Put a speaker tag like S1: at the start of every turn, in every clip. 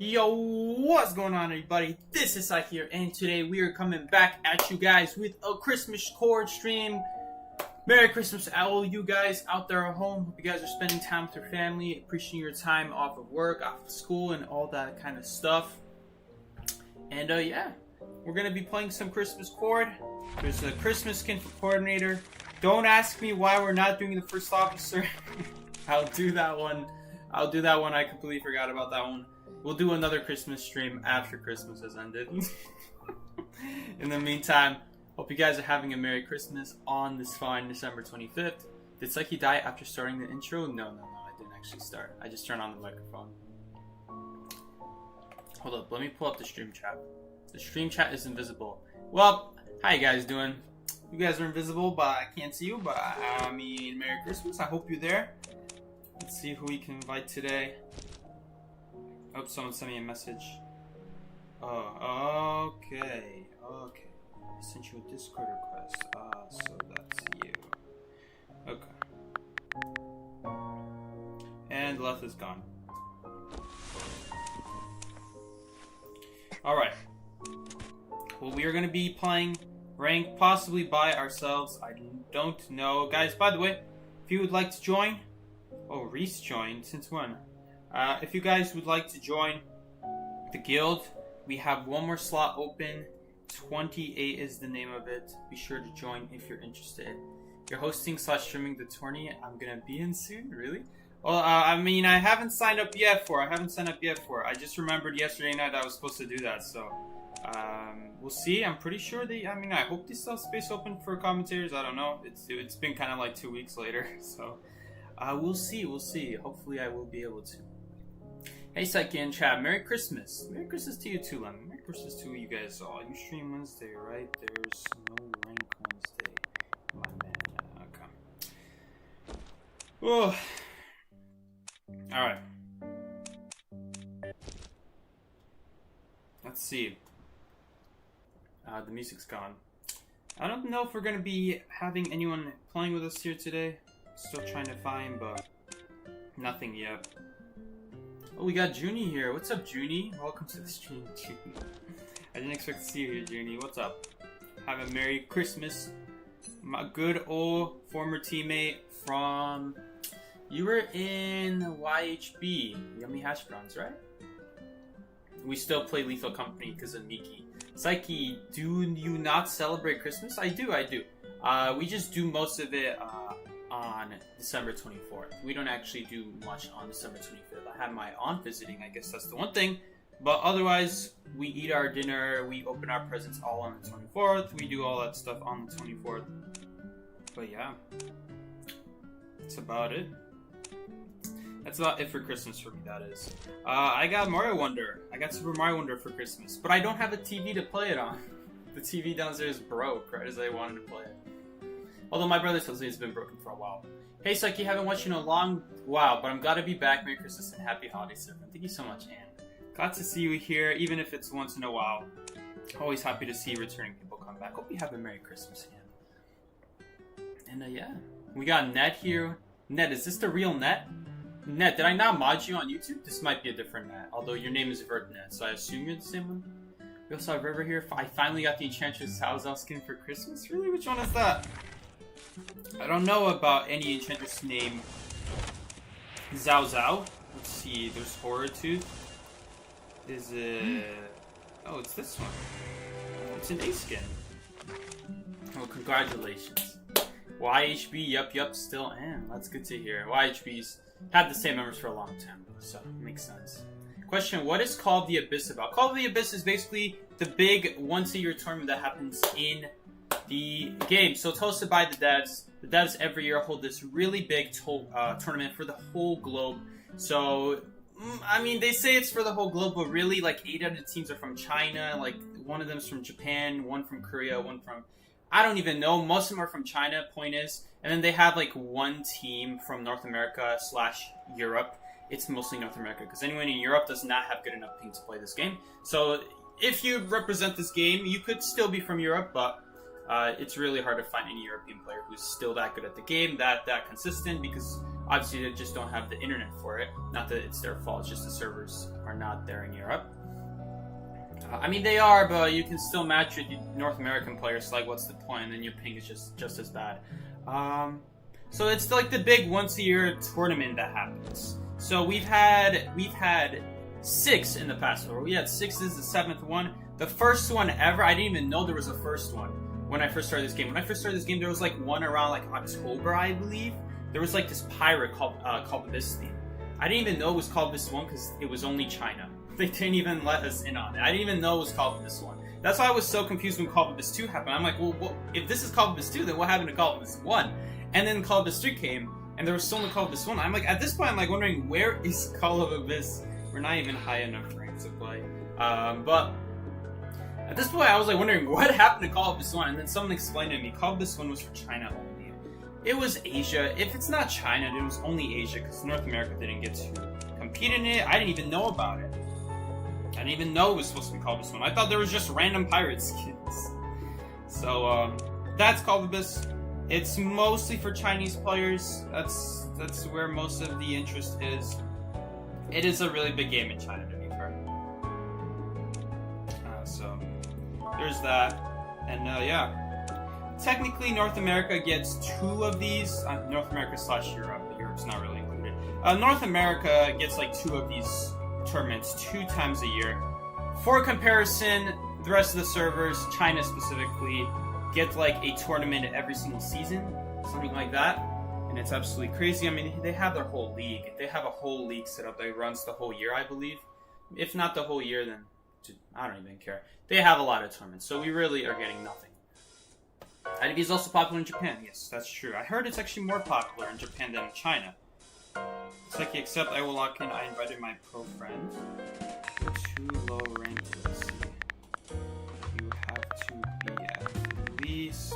S1: Yo, what's going on, everybody? This is Ike here, and today we are coming back at you guys with a Christmas chord stream. Merry Christmas to all you guys out there at home. Hope you guys are spending time with your family, appreciating your time off of work, off of school, and all that kind of stuff. And yeah, we're gonna be playing some Christmas chord. There's a Christmas skin for coordinator. Don't ask me why we're not doing the first officer. I'll do that one. I completely forgot about that one. We'll do another Christmas stream after Christmas has ended. In the meantime, hope you guys are having a Merry Christmas on this fine December 25th. Did Psyche die after starting the intro? No, I didn't actually start. I just turned on the microphone. Hold up, let me pull up the stream chat. The stream chat is invisible. Well, how you guys doing? You guys are invisible, but I can't see you, but I mean, Merry Christmas. I hope you're there. Let's see who we can invite today. Oh, someone sent me a message. Oh, okay. I sent you a Discord request. So that's you. Okay. And left is gone. Alright. Well, we are going to be playing rank, possibly by ourselves. I don't know. Guys, by the way, if you would like to join... Oh, Reese joined. Since when? If you guys would like to join the guild, we have one more slot open. 28 is the name of it. Be sure to join if you're interested. You're hosting / streaming the tourney. I'm gonna be in soon, really? Well, I mean, I haven't signed up yet for it. I just remembered yesterday night I was supposed to do that, so we'll see. I'm pretty sure I hope they still have space open for commentators. I don't know. It's been kind of like 2 weeks later, so we'll see. Hopefully I will be able to. Hey, Psyche in chat, Merry Christmas. Merry Christmas to you too, Lemon. Merry Christmas to you guys all. You stream Wednesday, right? There's no rank Wednesday. My man, okay. Oh. Alright. Let's see. The music's gone. I don't know if we're going to be having anyone playing with us here today. Still trying to find, but nothing yet. Oh, we got Junie here. What's up, Junie? Welcome to the stream, Junie. I didn't expect to see you here, Junie. What's up? Have a Merry Christmas. My good old former teammate from... You were in YHB. Yummy Hash Browns, right? We still play Lethal Company because of Miki. Psyche, do you not celebrate Christmas? I do. We just do most of it on December 24th. We don't actually do much on December 25th. I have my aunt visiting, I guess that's the one thing. But otherwise, we eat our dinner, we open our presents all on the 24th. We do all that stuff on the 24th. But yeah, that's about it. That's about it for Christmas for me, that is. I got Mario Wonder. I got Super Mario Wonder for Christmas. But I don't have a TV to play it on. The TV downstairs broke right as I wanted to play it. Although my brother tells me it's been broken for a while. Hey, Psyche, haven't watched you in a long while, but I'm glad to be back. Merry Christmas and Happy Holidays, everyone. Thank you so much, Anne. Glad to see you here, even if it's once in a while. Always happy to see returning people come back. Hope you have a Merry Christmas, Anne. And yeah, we got Ned here. Ned, is this the real Ned? Ned, did I not mod you on YouTube? This might be a different Ned, although your name is VertNet, so I assume you're the same one. We also have River here. I finally got the Enchantress Zao skin for Christmas. Really? Which one is that? I don't know about any Enchantress named Zao. Let's see, there's Horror Tooth. Is it... Oh, it's this one. It's an A skin. Oh, congratulations. YHB, yup, still am. That's good to hear. YHB's had the same members for a long time, so it makes sense. Question, what is Call of the Abyss about? Call of the Abyss is basically the big once-a-year tournament that happens in the game. So it's hosted by the devs. The devs every year hold this really big tournament for the whole globe. So, I mean, they say it's for the whole globe, but really, like, 8 out of the teams are from China. Like, one of them's from Japan, one from Korea, one from... I don't even know. Most of them are from China, point is. And then they have, like, one team from North America / Europe. It's mostly North America, because anyone in Europe does not have good enough ping to play this game. So, if you represent this game, you could still be from Europe, but... it's really hard to find any European player who's still that good at the game, that consistent, because Obviously, they just don't have the internet for it. Not that it's their fault, it's just the servers are not there in Europe. I mean, they are, but you can still match with North American players, like, what's the point? And then your ping is just as bad. So it's like the big once-a-year tournament that happens. So we've had 6 in the past. We had 6 is the 7th one. The first one ever, I didn't even know there was a first one when I first started this game. When I first started this game, there was like one around like October, I believe. There was like this pirate called this theme. I didn't even know it was called this one because it was only China. They didn't even let us in on it. I didn't even know it was called this one. That's why I was so confused when Call of Abyss 2 happened. I'm like, well, if this is Call of Abyss 2, then what happened to Call of Abyss 1? And then Call of Abyss 3 came, and there was still no Call of Abyss 1. I'm like, at this point, I'm like wondering, where is Call of Abyss? We're not even high enough ranks to play. But at this point, I was like wondering, what happened to Call of Abyss 1? And then someone explained to me, Call of Abyss 1 was for China only. It was Asia. If it's not China, it was only Asia, because North America didn't get to compete in it. I didn't even know about it. I didn't even know it was supposed to be Call of Abyss 1. I thought there was just random pirate skins. So, that's Call of Abyss. It's mostly for Chinese players. That's where most of the interest is. It is a really big game in China, to be fair. So, there's that. And, yeah. Technically, North America gets 2 of these. North America / Europe, but Europe's not really included. North America gets like 2 of these tournaments 2 times a year. For comparison, the rest of the servers, China specifically, get like a tournament every single season, something like that. And it's absolutely crazy. I mean, they have their whole league. They have a whole league set up that runs the whole year, I believe. If not the whole year, then I don't even care. They have a lot of tournaments, so we really are getting nothing. IDV is also popular in Japan. Yes, that's true. I heard it's actually more popular in Japan than in China. Seki, except I will lock in. I invited my pro friend. You're too low ranked. Let's see. You have to be at least.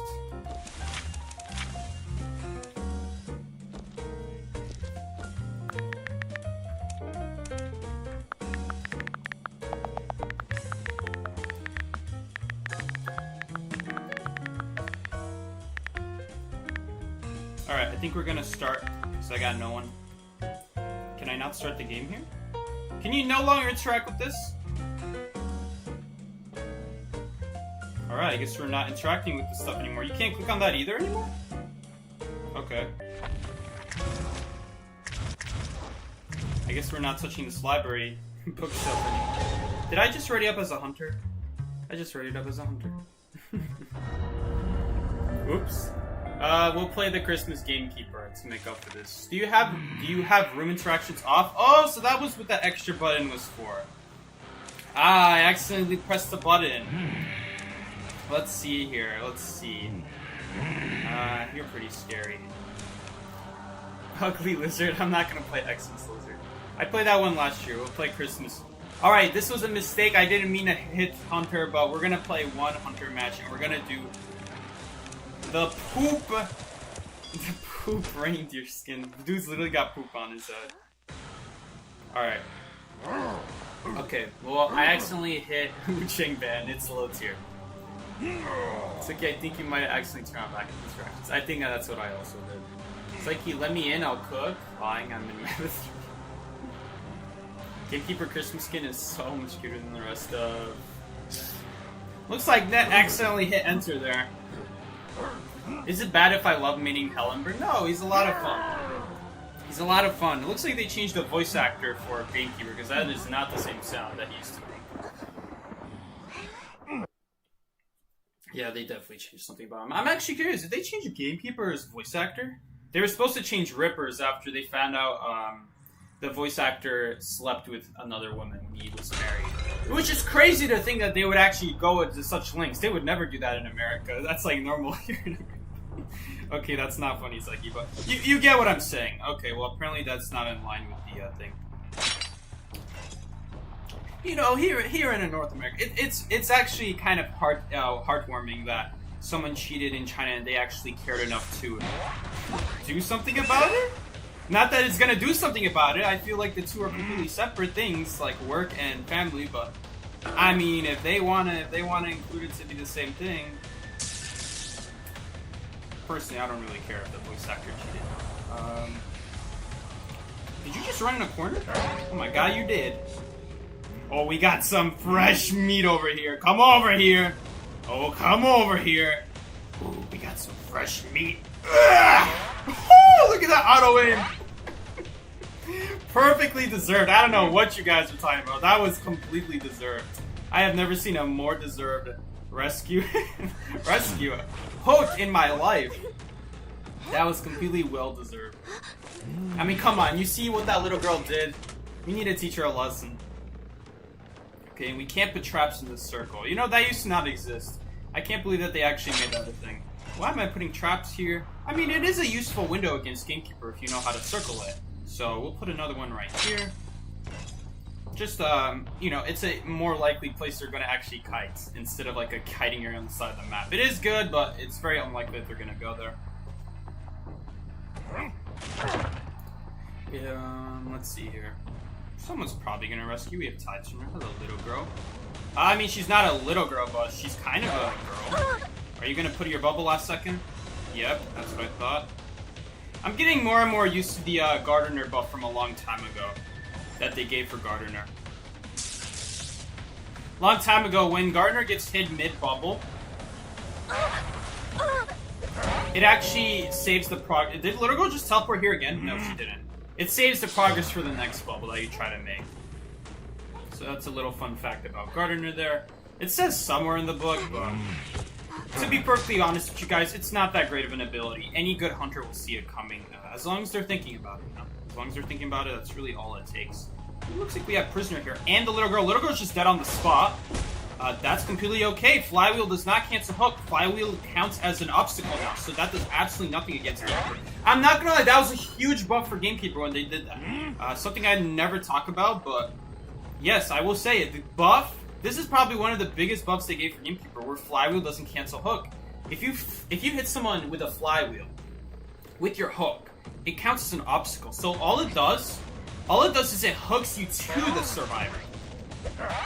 S1: Alright, I think we're gonna start, because I got no one. Can I not start the game here? Can you no longer interact with this? Alright, I guess we're not interacting with this stuff anymore. You can't click on that either anymore? Okay. I guess we're not touching this library bookshelf anymore. Did I just ready up as a hunter? I just readied up as a hunter. Oops. We'll play the Christmas Gamekeeper to make up for this. Do you have room interactions off? Oh, so that was what that extra button was for. Ah, I accidentally pressed the button. Let's see here. Let's see. You're pretty scary. Ugly Lizard. I'm not gonna play Xmas Lizard. I played that one last year. We'll play Christmas. Alright, this was a mistake. I didn't mean to hit Hunter, but we're gonna play one Hunter match, and we're gonna do the poop reindeer skin. The dude's literally got poop on his head. Alright. Okay, well, I accidentally hit Wucheng Ban. It's low tier. It's okay, I think you might accidentally turn on back instructions. I think that's what I also did. It's like, you let me in, I'll cook. Lying, I'm in Mammoth. Gamekeeper Christmas skin is so much cuter than the rest of... Looks like that accidentally hit enter there. Is it bad if I love meeting Hellenberg? No, he's a lot of fun. He's a lot of fun. It looks like they changed the voice actor for Gamekeeper, because that is not the same sound that he used to make. Yeah, they definitely changed something about him. I'm actually curious, did they change Gamekeeper's voice actor? They were supposed to change Rippers after they found out the voice actor slept with another woman when he was married. Which is crazy to think that they would actually go to such lengths. They would never do that in America. That's like normal here in America. Okay, that's not funny, Seki, but you get what I'm saying. Okay, well apparently that's not in line with the thing. You know, here in North America, it's actually kind of heartwarming that someone cheated in China and they actually cared enough to do something about it. Not that it's gonna do something about it. I feel like the two are completely separate things, like work and family. But I mean, if they wanna include it to be the same thing. Personally, I don't really care if the voice actor cheated. Did you just run in a corner? Oh my god, you did. Oh, we got some fresh meat over here. Come over here. Oh, come over here. Ooh, we got some fresh meat. Oh, look at that auto aim. Perfectly deserved. I don't know what you guys are talking about. That was completely deserved. I have never seen a more deserved rescue hook in my life. That was completely well deserved. I mean, come on. You see what that little girl did? We need to teach her a lesson. Okay, we can't put traps in this circle. You know, that used to not exist. I can't believe that they actually made that a thing. Why am I putting traps here? I mean, it is a useful window against Gamekeeper if you know how to circle it. So, we'll put another one right here. Just, you know, it's a more likely place they're going to actually kite instead of, like, a kiting area on the side of the map. It is good, but it's very unlikely that they're going to go there. Let's see here. Someone's probably going to rescue. We have tides from her. Hello, little girl. I mean, she's not a little girl, but she's kind of a girl. Are you going to put your bubble last second? Yep, that's what I thought. I'm getting more and more used to the Gardener buff from a long time ago that they gave for Gardener. Long time ago, when Gardener gets hit mid-bubble, it actually saves the progress. Did Little Girl just teleport here again? No, she didn't. It saves the progress for the next bubble that you try to make. So that's a little fun fact about Gardener there. It says somewhere in the book, but to be perfectly honest with you guys, it's not that great of an ability. Any good hunter will see it coming, as long as they're thinking about it. You know? As long as they're thinking about it, that's really all it takes. It looks like we have Prisoner here, and the little girl. Little girl's just dead on the spot. That's completely okay. Flywheel does not cancel hook. Flywheel counts as an obstacle now, so that does absolutely nothing against Gamekeeper. I'm not gonna lie, that was a huge buff for Gamekeeper when they did that. Something I never talk about, but yes, I will say it. The buff, this is probably one of the biggest buffs they gave for Gamekeeper, where Flywheel doesn't cancel hook. If you hit someone with a Flywheel, with your hook, it counts as an obstacle. So all it does is it hooks you to the survivor.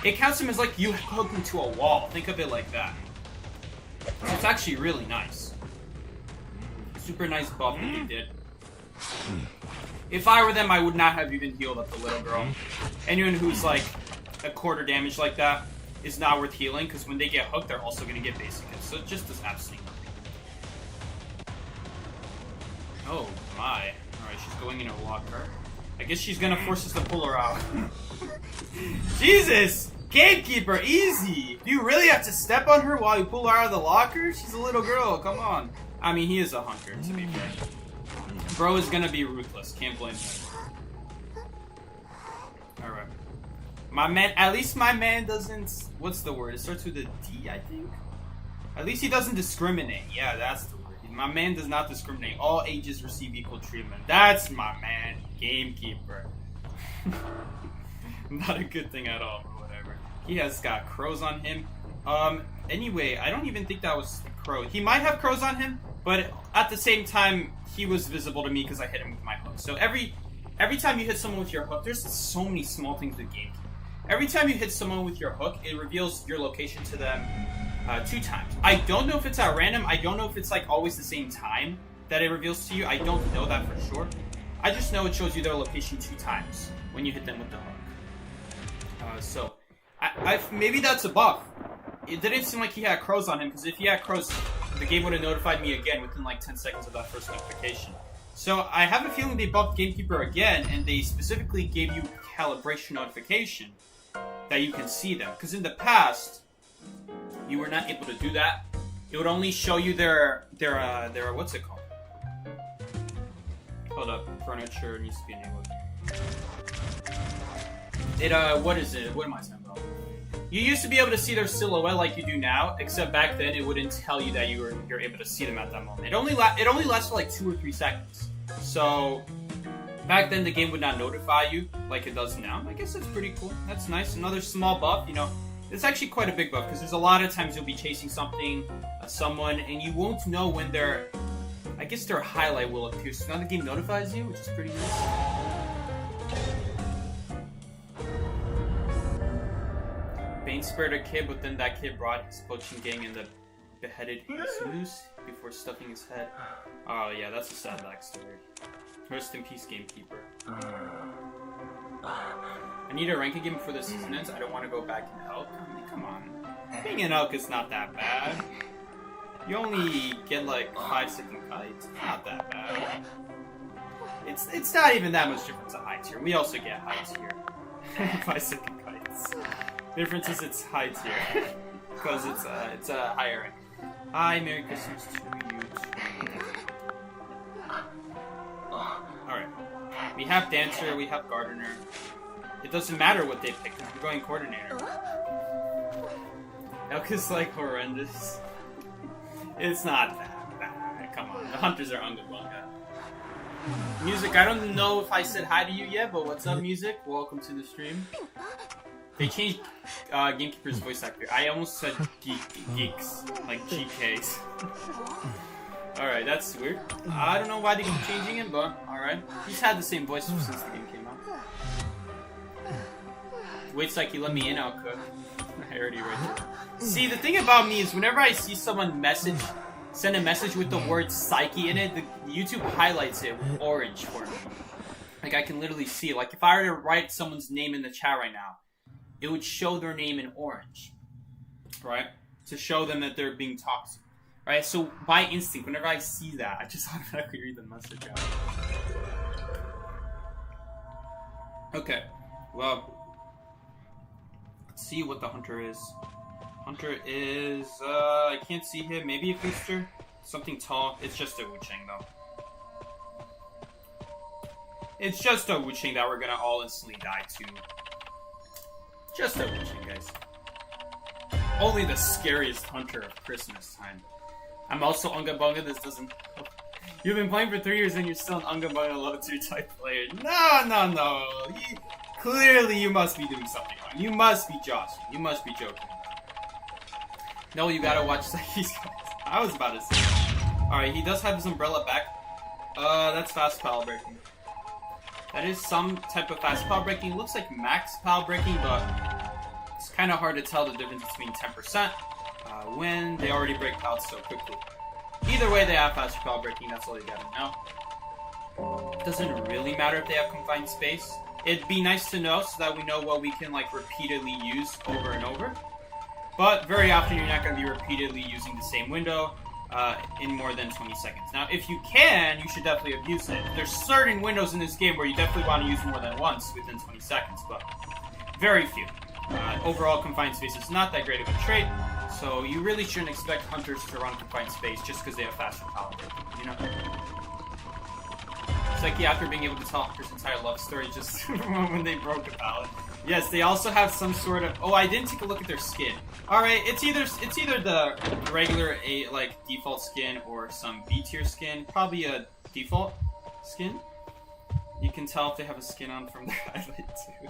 S1: It counts him as like you hook him to a wall. Think of it like that. So it's actually really nice. Super nice buff that they did. If I were them, I would not have even healed up the little girl. Anyone who's like a quarter damage like that is not worth healing, because when they get hooked, they're also going to get basic hits. So it just does absolutely nothing. Oh my. Alright, she's going in a locker. I guess she's going to force us to pull her out. Jesus! Gamekeeper, easy! Do you really have to step on her while you pull her out of the locker? She's a little girl, come on. I mean, he is a hunter, to be fair. Bro is gonna be ruthless, can't blame him. Alright. My man, at least my man doesn't... What's the word? It starts with a D, I think? At least he doesn't discriminate. Yeah, that's the word. My man does not discriminate. All ages receive equal treatment. That's my man, Gamekeeper. Not a good thing at all, but whatever. He has got crows on him. Anyway, I don't even think that was the crow. He might have crows on him, but at the same time, he was visible to me because I hit him with my hook. So every time you hit someone with your hook, there's so many small things with Gamekeeper. Every time you hit someone with your hook, it reveals your location to them 2 times. I don't know if it's at random. I don't know if it's like always the same time that it reveals to you. I don't know that for sure. I just know it shows you their location 2 times when you hit them with the hook. So, maybe that's a buff. It didn't seem like he had crows on him, because if he had crows, the game would have notified me again within like 10 seconds of that first notification. So, I have a feeling they buffed Gamekeeper again, and they specifically gave you calibration notification that you can see them. Because in the past, you were not able to do that. It would only show you their what's it called? Hold up, furniture needs to be enabled. What is it? What am I saying about? You used to be able to see their silhouette like you do now, except back then it wouldn't tell you that you're able to see them at that moment. It only lasts for like 2 or 3 seconds. So back then the game would not notify you like it does now. I guess that's pretty cool. That's nice. Another small buff. You know, it's actually quite a big buff because there's a lot of times you'll be chasing someone, and you won't know when I guess their highlight will appear. So now the game notifies you, which is pretty nice. Bane spared a kid, but then that kid brought his poaching gang and beheaded his moose before stuffing his head. Oh yeah, that's a sad backstory. Rest in peace, Gamekeeper. I need a ranking game before the season ends. I don't want to go back in elk. I mean, come on. Being an elk is not that bad. You only get like 5-second kites. It's not that bad. It's not even that much difference in heights here. We also get heights here. 5-second kites. The difference is it's heights here. Because it's a higher rank. Hi, Merry Christmas to you too. Alright. We have Dancer, we have Gardener. It doesn't matter what they pick, because we're going Coordinator. Elk is like horrendous. It's not that bad. Come on, the Hunters are Unga Bunga. Music, I don't know if I said hi to you yet, but what's up, Music? Welcome to the stream. They changed Gamekeeper's voice actor. I almost said geeks, like GKs. Alright, that's weird. I don't know why they keep changing it, but alright. He's had the same voice since the game came out. Waits like you let me in, I'll cook. I already read it. See, the thing about me is whenever I see someone send a message with the word psyche in it, the YouTube highlights it with orange for me. Like, I can literally see it. Like, if I were to write someone's name in the chat right now, it would show their name in orange. Right? To show them that they're being talked to. Right? So, by instinct, whenever I see that, I just automatically read the message out. Okay. Well, let's see what the Hunter is. Hunter is, I can't see him. Maybe a Feaster? Something tall. It's just a Wu-Chang, though. It's just a Wu-Chang that we're gonna all instantly die to. Just a Wu-Chang, guys. Only the scariest Hunter of Christmas time. I'm also Unga Bunga. This doesn't... You've been playing for 3 years and you're still an Unga Bunga low 2 type player. No. Clearly you must be doing something wrong. You must be joshing. You must be joking. No, you gotta watch these guys. I was about to say that. Alright, he does have his umbrella back. That's fast pal breaking. That is some type of fast pal breaking. It looks like max pal breaking, but it's kind of hard to tell the difference between 10% when they already break pals so quickly. Either way, they have faster pal breaking. That's all you gotta know. It doesn't really matter if they have confined space. It'd be nice to know so that we know what we can like repeatedly use over and over. But very often you're not going to be repeatedly using the same window in more than 20 seconds. Now, if you can, you should definitely abuse it. There's certain windows in this game where you definitely want to use more than once within 20 seconds, but very few. Overall, confined space is not that great of a trait, so you really shouldn't expect Hunters to run confined space just because they have faster power, you know? It's like, yeah, after being able to tell Hunter's entire love story just when they broke a pallet. Yes, they also have some sort of... Oh, I didn't take a look at their skin. Alright, it's either the regular default skin or some B tier skin. Probably a default skin. You can tell if they have a skin on from their highlight too.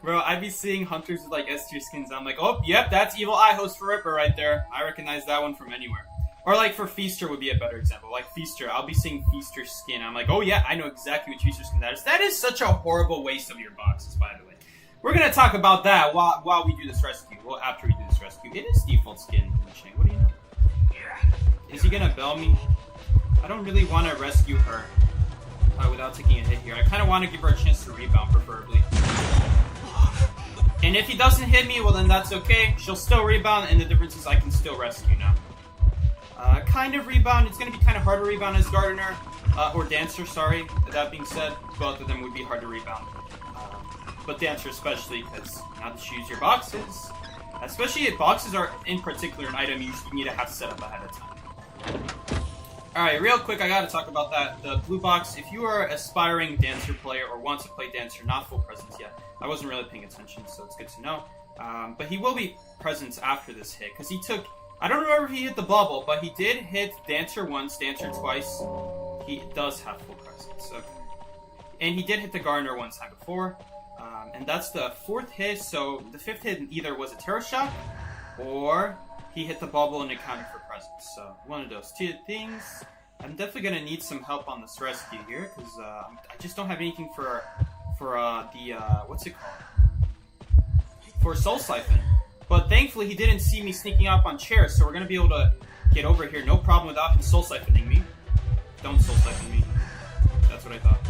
S1: Bro, I'd be seeing Hunters with like S tier skins. I'm like, oh, yep, that's Evil Eye Host for Ripper right there. I recognize that one from anywhere. Or like for Feaster would be a better example. Like Feaster, I'll be seeing Feaster's skin. I'm like, oh yeah, I know exactly what Feaster's skin that is. That is such a horrible waste of your boxes, by the way. We're gonna talk about that while we do this rescue. Well, after we do this rescue. It is default skin. What do you know? Is he gonna bail me? I don't really want to rescue her without taking a hit here. I kind of want to give her a chance to rebound, preferably. And if he doesn't hit me, well then that's okay. She'll still rebound, and the difference is I can still rescue now. Kind of rebound. It's going to be kind of hard to rebound as Gardener, or Dancer, sorry. That being said, both of them would be hard to rebound. But Dancer especially, because now that you use your boxes, especially if boxes are in particular an item you need to have set up ahead of time. Alright, real quick, I gotta talk about that. The blue box, if you are an aspiring Dancer player or want to play Dancer, not full presence yet. I wasn't really paying attention, so it's good to know. But he will be presence after this hit, because he took... I don't remember if he hit the bubble, but he did hit Dancer once, Dancer twice. He does have full presence, okay. And he did hit the Gardener one time before. And that's the 4th hit, so the 5th hit either was a Terror Shock, or he hit the bubble and it counted for presence. So, one of those two things. I'm definitely going to need some help on this rescue here, because I just don't have anything for what's it called? For Soul Siphon. But thankfully, he didn't see me sneaking up on chairs, so we're going to be able to get over here. No problem without him Soul Siphoning me. Don't Soul Siphon me. That's what I thought.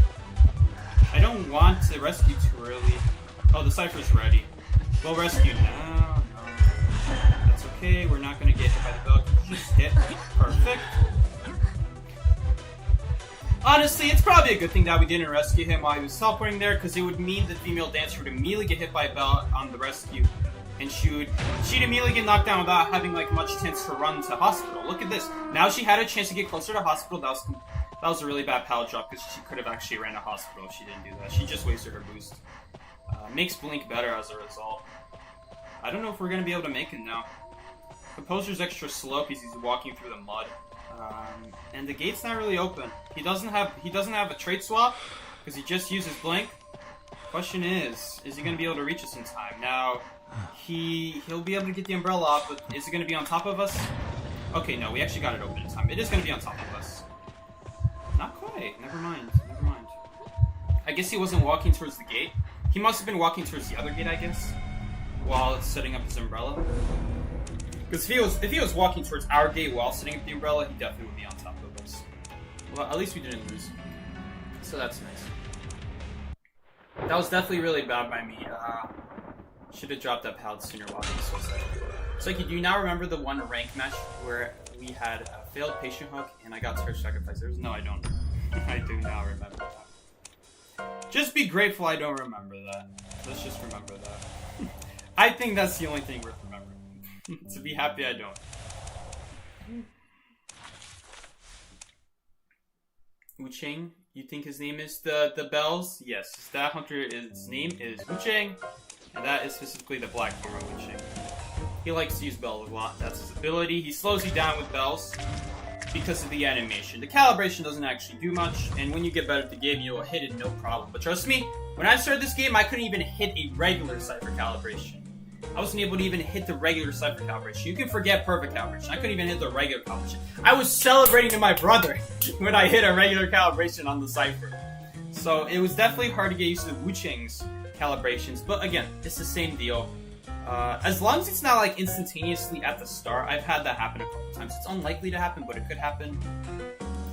S1: I don't want to rescue too early. Oh, the Cypher's ready. We'll rescue now. No. That's okay. We're not going to get hit by the bell. Just hit. Perfect. Honestly, it's probably a good thing that we didn't rescue him while he was teleporting there, because it would mean the female dancer would immediately get hit by a bell on the rescue. And she'd immediately get knocked down without having like much chance to run to hospital. Look at this. Now she had a chance to get closer to hospital. That was a really bad pallet drop, because she could have actually ran to hospital if she didn't do that. She just wasted her boost. Makes Blink better as a result. I don't know if we're going to be able to make it now. Composer's extra slow because he's walking through the mud. And the gate's not really open. He doesn't have a trait swap because he just uses Blink. Question is he going to be able to reach us in time? Now, he'll be able to get the umbrella off, but is it going to be on top of us? Okay, no, we actually got it open in time. It is going to be on top of us. Not quite. Never mind. I guess he wasn't walking towards the gate. He must have been walking towards the other gate, I guess, while it's setting up his umbrella. Because if he was walking towards our gate while setting up the umbrella, he definitely would be on top of us. Well, at least we didn't lose. So that's nice. That was definitely really bad by me. Should have dropped that pallet sooner while he was so sad. So, do you now remember the one rank match where we had a failed patient hook and I got Turf Sacrifice? No, I don't. I do now remember that. Just be grateful I don't remember that. Let's just remember that. I think that's the only thing worth remembering. To be happy I don't. Wu-Chang, you think his name is the Bells? Yes, that hunter, his name is Wu-Chang, and that is specifically the black form of Wu-Chang. He likes to use bells a lot, that's his ability. He slows you down with bells because of the animation. The calibration doesn't actually do much, and when you get better at the game, you'll hit it no problem. But trust me, when I started this game, I couldn't even hit a regular Cypher calibration. I wasn't able to even hit the regular Cypher calibration. You can forget perfect calibration. I couldn't even hit the regular calibration. I was celebrating to my brother when I hit a regular calibration on the Cypher. So it was definitely hard to get used to Wu-Chang's calibrations. But again, it's the same deal. As long as it's not like instantaneously at the start, I've had that happen a couple times. It's unlikely to happen, but it could happen.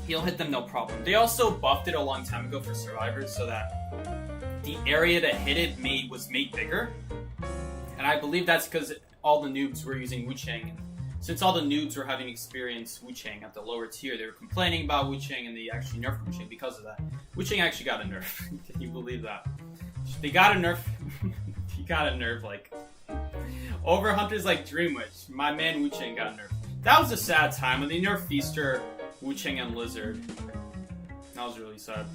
S1: He'll hit them no problem. They also buffed it a long time ago for survivors so that the area that hit it was made bigger. And I believe that's because all the noobs were using Wu-Chang. And since all the noobs were having experienced Wu-Chang at the lower tier, they were complaining about Wu-Chang and they actually nerfed Wu-Chang because of that. Wu-Chang actually got a nerf. Can you believe that? They got a nerf. He got a nerf, like... Over hunters like Dreamwitch, my man Wu-Chang got nerfed. That was a sad time when they nerfed Feaster, Wu-Chang, and Lizard. That was really sad.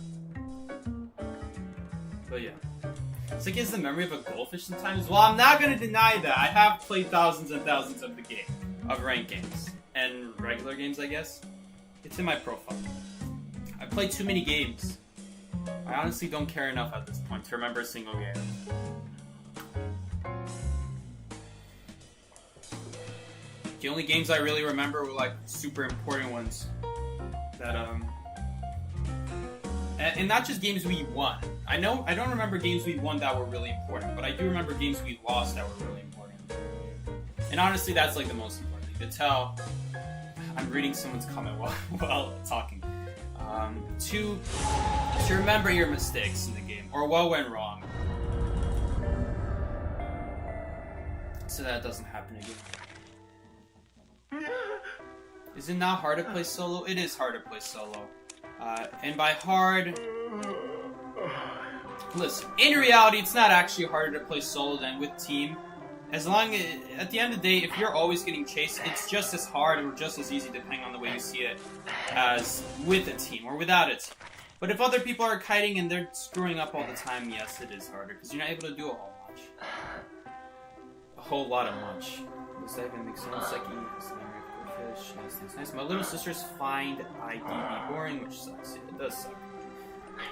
S1: But yeah. It's like it's the memory of a goldfish sometimes. Well, I'm not gonna deny that. I have played thousands and thousands of the game. Of ranked games. And regular games, I guess. It's in my profile. I played too many games. I honestly don't care enough at this point to remember a single game. The only games I really remember were like super important ones. That and not just games we won. I don't remember games we won that were really important, but I do remember games we lost that were really important. And honestly, that's like the most important thing to tell. I'm reading someone's comment while talking. To remember your mistakes in the game or what went wrong, so that it doesn't happen again. Is it not hard to play solo? It is hard to play solo. And by hard... Listen, in reality, it's not actually harder to play solo than with team. As long as, at the end of the day, if you're always getting chased, it's just as hard or just as easy, depending on the way you see it, as with a team or without it. But if other people are kiting and they're screwing up all the time, yes, it is harder, because you're not able to do a whole much. A whole lot of much. Does that even make sense? Like, nice. My little sisters find IDB boring, which sucks. It does suck.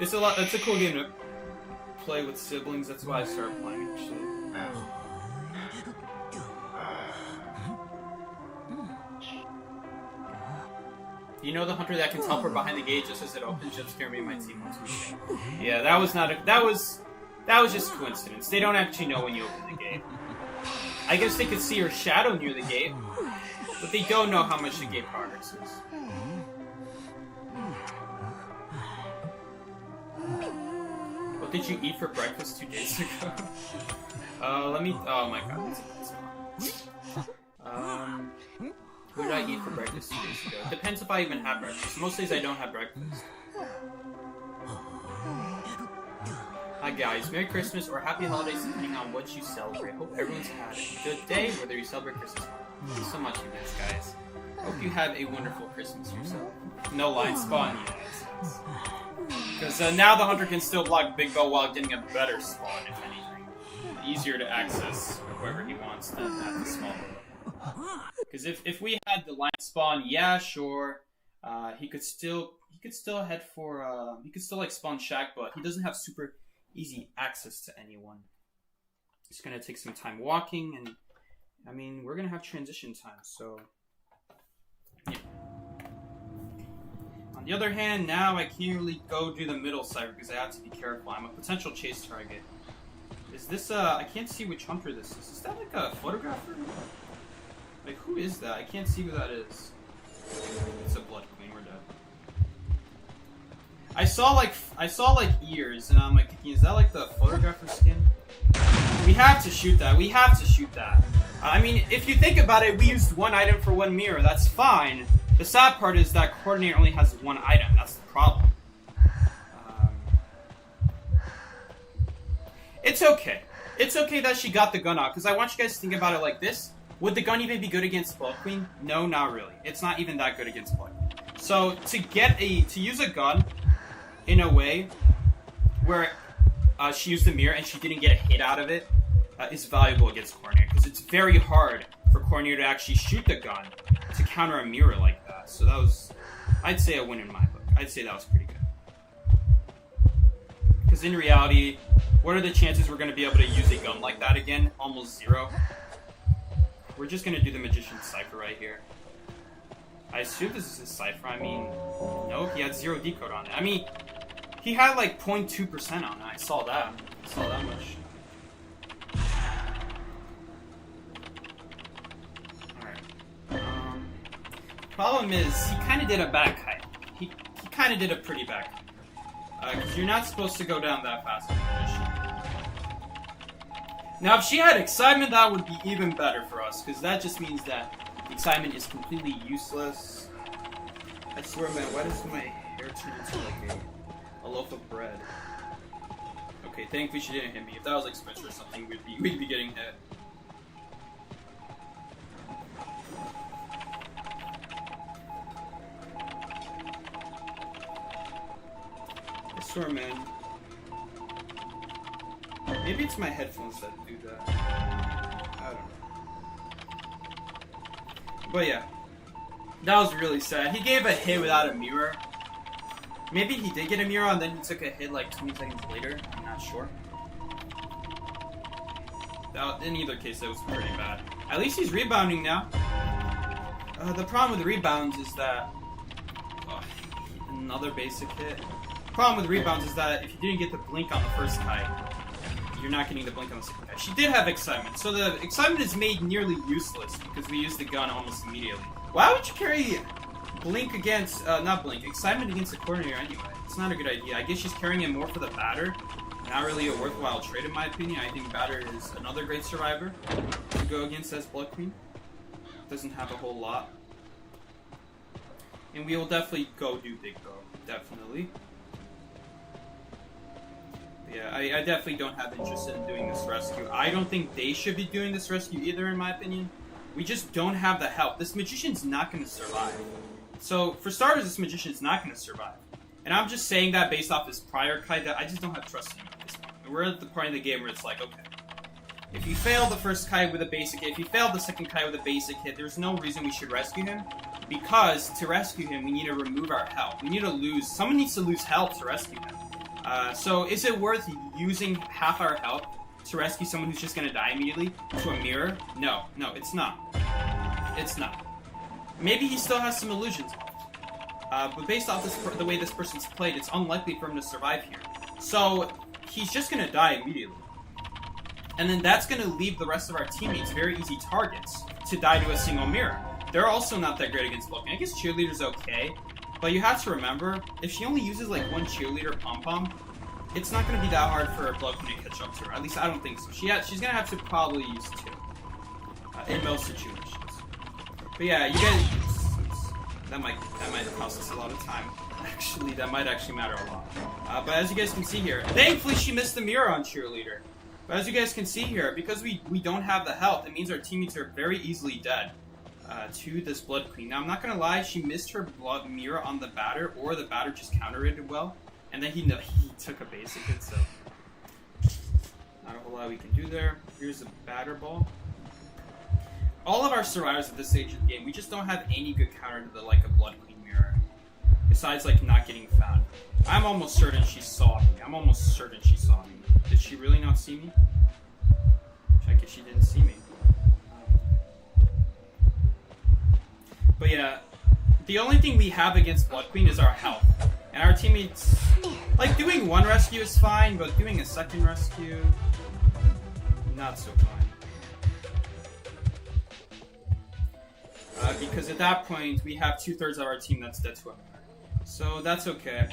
S1: It's a lot. It's a cool game to play with siblings. That's why I started playing actually. You know the hunter that can teleport behind the gate just as it opens? Just scare me and my team once we game. Yeah, that was not a. That was just coincidence. They don't actually know when you open the gate. I guess they could see your shadow near the gate. But they don't know how much the gate progress is. What did you eat for breakfast 2 days ago? Let me. Oh my god. What did I eat for breakfast 2 days ago? Depends if I even have breakfast. Most days I don't have breakfast. Hi guys, Merry Christmas or Happy Holidays depending on what you celebrate. Hope everyone's had a good day, whether you celebrate Christmas or not. Thank you so much, you guys. Hope you have a wonderful Christmas yourself. No line spawn yet. Because now the hunter can still block Big Bow while getting a better spawn, if anything. Easier to access wherever he wants than at the small bow. Because if we had the line spawn, yeah, sure, he could still head for he could still like spawn Shack, but he doesn't have super easy access to anyone. It's gonna take some time walking, and I mean we're gonna have transition time, so yeah. On the other hand, now I can't really go do the middle side because I have to be careful. I'm a potential chase target. Is this I can't see which hunter this is. Is that like a photographer? Like who is that? I can't see who that is. It's a blood queen. We're dead. I saw like ears, and I'm like thinking, is that like the photographer skin? We have to shoot that. We have to shoot that. I mean, if you think about it, we used one item for one mirror. That's fine. The sad part is that coordinator only has one item. That's the problem. It's okay. It's okay that she got the gun out, because I want you guys to think about it like this. Would the gun even be good against Blood Queen? No, not really. It's not even that good against Blood Queen. So to use a gun in a way where she used the mirror and she didn't get a hit out of it is valuable against coordinator, because it's very hard for coordinator to actually shoot the gun to counter a mirror like that. So that was, I'd say, a win in my book. I'd say that was pretty good. Because in reality, what are the chances we're going to be able to use a gun like that again? Almost zero. We're just going to do the Magician's Cipher right here. I assume this is his Cipher. I mean, no, he had 0 decode on it. I mean, he had like 0.2% on it. I saw that. I saw that much. Problem is, he kind of did a back hike. He kind of did a pretty back hike. Because you're not supposed to go down that fast in position. Now, if she had excitement, that would be even better for us, because that just means that excitement is completely useless. I swear, man, why does my hair turn into like a loaf of bread? Okay, thankfully she didn't hit me. If that was like Spencer or something, we'd be getting hit. I swear, man. Maybe it's my headphones that do that. I don't know. But yeah. That was really sad. He gave a hit without a mirror. Maybe he did get a mirror and then he took a hit like 20 seconds later. I'm not sure. In either case, that was pretty bad. At least he's rebounding now. The problem with rebounds is that... another basic hit. The problem with rebounds is that if you didn't get the blink on the first kite, you're not getting the blink on the second kite. She did have excitement, so the excitement is made nearly useless because we used the gun almost immediately. Why would you carry blink against, not blink, excitement against the coordinator anyway? It's not a good idea. I guess she's carrying it more for the batter. Not really a worthwhile trade in my opinion. I think batter is another great survivor to go against as Blood Queen. Doesn't have a whole lot. And we will definitely go do Big Bow. Definitely. Yeah, I definitely don't have interest in doing this rescue. I don't think they should be doing this rescue either, in my opinion. We just don't have the help. This Magician's not going to survive. So, for starters, this Magician's not going to survive. And I'm just saying that based off this prior kite that I just don't have trust in him at this point. And we're at the point of the game where it's like, okay, if he failed the first kite with a basic hit, if he failed the second kite with a basic hit, there's no reason we should rescue him. Because to rescue him, we need to remove our health. We need to lose, someone needs to lose health to rescue him. So is it worth using half our health to rescue someone who's just going to die immediately to a mirror? No, it's not. It's not. Maybe he still has some illusions left. But based off the way this person's played, it's unlikely for him to survive here. So he's just going to die immediately. And then that's going to leave the rest of our teammates very easy targets to die to a single mirror. They're also not that great against Vulcan. I guess Cheerleader's okay. But you have to remember, if she only uses like one Cheerleader pom-pom, it's not going to be that hard for Blood Queen to catch up to her. At least I don't think so. She's going to have to probably use 2 in most situations. But yeah, you guys, that might cost us a lot of time. Actually, that might actually matter a lot. But as you guys can see here, thankfully she missed the mirror on Cheerleader. But as you guys can see here, because we don't have the health, it means our teammates are very easily dead to this Blood Queen. Now, I'm not going to lie, she missed her blood mirror on the batter, or the batter just counter-rated well. And then he took a basic hit, so not a whole lot we can do there. Here's the batter ball. All of our survivors at this stage of the game, we just don't have any good counter to the like a Blood Queen mirror. Besides like not getting found. I'm almost certain she saw me. Did she really not see me? Check if she didn't see me. But yeah, the only thing we have against Blood Queen is our health. And our teammates, like, doing 1 rescue is fine, but doing a 2nd rescue, not so fine. Because at that point, we have 2/3 of our team that's dead to him. So that's okay.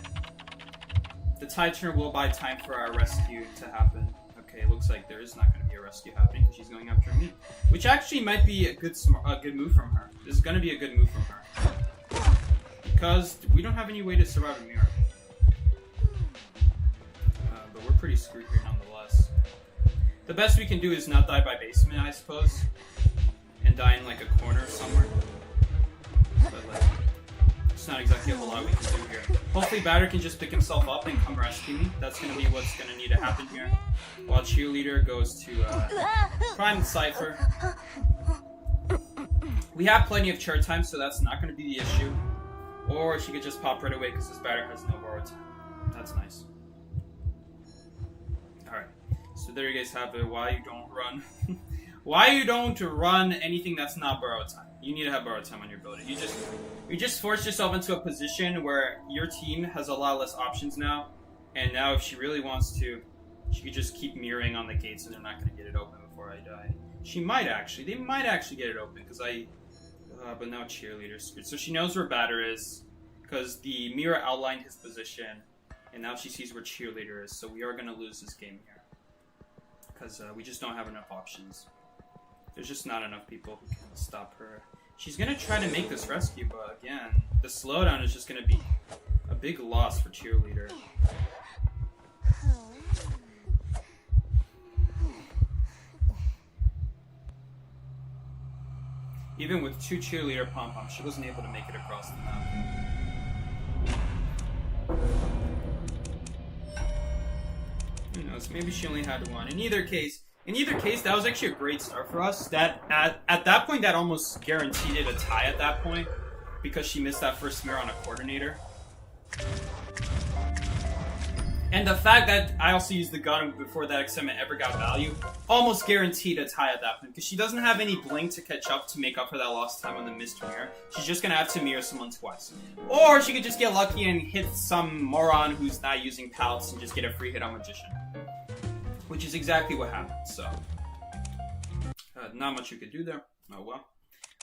S1: The Tide Turner will buy time for our rescue to happen. Okay, it looks like there is not going to be a rescue happening because she's going after me. Which actually might be a good move from her. This is going to be a good move from her. Because we don't have any way to survive a mirror. But we're pretty screwed here nonetheless. The best we can do is not die by basement, I suppose. And die in like a corner somewhere. But like, it's not exactly a whole lot we can do here. Hopefully Batter can just pick himself up and come rescue me. That's going to be what's going to need to happen here. While Cheerleader goes to Prime the Cypher. We have plenty of chair time, so that's not going to be the issue. Or she could just pop right away because this Batter has no borrow time. That's nice. Alright, so there you guys have it. Why you don't run. Why you don't run anything that's not borrow time. You need to have borrow time on your ability. You just force yourself into a position where your team has a lot less options now. And now if she really wants to, she could just keep mirroring on the gates and they're not going to get it open before I die. They might actually get it open because but now Cheerleader's screwed. So she knows where Batter is because the mirror outlined his position, and now she sees where Cheerleader is. So we are going to lose this game here because we just don't have enough options. There's just not enough people who can stop her. She's going to try to make this rescue, but again, the slowdown is just going to be a big loss for Cheerleader. Even with 2 Cheerleader pom-poms, she wasn't able to make it across the map. Who knows? Maybe she only had 1. In either case, that was actually a great start for us. That at that point, that almost guaranteed it a tie at that point because she missed that first mirror on a coordinator. And the fact that I also used the gun before that excitement ever got value almost guaranteed a tie at that point because she doesn't have any blink to catch up to make up for that lost time on the missed mirror. She's just gonna have to mirror someone twice. Or she could just get lucky and hit some moron who's not using pallets and just get a free hit on Magician. Which is exactly what happened, so. Not much you could do there. Oh well.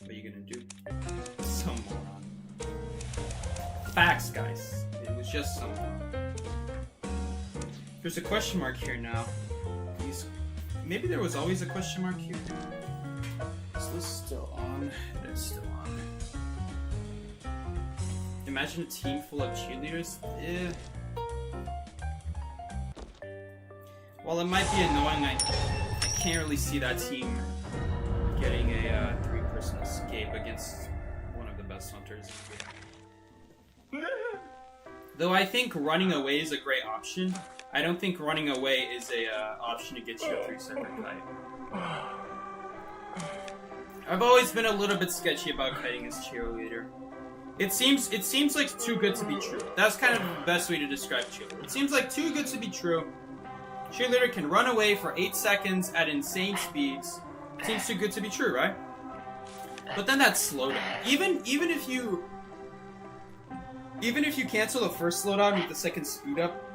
S1: What are you gonna do? Some moron. Facts, guys. It was just some moron. There's a question mark here now. Maybe there was always a question mark here. Is this still on? It is still on. Imagine a team full of cheerleaders. While it might be annoying, I can't really see that team getting a 3-person escape against one of the best hunters. Though I think running away is a great option. I don't think running away is a option to get you a 3-second kite. I've always been a little bit sketchy about kiting as Cheerleader. It seems like too good to be true. That's kind of the best way to describe Cheerleader. It seems like too good to be true. Cheerleader can run away for 8 seconds at insane speeds. Seems too good to be true, right? But then that slowdown. Even if you cancel the first slowdown with the second speed up,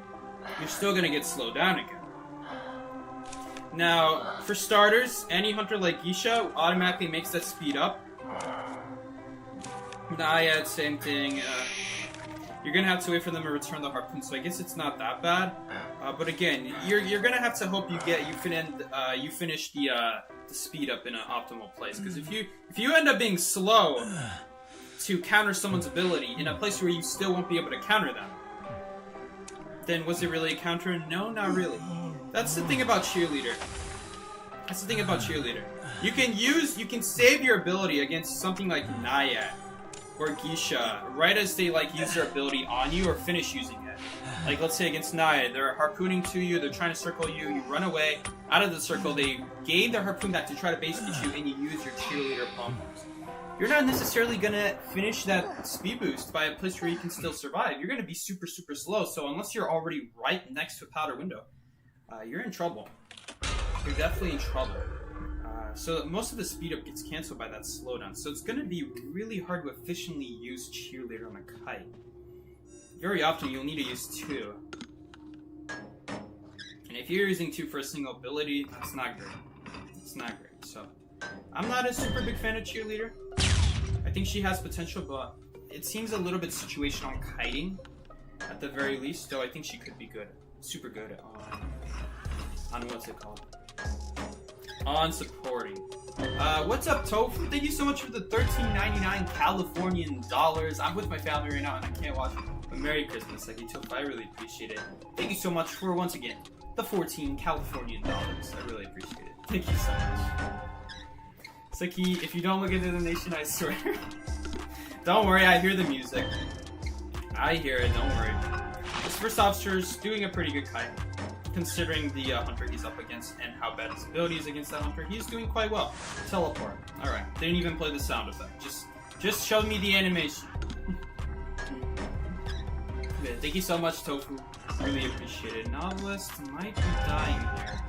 S1: you're still gonna get slowed down again. Now, for starters, any hunter like Geisha automatically makes that speed up. Naiad, same thing. you're gonna have to wait for them to return the harpoon. So I guess it's not that bad. But again, you're gonna have to hope you finish the speed up in an optimal place. Because if you end up being slow to counter someone's ability in a place where you still won't be able to counter them, then was it really a counter? No, not really. That's the thing about Cheerleader. You can save your ability against something like Nayat or Geisha right as they like use their ability on you or finish using it. Like let's say against Nayat, they're harpooning to you, they're trying to circle you, you run away out of the circle, they gain their harpoon back to try to base hit you, and you use your Cheerleader pom-poms. You're not necessarily gonna finish that speed boost by a place where you can still survive. You're gonna be super, super slow. So unless you're already right next to a powder window, you're in trouble. You're definitely in trouble. So most of the speed up gets canceled by that slowdown. So it's gonna be really hard to efficiently use Cheerleader on a kite. Very often you'll need to use 2. And if you're using 2 for a single ability, it's not great. It's not great. So I'm not a super big fan of Cheerleader. I think she has potential, but it seems a little bit situational on kiting, at the very least. Though I think she could be good, super good on what's it called? On supporting. What's up, Tofu? Thank you so much for the $13.99 Californian dollars. I'm with my family right now and I can't watch it. But Merry Christmas, Seki Tofu. I really appreciate it. Thank you so much for once again the 14 Californian dollars. I really appreciate it. Thank you so much. Seki, if you don't look into the nation, I swear. Don't worry, I hear the music. I hear it, don't worry. This first officer's doing a pretty good kite. Considering the hunter he's up against and how bad his ability is against that hunter, he's doing quite well. Teleport. Alright, didn't even play the sound effect. Just show me the animation. Okay, thank you so much, Tofu. Really appreciate it. Novelist might be dying here.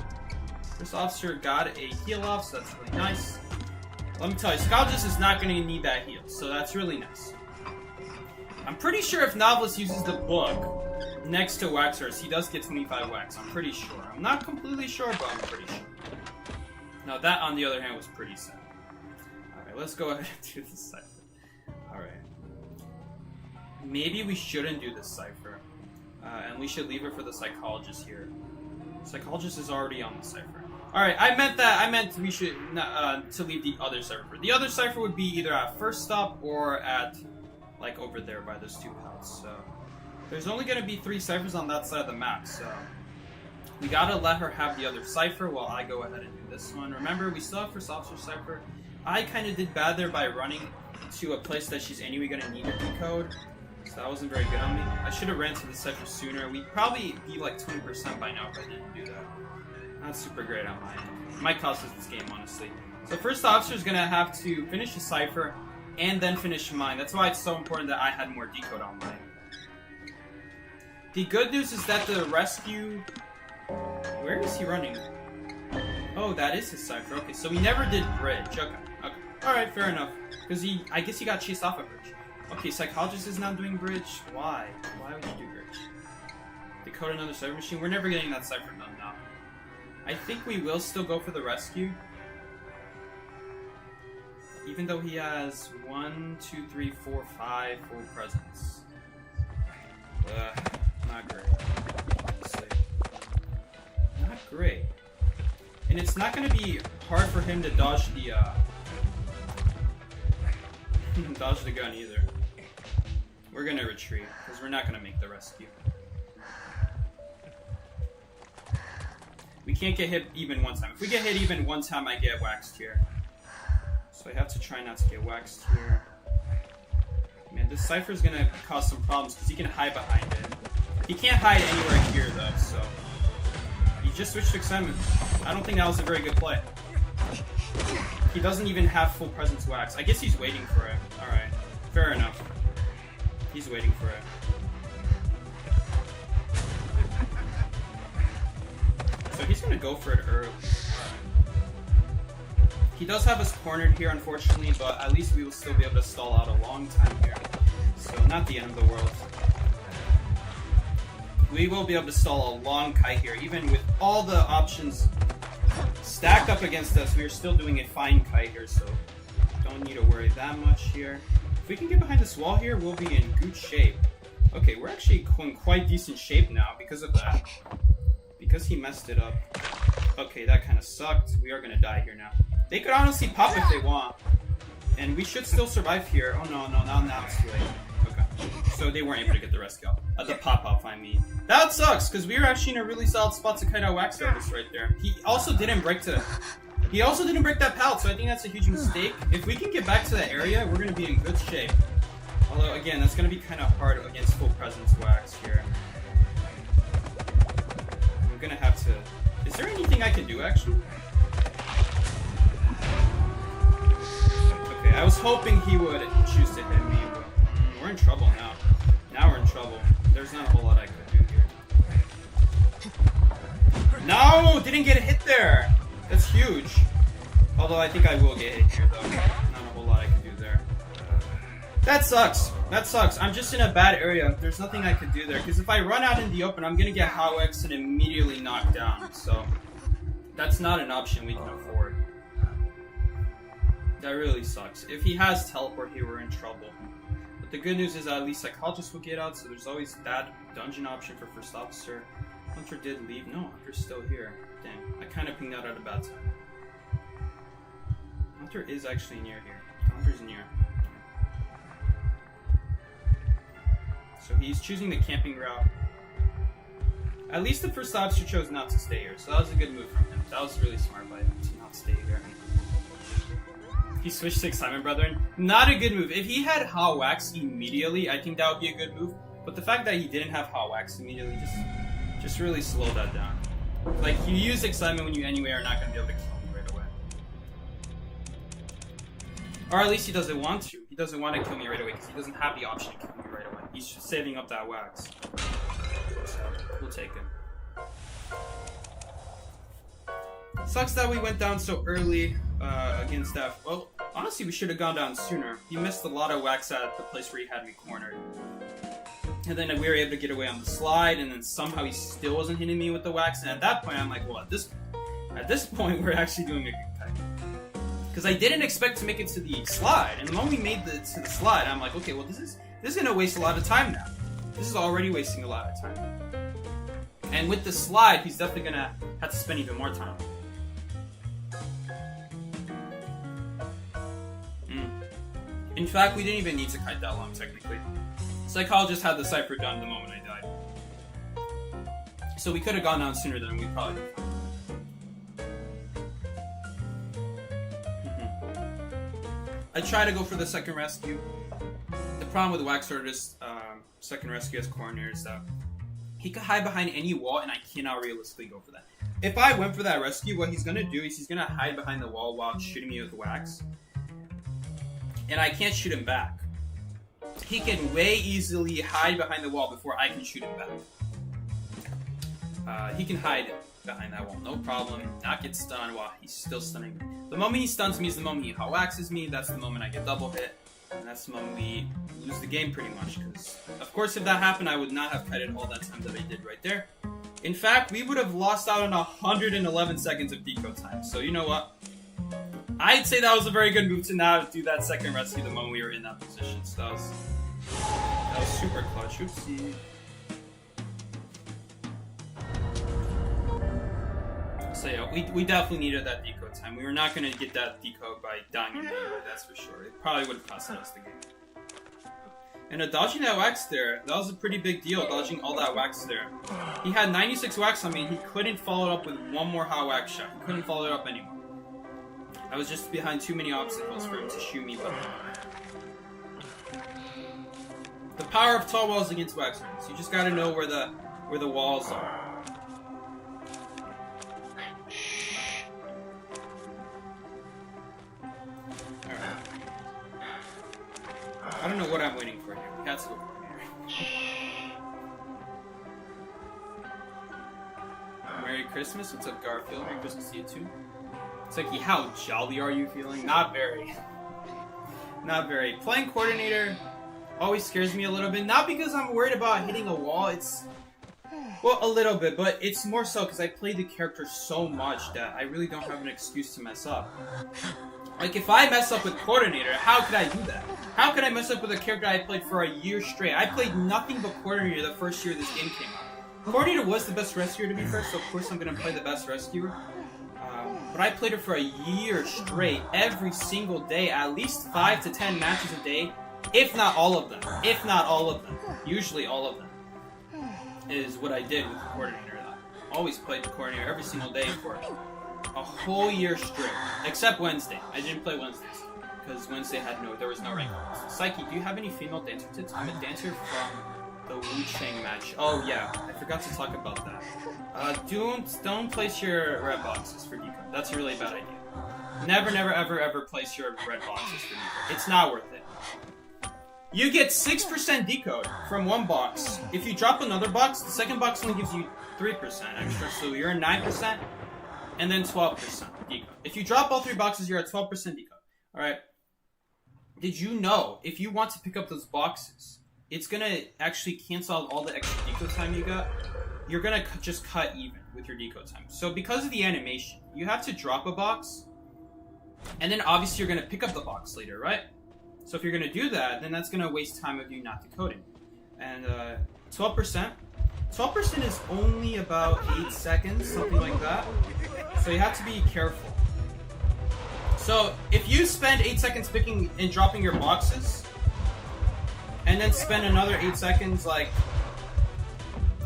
S1: First officer got a heal off, so that's really nice. Let me tell you, Scalgis is not going to need that heal, so that's really nice. I'm pretty sure if Novelist uses the book next to Waxers, he does get 25 wax. I'm pretty sure. I'm not completely sure, but I'm pretty sure. Now that, on the other hand, was pretty sad. Alright, let's go ahead and do the cipher. Alright. Maybe we shouldn't do the cipher. And we should leave it for the psychologist here. Psychologist is already on the cipher. Alright, I meant we should to leave the other cipher. The other cipher would be either at first stop or at like over there by those 2 pals. So there's only gonna be 3 ciphers on that side of the map, so we gotta let her have the other cipher while I go ahead and do this one. Remember, we still have first officer cipher. I kinda did bad there by running to a place that she's anyway gonna need to decode. So that wasn't very good on me. I should have ran to the cipher sooner. We'd probably be like 20% by now if I didn't do that. Not super great on my end. It might cost us this game, honestly. So first officer's gonna have to finish the cipher and then finish mine. That's why it's so important that I had more decode on mine. The good news is that the rescue... Where is he running? Oh, that is his cipher. Okay, so we never did bridge. Okay. Alright, fair enough. Because I guess he got chased off a bridge. Okay, psychologist is not doing bridge. Why? Why would you do bridge? Decode another cipher machine? We're never getting that cipher done now. I think we will still go for the rescue. Even though he has 1, 2, 3, 4, 5 full presents. Not great. Honestly. Not great. And it's not going to be hard for him to dodge the dodge the gun either. We're going to retreat because we're not going to make the rescue. We can't get hit even one time. If we get hit even one time, I get waxed here. So I have to try not to get waxed here. Man, this cipher is gonna cause some problems because he can hide behind it. He can't hide anywhere here though, so he just switched to excitement. I don't think that was a very good play. He doesn't even have full presence wax. I guess he's waiting for it. Alright, fair enough. He's waiting for it. So he's gonna go for it early. He does have us cornered here, unfortunately, but at least we will still be able to stall out a long time here. So not the end of the world. We will be able to stall a long kite here. Even with all the options stacked up against us, we are still doing a fine kite here, so don't need to worry that much here. If we can get behind this wall here, we'll be in good shape. Okay, we're actually in quite decent shape now because of that. Because he messed it up. Okay, that kind of sucked. We are gonna die here now. They could honestly pop if they want. And we should still survive here. Oh no, now it's too late. Okay. So they weren't able to get the rescue. The pop-up, I mean. That sucks, because we were actually in a really solid spot to kite out Wax Artist right there. He also didn't break that pallet, so I think that's a huge mistake. If we can get back to that area, we're gonna be in good shape. Although again, that's gonna be kinda hard against full presence Wax here. I'm gonna have to. Is there anything I can do actually? Okay, I was hoping he would choose to hit me, but we're in trouble now. Now we're in trouble. There's not a whole lot I could do here. No! Didn't get a hit there! That's huge. Although I think I will get hit here though. Not a whole lot I could do there. That sucks. That sucks. I'm just in a bad area. There's nothing I could do there. Because if I run out in the open, I'm going to get Howex and immediately knocked down. So that's not an option we can afford. That really sucks. If he has teleport here, we're in trouble. But the good news is at least Psychologist will get out, so there's always that dungeon option for First Officer. Hunter did leave. No, Hunter's still here. Dang, I kind of pinged out at a bad time. Hunter is actually near here. Hunter's near. So he's choosing the camping route. At least the First Officer chose not to stay here, so that was a good move from him. That was really smart by him to not stay here. He switched to Excitement Brethren. Not a good move. If he had Wax immediately, I think that would be a good move. But the fact that he didn't have Wax immediately just really slowed that down. Like, you use Excitement when you anyway are not going to be able to kill me right away. Or at least he doesn't want to. He doesn't want to kill me right away because he doesn't have the option to kill me right away. He's just saving up that Wax. So, we'll take it. Sucks that we went down so early against that. Well, honestly, we should have gone down sooner. He missed a lot of Wax at the place where he had me cornered. And then we were able to get away on the slide, and then somehow he still wasn't hitting me with the Wax. And at that point, I'm like, well, at this point, we're actually doing a good kite. Because I didn't expect to make it to the slide. And the moment we made it to the slide, I'm like, okay, well, this is going to waste a lot of time now. This is already wasting a lot of time. And with the slide, he's definitely going to have to spend even more time. In fact, we didn't even need to kite that long, technically. Psychologist had the cipher done the moment I died. So we could have gone down sooner than we probably did. I try to go for the second rescue. The problem with Wax Artist second rescue as coroner is that he could hide behind any wall, and I cannot realistically go for that. If I went for that rescue, what he's going to do is he's going to hide behind the wall while shooting me with Wax. And I can't shoot him back. He can way easily hide behind the wall before I can shoot him back. He can hide behind that wall, no problem. Not get stunned while he's still stunning me. The moment he stuns me is the moment he Waxes me. That's the moment I get double hit. And that's the moment we lose the game pretty much. Because, of course, if that happened, I would not have kited all that time that I did right there. In fact, we would have lost out on 111 seconds of deco time. So, you know what? I'd say that was a very good move to not do that second rescue the moment we were in that position. So that was super clutch. Oopsie. So yeah, we definitely needed that deco time. We were not going to get that deco by dying in melee, that's for sure. It probably would have cost us the game. And dodging that Wax there, that was a pretty big deal, dodging all that Wax there. He had 96 Wax on me, and he couldn't follow it up with one more Wax shot. He couldn't follow it up anymore. I was just behind too many obstacles for him to shoot me. But the power of tall walls against Wax Artists. You just gotta know where the walls are. Alright. I don't know what I'm waiting for here. We have to go for here. Merry Christmas. What's up, Garfield? Merry Christmas to you too. It's like, how jolly are you feeling? Not very. Not very. Playing coordinator always scares me a little bit. Not because I'm worried about hitting a wall. It's, well, a little bit. But it's more so because I play the character so much that I really don't have an excuse to mess up. Like, if I mess up with Coordinator, how could I do that? How could I mess up with a character I played for a year straight? I played nothing but Coordinator the first year this game came out. Coordinator was the best rescuer to be fair, so of course I'm going to play the best rescuer. But I played it for a year straight, every single day, at least 5 to 10 matches a day, if not all of them. If not all of them. Usually all of them. Is what I did with the Coordinator. I always played the Coordinator every single day for a whole year straight. Except Wednesday. I didn't play Wednesdays. Because Wednesday there was no rank. Psyche, do you have any female dancer tips? I'm a dancer from the Wu Chang match. Oh yeah, I forgot to talk about that. Don't place your red boxes for decode. That's a really bad idea. Never, never, ever, ever place your red boxes for decode. It's not worth it. You get 6% decode from one box. If you drop another box, the second box only gives you 3% extra, so you're at 9%, and then 12% decode. If you drop all 3 boxes, you're at 12% decode. Alright? Did you know, if you want to pick up those boxes, it's gonna actually cancel out all the extra decode time you got. You're gonna just cut even with your decode time. So because of the animation, you have to drop a box, and then obviously you're gonna pick up the box later, right? So if you're gonna do that, then that's gonna waste time of you not decoding. And 12%? 12% is only about 8 seconds, something like that. So you have to be careful. So if you spend 8 seconds picking and dropping your boxes, and then spend another 8 seconds, like,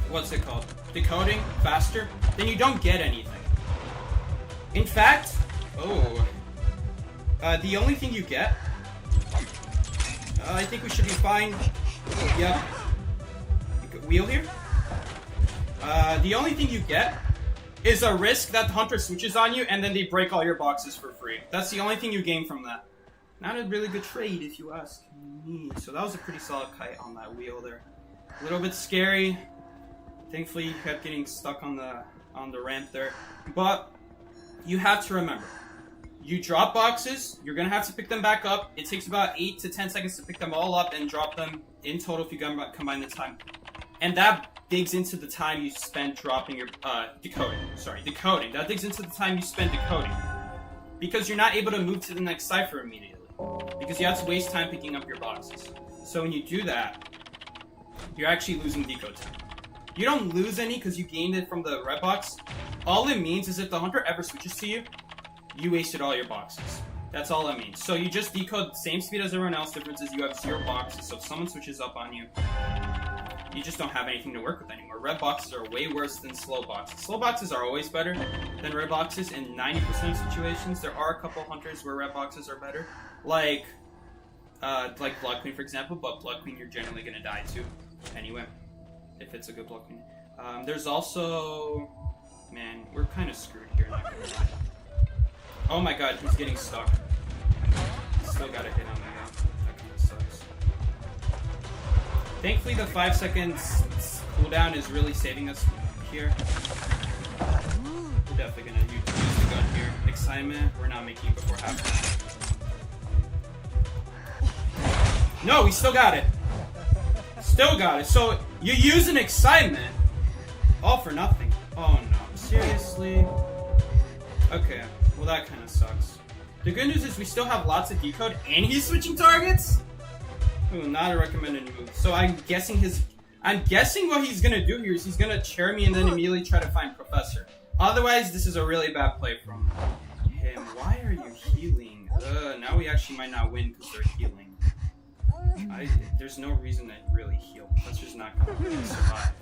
S1: what's it called? Decoding faster, then you don't get anything. In fact, the only thing you get, I think we should be fine. Yep. Wheel here? The only thing you get is a risk that the hunter switches on you and then they break all your boxes for free. That's the only thing you gain from that. Not a really good trade if you ask me. So that was a pretty solid kite on that wheel there. A little bit scary. Thankfully you kept getting stuck on the ramp there. But you have to remember, you drop boxes, you're gonna have to pick them back up. It takes about 8 to 10 seconds to pick them all up and drop them in total if you combine the time. And that digs into the time you spend dropping your, decoding. That digs into the time you spend decoding. Because you're not able to move to the next cipher immediately. Because you have to waste time picking up your boxes. So when you do that, you're actually losing decode time. You don't lose any because you gained it from the red box. All it means is if the hunter ever switches to you, you wasted all your boxes. That's all it means. So you just decode the same speed as everyone else. Difference is you have 0 boxes. So if someone switches up on you, you just don't have anything to work with anymore. Red boxes are way worse than slow boxes. Slow boxes are always better than red boxes in 90% of situations. There are a couple hunters where red boxes are better. Like Blood Queen, for example. But Blood Queen, you're generally going to die too. Anyway, if it's a good Blood Queen. There's also... Man, we're kind of screwed here. Not gonna lie. Oh my god, he's getting stuck. Still got a hit on that. That kind of sucks. Thankfully, the 5 seconds cooldown is really saving us here. We're definitely gonna use the gun here. Excitement, we're not making it before halftime. No, we still got it. Still got it. So, you use an excitement all for nothing. Oh no, seriously? Okay. Well, that kind of sucks. The good news is we still have lots of decode, and he's switching targets? Ooh, not a recommended move. So I'm guessing what he's gonna do here is he's gonna chair me and then immediately try to find Professor. Otherwise, this is a really bad play from him. Why are you healing? Now we actually might not win because they're healing. There's no reason to really heal. Professor's not gonna survive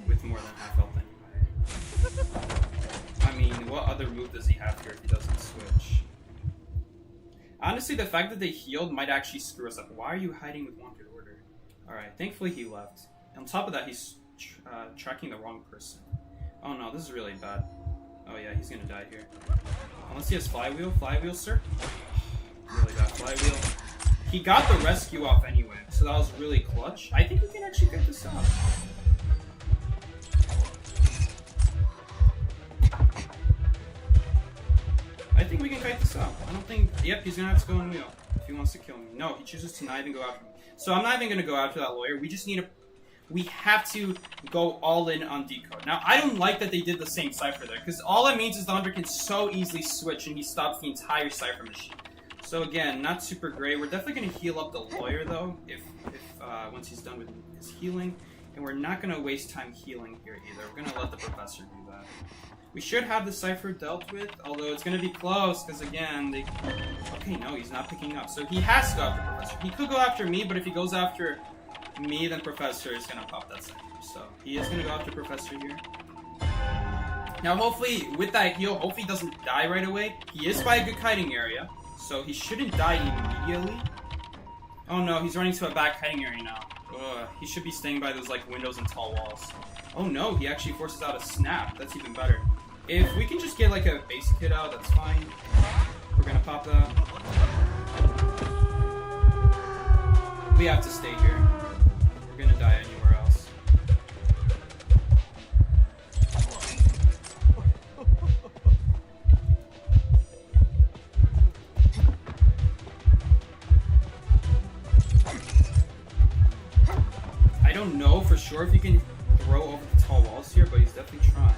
S1: with more than half health anyway. I mean, what other move does he have here if he doesn't switch? Honestly, the fact that they healed might actually screw us up. Why are you hiding with Wanted Order? Alright, thankfully he left. On top of that, he's tracking the wrong person. Oh no, this is really bad. Oh yeah, he's gonna die here. Unless he has Flywheel. Flywheel, sir? Really bad Flywheel. He got the rescue off anyway, so that was really clutch. I think we can actually get this out. I think we can kite this out. I don't think... Yep, he's gonna have to go in wheel if he wants to kill me. No, he chooses to not even go after me. So I'm not even gonna go after that lawyer. We just need to... We have to go all in on decode. Now, I don't like that they did the same cipher there, because all it means is the hunter can so easily switch and he stops the entire cipher machine. So again, not super great. We're definitely going to heal up the lawyer though, if once he's done with his healing. And we're not going to waste time healing here either. We're going to let the professor do that. We should have the cipher dealt with, although it's going to be close, because again, they... Okay, no, he's not picking up. So he has to go after Professor. He could go after me, but if he goes after me, then Professor is going to pop that cipher. So he is going to go after Professor here. Now, hopefully, with that heal, hopefully he doesn't die right away. He is by a good hiding area, so he shouldn't die immediately. Oh no, he's running to a back hiding area now. Ugh, he should be staying by those like windows and tall walls. Oh no, he actually forces out a snap. That's even better. If we can just get like a basic hit out, that's fine. We're gonna pop that. We have to stay here. We're gonna die anywhere else. I don't know for sure if you can throw over the tall walls here, but he's definitely trying.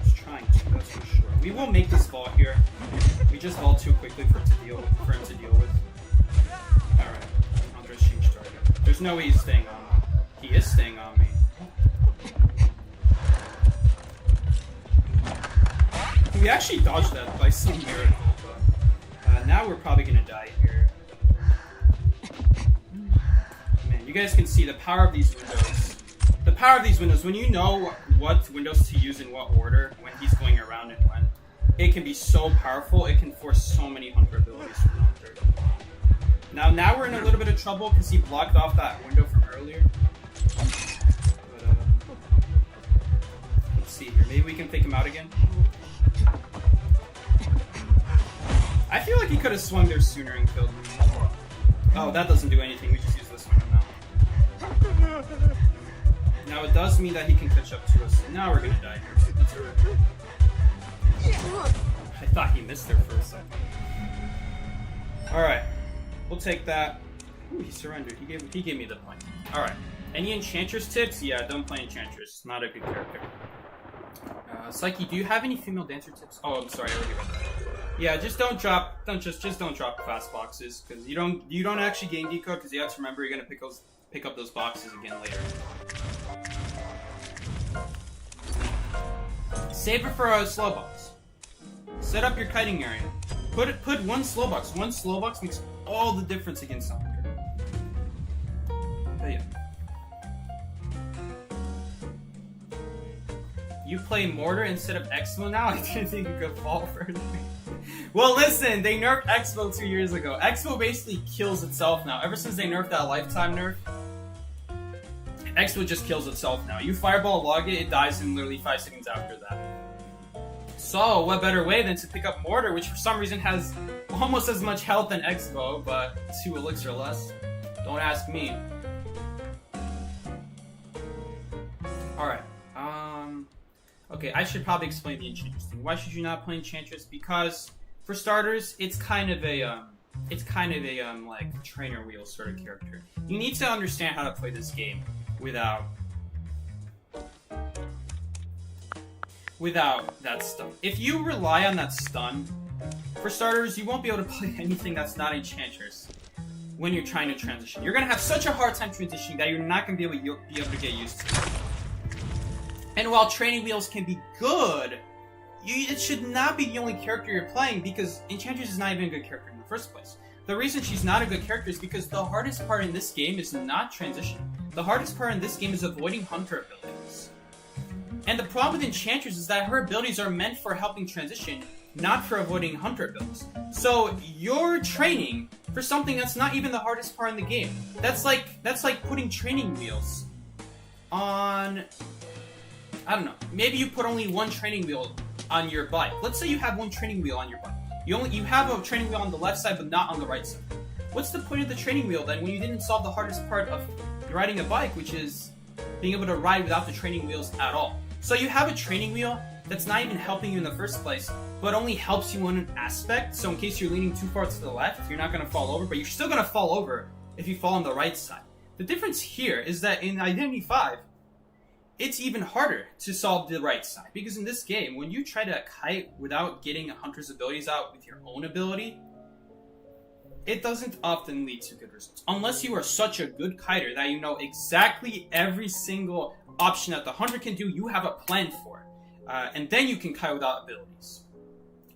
S1: He's trying to, that's for sure. We won't make this vault here. We just vault too quickly for him to deal with. Alright. Andres changed target. There's no way he's staying on me. He is staying on me. We actually dodged that by some miracle, but now we're probably gonna die here. Man, you guys can see the power of these windows. The power of these windows, when you know what windows to use in what order, when he's going around and when, it can be so powerful, it can force so many Hunter abilities from Hunter. Now we're in a little bit of trouble because he blocked off that window from earlier. But, let's see here, maybe we can fake him out again. I feel like he could have swung there sooner and killed me. Oh, that doesn't do anything, we just use this one now. Now it does mean that he can catch up to us. Now we're gonna die here. That's alright. I thought he missed there for a second. Alright. We'll take that. Ooh, he surrendered. He gave me the point. Alright. Any Enchantress tips? Yeah, don't play Enchantress. Not a good character. Psyche, do you have any female dancer tips? Oh, I'm sorry, I already read that. Yeah, just don't drop fast boxes, because you don't actually gain decode, because you have to remember you're gonna pick up those boxes again later. Save it for a slow box. Set up your kiting area. Put one slow box. One slow box makes all the difference against something. But yeah. You play Mortar instead of Expo now? I didn't think you could fall further. Well, listen, they nerfed Expo 2 years ago. Expo basically kills itself now. Ever since they nerfed that lifetime nerf, Expo just kills itself now. You fireball log it, it dies in literally 5 seconds after that. So, what better way than to pick up Mortar, which for some reason has almost as much health than Expo, but 2 elixir less. Don't ask me. Alright. Okay, I should probably explain the Enchantress thing. Why should you not play Enchantress? Because, for starters, it's kind of a like, trainer wheel sort of character. You need to understand how to play this game without that stun. If you rely on that stun, for starters, you won't be able to play anything that's not Enchantress when you're trying to transition. You're going to have such a hard time transitioning that you're not going to be able to get used to it. And while training wheels can be good, it should not be the only character you're playing, because Enchantress is not even a good character in the first place. The reason she's not a good character is because the hardest part in this game is not transitioning. The hardest part in this game is avoiding Hunter abilities. And the problem with Enchantress is that her abilities are meant for helping transition, not for avoiding Hunter abilities. So you're training for something that's not even the hardest part in the game. That's like putting training wheels on... I don't know. Maybe you put only one training wheel on your bike. Let's say you have one training wheel on your bike. You have a training wheel on the left side, but not on the right side. What's the point of the training wheel then when you didn't solve the hardest part of riding a bike, which is being able to ride without the training wheels at all? So you have a training wheel that's not even helping you in the first place, but only helps you in an aspect. So in case you're leaning too far to the left, you're not going to fall over, but you're still going to fall over if you fall on the right side. The difference here is that in Identity 5, it's even harder to solve the right side, because in this game, when you try to kite without getting a Hunter's abilities out with your own ability, it doesn't often lead to good results. Unless you are such a good kiter that you know exactly every single option that the hunter can do, you have a plan for it. And then you can kite without abilities.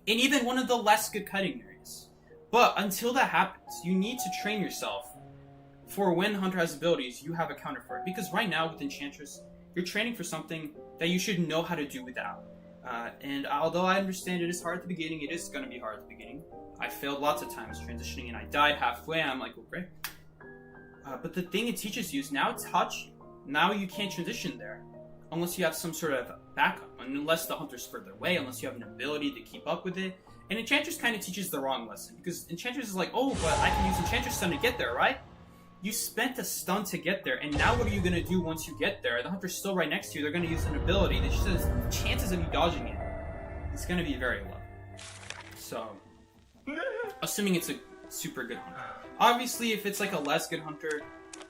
S1: In even one of the less good kiting areas. But until that happens, you need to train yourself for when hunter has abilities, you have a counter for it. Because right now with Enchantress, you're training for something that you should know how to do without. And although I understand it is hard at the beginning, it is going to be hard at the beginning. I failed lots of times transitioning and I died halfway. I'm like, okay. But the thing it teaches you is now it's touch. Now you can't transition there unless you have some sort of backup. Unless the hunter's further away, unless you have an ability to keep up with it. And Enchantress kind of teaches the wrong lesson. Because Enchantress is like, oh, but I can use Enchantress stun to get there, right? You spent a stun to get there, and now what are you going to do once you get there? The hunter's still right next to you. They're going to use an ability that says the chances of you dodging it, it's going to be very low. So, assuming it's a super good hunter. Obviously, if it's like a less good hunter,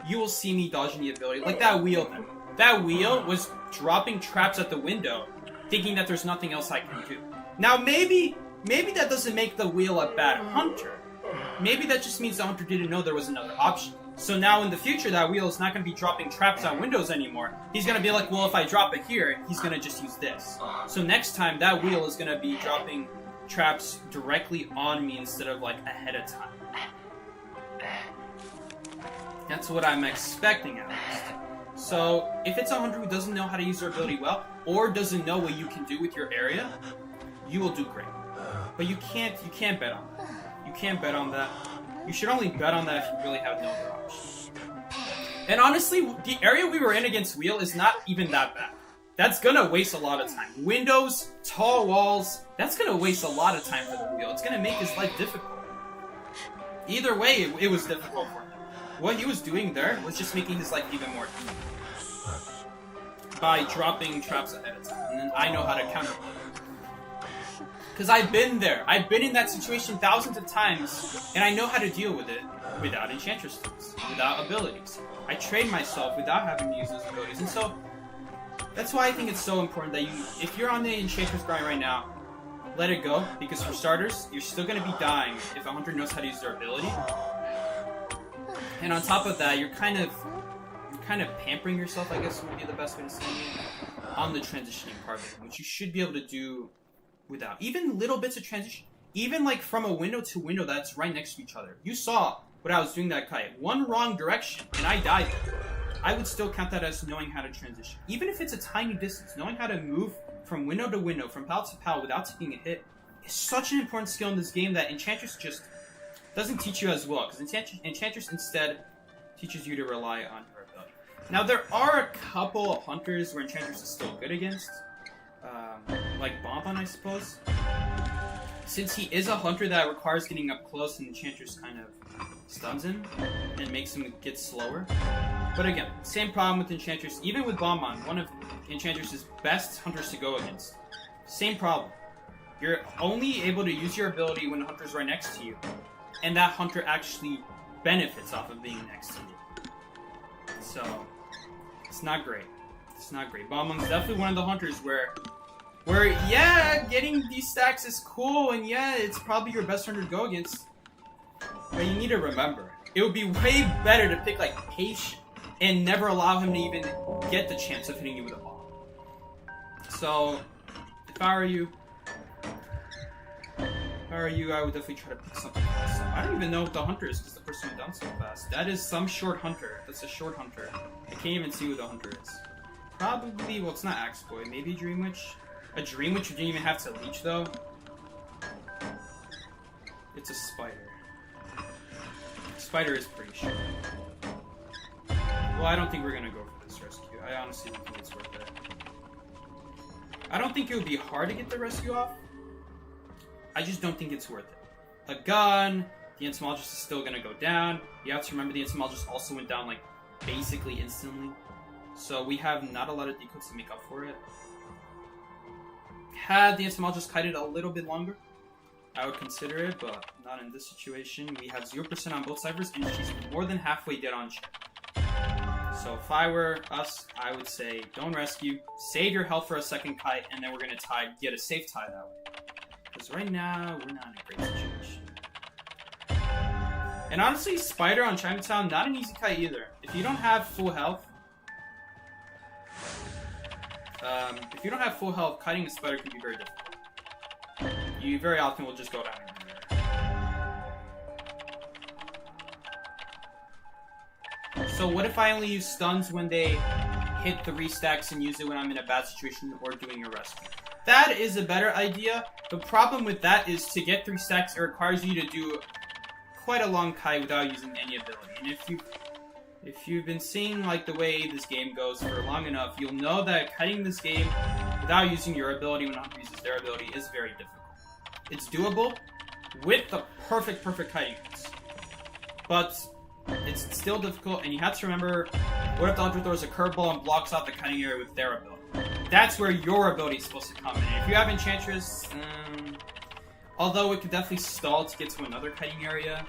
S1: you will see me dodging the ability. Like that wheel thing. That wheel was dropping traps at the window, thinking that there's nothing else I can do. Now, maybe that doesn't make the wheel a bad hunter. Maybe that just means the hunter didn't know there was another option. So now in the future, that wheel is not going to be dropping traps on windows anymore. He's going to be like, well, if I drop it here, he's going to just use this. So next time, that wheel is going to be dropping traps directly on me instead of like ahead of time. That's what I'm expecting at least. So if it's a hunter who doesn't know how to use their ability well, or doesn't know what you can do with your area, you will do great. But you can't bet on that. You can't bet on that. You should only bet on that if you really have no other option. And honestly, the area we were in against wheel is not even that bad. That's gonna waste a lot of time. Windows, tall walls, that's gonna waste a lot of time for the wheel. It's gonna make his life difficult. Either way, it was difficult for him. What he was doing there was just making his life even more difficult. By dropping traps ahead of time. And then I know how to counterplay. Because I've been there. I've been in that situation thousands of times, and I know how to deal with it without Enchantress skills, without abilities. I train myself without having to use those abilities, and so that's why I think it's so important that if you're on the Enchantress grind right now, let it go, because for starters, you're still going to be dying if a hunter knows how to use their ability. And on top of that, you're kind of pampering yourself, I guess would be the best way to say it, on the transitioning part of it, which you should be able to do without. Even little bits of transition. Even like from a window to window that's right next to each other. You saw what I was doing that kite. One wrong direction, and I died there. I would still count that as knowing how to transition. Even if it's a tiny distance, knowing how to move from window to window, from pal to pal without taking a hit, is such an important skill in this game that Enchantress just doesn't teach you as well. Because Enchantress instead teaches you to rely on her ability. Now there are a couple of hunters where Enchantress is still good against. Like Bonbon, I suppose. Since he is a hunter that requires getting up close, and Enchantress kind of stuns him and makes him get slower. But again, same problem with Enchantress. Even with Bonbon, one of Enchantress's best hunters to go against. Same problem. You're only able to use your ability when the hunter's right next to you. And that hunter actually benefits off of being next to you. So, it's not great. It's not great. Bonbon's definitely one of the hunters where yeah, getting these stacks is cool, and yeah, it's probably your best hunter to go against. But you need to remember, it would be way better to pick like Patient and never allow him to even get the chance of hitting you with a ball. So, if I were you, I would definitely try to pick something else. I don't even know what the hunter is because the person went down so fast. That is some short hunter. That's a short hunter. I can't even see what the hunter is. Probably, well, it's not Axe Boy. Maybe Dream Witch. A Dream Witch you didn't even have to leech, though. It's a Spider. Spider is pretty short. Well, I don't think we're gonna go for this rescue. I honestly don't think it's worth it. I don't think it would be hard to get the rescue off. I just don't think it's worth it. A gun, the Entomologist is still gonna go down. You have to remember the Entomologist also went down, like, basically instantly. So we have not a lot of decodes to make up for it. Had the Entomologist kited a little bit longer, I would consider it, but not in this situation. We have 0% on both ciphers, and she's more than halfway dead on check. So if I were us, I would say don't rescue, save your health for a second kite, and then we're going to get a safe tie that way. Because right now, we're not in a great situation. And honestly, Spider on Chinatown, not an easy kite either. If you don't have full health, kiting a Spider can be very difficult. You very often will just go down. So what if I only use stuns when they hit 3 stacks and use it when I'm in a bad situation or doing a rescue? That is a better idea. The problem with that is to get 3 stacks, it requires you to do quite a long kite without using any ability. And if you've been seeing like the way this game goes for long enough, you'll know that kiting this game without using your ability when Hunter uses their ability is very difficult. It's doable with the perfect kiting moves. But it's still difficult, and you have to remember, what if the Hunter throws a curveball and blocks out the kiting area with their ability? That's where your ability is supposed to come in. If you have Enchantress, although it could definitely stall to get to another kiting area,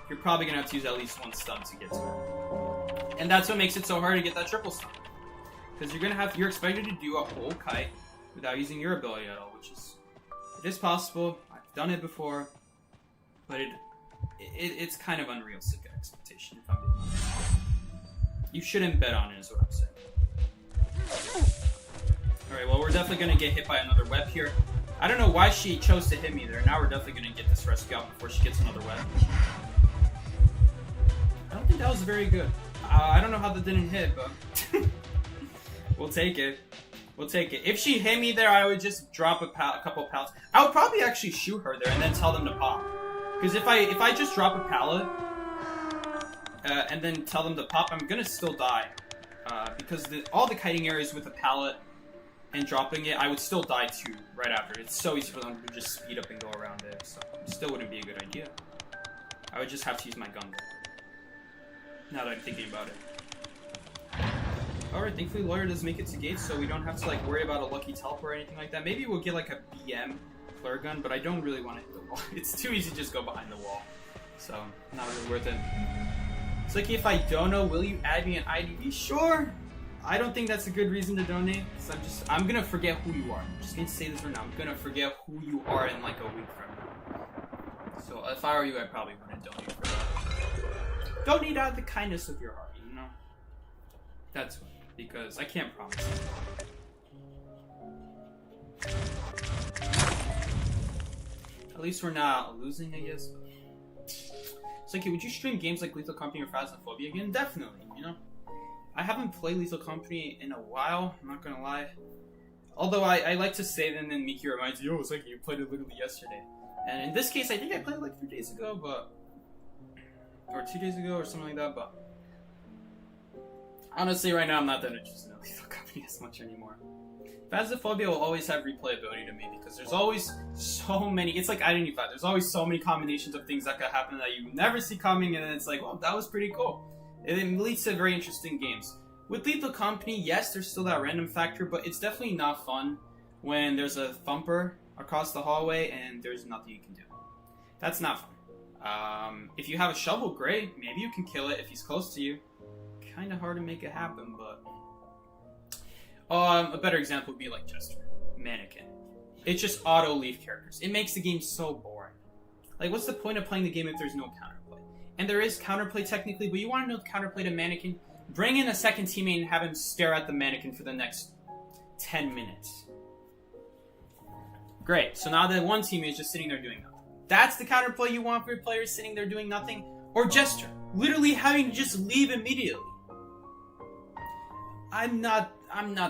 S1: you're probably going to have to use at least 1 stun to get to it. And that's what makes it so hard to get that triple stun. Because you're expected to do a whole kite without using your ability at all, which is, it is possible. I've done it before, but it's kind of unrealistic expectation, if I'm being honest. You shouldn't bet on it, is what I'm saying. Alright, well, we're definitely going to get hit by another web here. I don't know why she chose to hit me there. Now we're definitely going to get this rescue out before she gets another web. I don't think that was very good. I don't know how that didn't hit, but we'll take it. We'll take it. If she hit me there, I would just drop a couple pallets. I would probably actually shoot her there and then tell them to pop. Because if I just drop a pallet and then tell them to pop, I'm gonna still die. Because all the kiting areas with a pallet and dropping it, I would still die too right after. It's so easy for them to just speed up and go around it, so it still wouldn't be a good idea. I would just have to use my gun though. Now that I'm thinking about it. Alright, thankfully Lawyer does make it to gates, so we don't have to like worry about a lucky teleport or anything like that. Maybe we'll get like a BM flare gun, but I don't really want to hit the wall. It's too easy to just go behind the wall. So, not really worth it. It's like, if I don't know, will you add me an IDV? Sure! I don't think that's a good reason to donate, so I'm gonna forget who you are. I'm just gonna say this right now. I'm gonna forget who you are in like a week from now. So, if I were you, I probably wouldn't donate for that. Donate out of the kindness of your heart, you know? That's what. Because I can't promise it. At least we're not losing, I guess. It's like, would you stream games like Lethal Company or Phasmophobia again? Definitely, you know? I haven't played Lethal Company in a while, I'm not gonna lie. Although I like to say that, and then Miki reminds you, it's like you played it literally yesterday. And in this case, I think I played it like 3 days ago, but... or 2 days ago, or something like that, but... honestly, right now, I'm not that interested in Lethal Company as much anymore. Phasmophobia will always have replayability to me, because there's always so many... it's like Identity 5. There's always so many combinations of things that could happen that you never see coming, and then it's like, well, that was pretty cool. It leads to very interesting games. With Lethal Company, yes, there's still that random factor, but it's definitely not fun when there's a thumper across the hallway and there's nothing you can do. That's not fun. If you have a shovel, great. Maybe you can kill it if he's close to you. Kind of hard to make it happen, but... a better example would be like Jester. Mannequin. It's just auto-leave characters. It makes the game so boring. Like, what's the point of playing the game if there's no counterplay? And there is counterplay technically, but you want to know the counterplay to Mannequin? Bring in a second teammate and have him stare at the Mannequin for the next 10 minutes. Great, so now the one teammate is just sitting there doing nothing. That's the counterplay you want for your players, sitting there doing nothing? Or Jester, literally having to just leave immediately. I'm not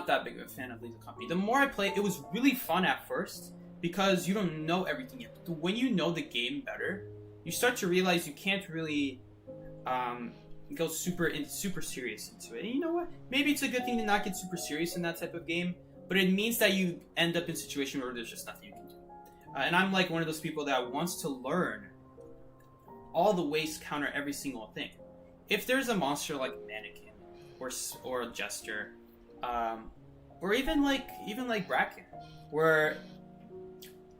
S1: that big of a fan of Lethal Company. The more I play, it was really fun at first, because you don't know everything yet. But when you know the game better, you start to realize you can't really go super serious into it. And you know what? Maybe it's a good thing to not get super serious in that type of game, but it means that you end up in a situation where there's just nothing you can do. And I'm like one of those people that wants to learn all the ways to counter every single thing. If there's a monster like Mannequin or Jester, or even like Bracken, where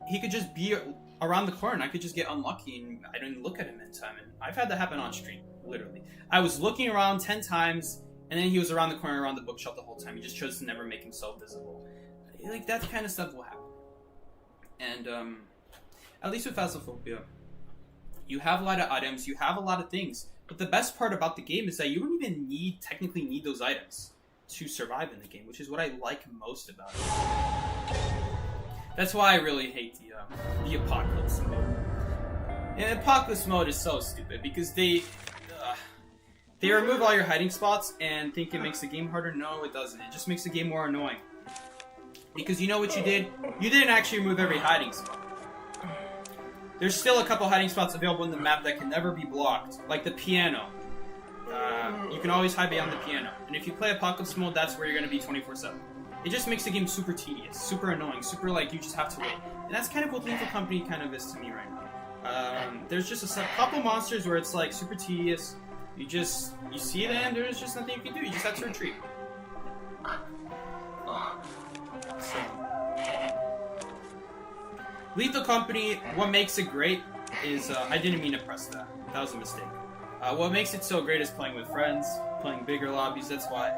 S1: he could just be around the corner and I could just get unlucky and I didn't look at him in time. And I've had that happen on stream, literally. I was looking around 10 times and then he was around the corner, around the bookshelf the whole time. He just chose to never make himself visible. Like, that kind of stuff will happen. And at least with Phasmophobia, You have a lot of items, you have a lot of things. But the best part about the game is that you don't even technically need those items to survive in the game, which is what I like most about it. That's why I really hate the Apocalypse mode. And Apocalypse mode is so stupid because they remove all your hiding spots and think it makes the game harder. No, it doesn't. It just makes the game more annoying. Because you know what you did? You didn't actually remove every hiding spot. There's still a couple hiding spots available in the map that can never be blocked, like the piano. You can always hide behind the piano. And if you play Apocalypse mode, that's where you're going to be 24/7. It just makes the game super tedious, super annoying, super like you just have to wait. And that's kind of what Playful Company kind of is to me right now. There's just a couple monsters where it's like super tedious. You see them, there's just nothing you can do. You just have to retreat. So, Lethal Company, what makes it great is, I didn't mean to press that. That was a mistake. What makes it so great is playing with friends, playing bigger lobbies. That's why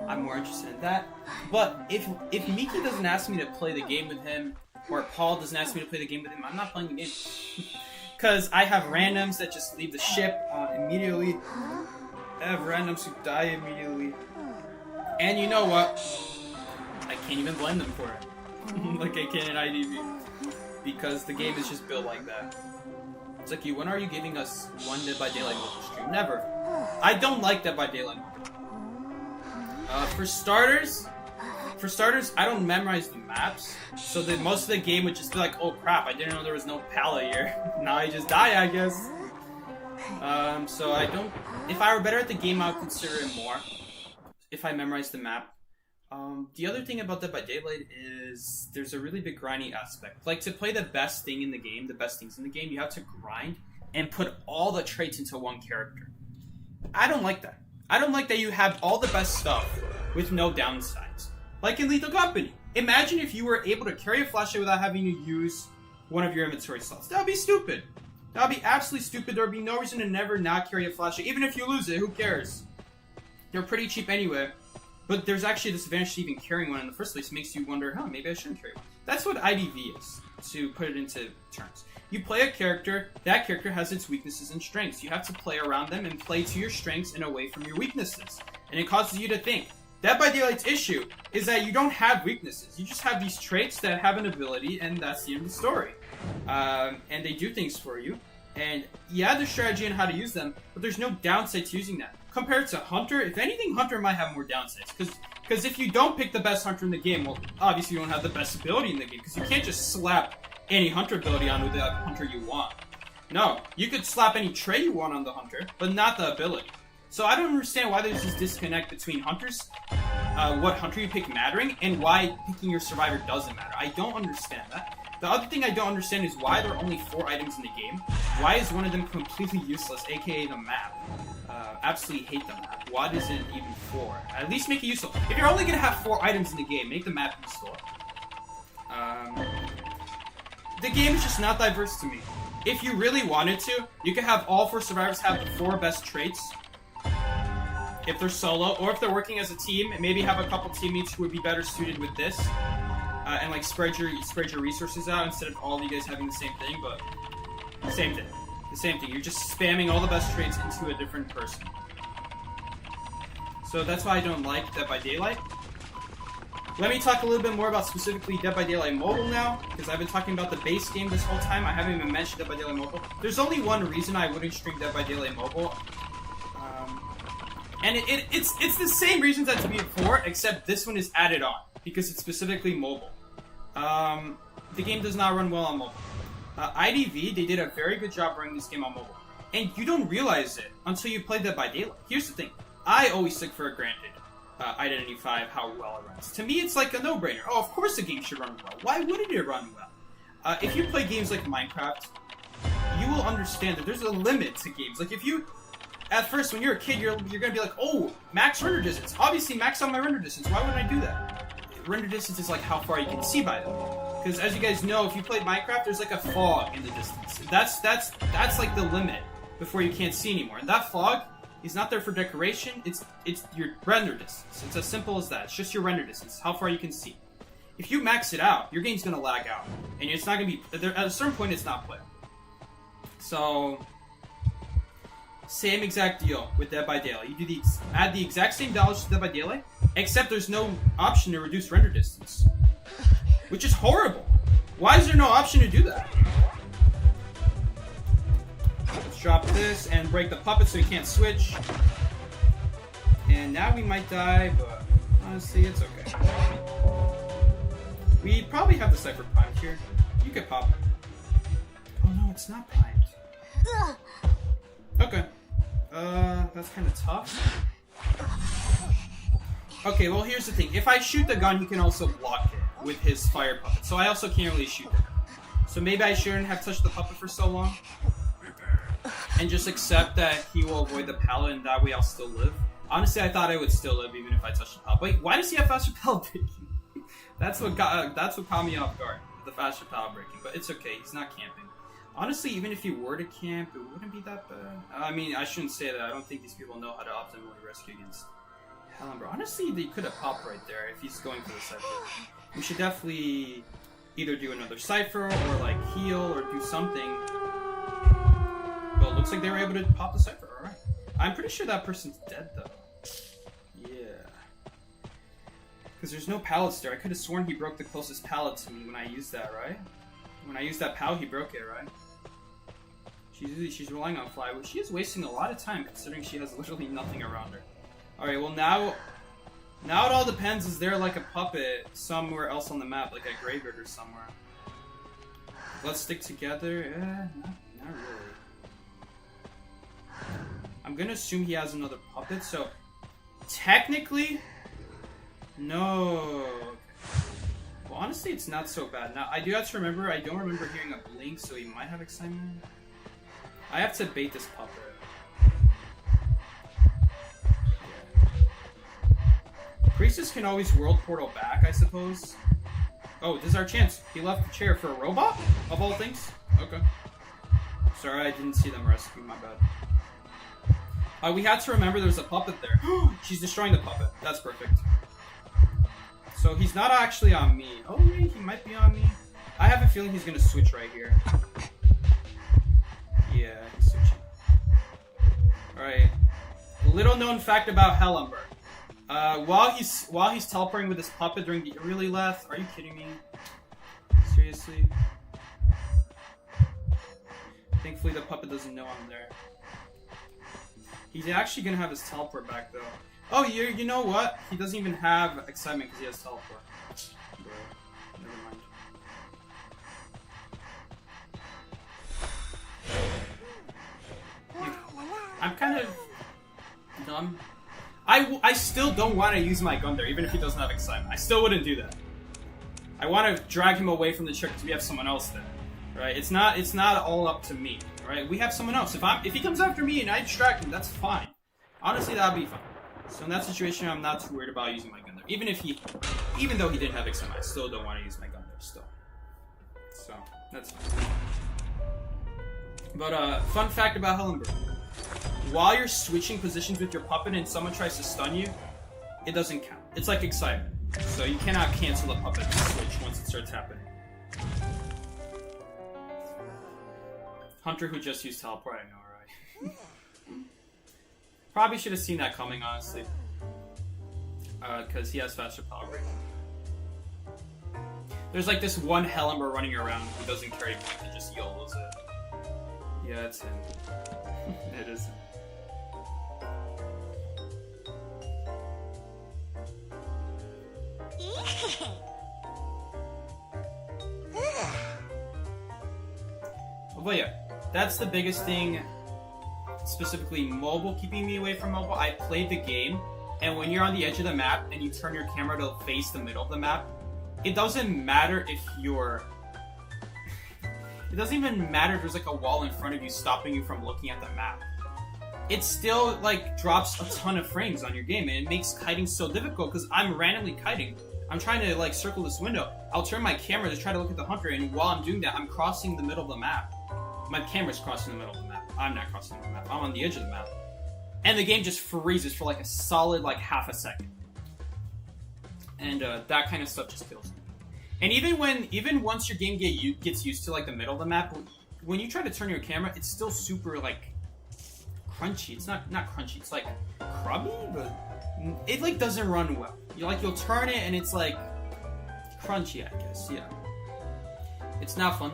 S1: I'm more interested in that. But if Miki doesn't ask me to play the game with him, or Paul doesn't ask me to play the game with him, I'm not playing the game. Because I have randoms that just leave the ship immediately. I have randoms who die immediately. And you know what? I can't even blame them for it. Like I can in IDV. Because the game is just built like that. It's like, when are you giving us one Dead by Daylight mobile stream? Never. I don't like Dead by Daylight mobile. For starters, I don't memorize the maps. So that most of the game would just be like, oh crap, I didn't know there was no pallet here. Now I just die, I guess. So I don't... If I were better at the game, I would consider it more. If I memorized the map. The other thing about Dead by Daylight is there's a really big grinding aspect. Like, to play the best thing in the game, the best things in the game, you have to grind and put all the traits into one character. I don't like that. I don't like that you have all the best stuff with no downsides. Like in Lethal Company. Imagine if you were able to carry a flashlight without having to use one of your inventory slots. That would be stupid. That would be absolutely stupid. There would be no reason to never not carry a flashlight. Even if you lose it, who cares? They're pretty cheap anyway. But there's actually a disadvantage to even carrying one in the first place. It makes you wonder, maybe I shouldn't carry one. That's what IDV is, to put it into terms. You play a character, that character has its weaknesses and strengths. You have to play around them and play to your strengths and away from your weaknesses. And it causes you to think. Dead by Daylight's issue is that you don't have weaknesses. You just have these traits that have an ability, and that's the end of the story. And they do things for you. And yeah, there's strategy on how to use them, but there's no downside to using that. Compared to Hunter, if anything, Hunter might have more downsides. Because if you don't pick the best Hunter in the game, well, obviously you don't have the best ability in the game. Because you can't just slap any Hunter ability onto the Hunter you want. No, you could slap any trait you want on the Hunter, but not the ability. So I don't understand why there's this disconnect between Hunters, what Hunter you pick mattering, and why picking your Survivor doesn't matter. I don't understand that. The other thing I don't understand is why there are only 4 items in the game. Why is one of them completely useless, aka the map? Absolutely hate the map. Why is it even 4? At least make it useful. If you're only going to have 4 items in the game, make the map useful. The game is just not diverse to me. If you really wanted to, you could have all 4 survivors have the 4 best traits. If they're solo, or if they're working as a team, maybe have a couple teammates who would be better suited with this. And like spread your resources out instead of all of you guys having the same thing, but same thing. The same thing. You're just spamming all the best traits into a different person. So that's why I don't like Dead by Daylight. Let me talk a little bit more about specifically Dead by Daylight Mobile now, because I've been talking about the base game this whole time. I haven't even mentioned Dead by Daylight Mobile. There's only one reason I wouldn't stream Dead by Daylight Mobile. And it's the same reasons as before, except this one is added on, because it's specifically mobile. The game does not run well on mobile. IDV, they did a very good job running this game on mobile. And you don't realize it until you play Dead by Daylight. Here's the thing. I always took for granted, Identity 5, how well it runs. To me, it's like a no-brainer. Oh, of course the game should run well. Why wouldn't it run well? If you play games like Minecraft, you will understand that there's a limit to games. Like, if you... At first, when you're a kid, you're gonna be like, oh, max render distance. Obviously, max out my render distance. Why wouldn't I do that? Render distance is like how far you can see by them. Because as you guys know, if you play Minecraft, there's like a fog in the distance. That's like the limit before you can't see anymore. And that fog is not there for decoration. It's your render distance. It's as simple as that. It's just your render distance, how far you can see. If you max it out, your game's gonna lag out, and it's not gonna be. At a certain point, it's not playable. So, same exact deal with Dead by Daylight. You do add the exact same dollars to Dead by Daylight, except there's no option to reduce render distance, which is horrible. Why is there no option to do that? Let's drop this and break the puppet so he can't switch. And now we might die, but honestly, it's okay. We probably have the Cypher primed here. You could pop. Oh no, it's not primed. Okay. That's kind of tough. Okay, well here's the thing. If I shoot the gun, he can also block it with his fire puppet. So I also can't really shoot the gun. So maybe I shouldn't have touched the puppet for so long. And just accept that he will avoid the pallet and that way I'll still live. Honestly, I thought I would still live even if I touched the pallet. Wait, why does he have faster pallet breaking? That's what caught me off guard. The faster pallet breaking. But it's okay, he's not camping. Honestly, even if he were to camp, it wouldn't be that bad. I mean, I shouldn't say that. I don't think these people know how to optimally rescue against Hellenberg. Honestly, they could have popped right there if he's going for the Cypher. We should definitely either do another Cypher or like heal or do something. Well, it looks like they were able to pop the Cypher. Alright. I'm pretty sure that person's dead though. Yeah. Because there's no pallets there. I could have sworn he broke the closest pallet to me when I used that, right? When I used that POW, he broke it, right? She's relying on fly, which she is wasting a lot of time considering she has literally nothing around her. Alright, well now it all depends. Is there like a puppet somewhere else on the map, like a graveyard or somewhere? Let's stick together. Not really. I'm gonna assume he has another puppet, so technically, no. Well, honestly, it's not so bad. Now, I do have to remember, I don't remember hearing a blink, so he might have excitement. I have to bait this puppet. Priestess can always world portal back, I suppose. Oh, this is our chance. He left the chair for a robot? Of all things? Okay. Sorry, I didn't see them rescue, my bad. We had to remember there's a puppet there. She's destroying the puppet. That's perfect. So he's not actually on me. Oh wait, he might be on me. I have a feeling he's gonna switch right here. Yeah, he's switching. Alright. Little known fact about Hellenberg. While he's teleporting with his puppet during the really left. Are you kidding me? Seriously? Thankfully the puppet doesn't know I'm there. He's actually gonna have his teleport back though. Oh, you know what? He doesn't even have excitement because he has teleport. Bro, never mind. I'm kind of dumb. I still don't want to use my gun there, even if he doesn't have excitement. I still wouldn't do that. I want to drag him away from the chair because we have someone else there, right? It's not all up to me, right? We have someone else. If he comes after me and I distract him, that's fine. Honestly, that'd be fine. So in that situation, I'm not too worried about using my gun there. Even though he didn't have excitement, I still don't want to use my gun there still. So that's fine. But fun fact about Hellenberg. While you're switching positions with your puppet and someone tries to stun you, it doesn't count. It's like excitement. So you cannot cancel the puppet switch once it starts happening. Hunter who just used teleport, I know, right? Probably should have seen that coming, honestly. Because he has faster power breaking. There's like this one Hellenberg running around who doesn't carry points and just YOLOs it. Yeah, it's him. It is him. But yeah, that's the biggest thing, specifically mobile, keeping me away from mobile. I played the game, and when you're on the edge of the map and you turn your camera to face the middle of the map, it doesn't matter if you're... It doesn't even matter if there's like a wall in front of you stopping you from looking at the map. It still like drops a ton of frames on your game, and it makes kiting so difficult because I'm randomly kiting. I'm trying to like circle this window. I'll turn my camera to try to look at the hunter, and while I'm doing that, I'm crossing the middle of the map. My camera's crossing the middle of the map. I'm not crossing the map. I'm on the edge of the map. And the game just freezes for like a solid like half a second. And that kind of stuff just kills me. And even once your game gets used to like the middle of the map, when you try to turn your camera, it's still super like crunchy. It's not crunchy. It's like crummy, but it like doesn't run well. You'll turn it and it's like crunchy, I guess. Yeah, it's not fun.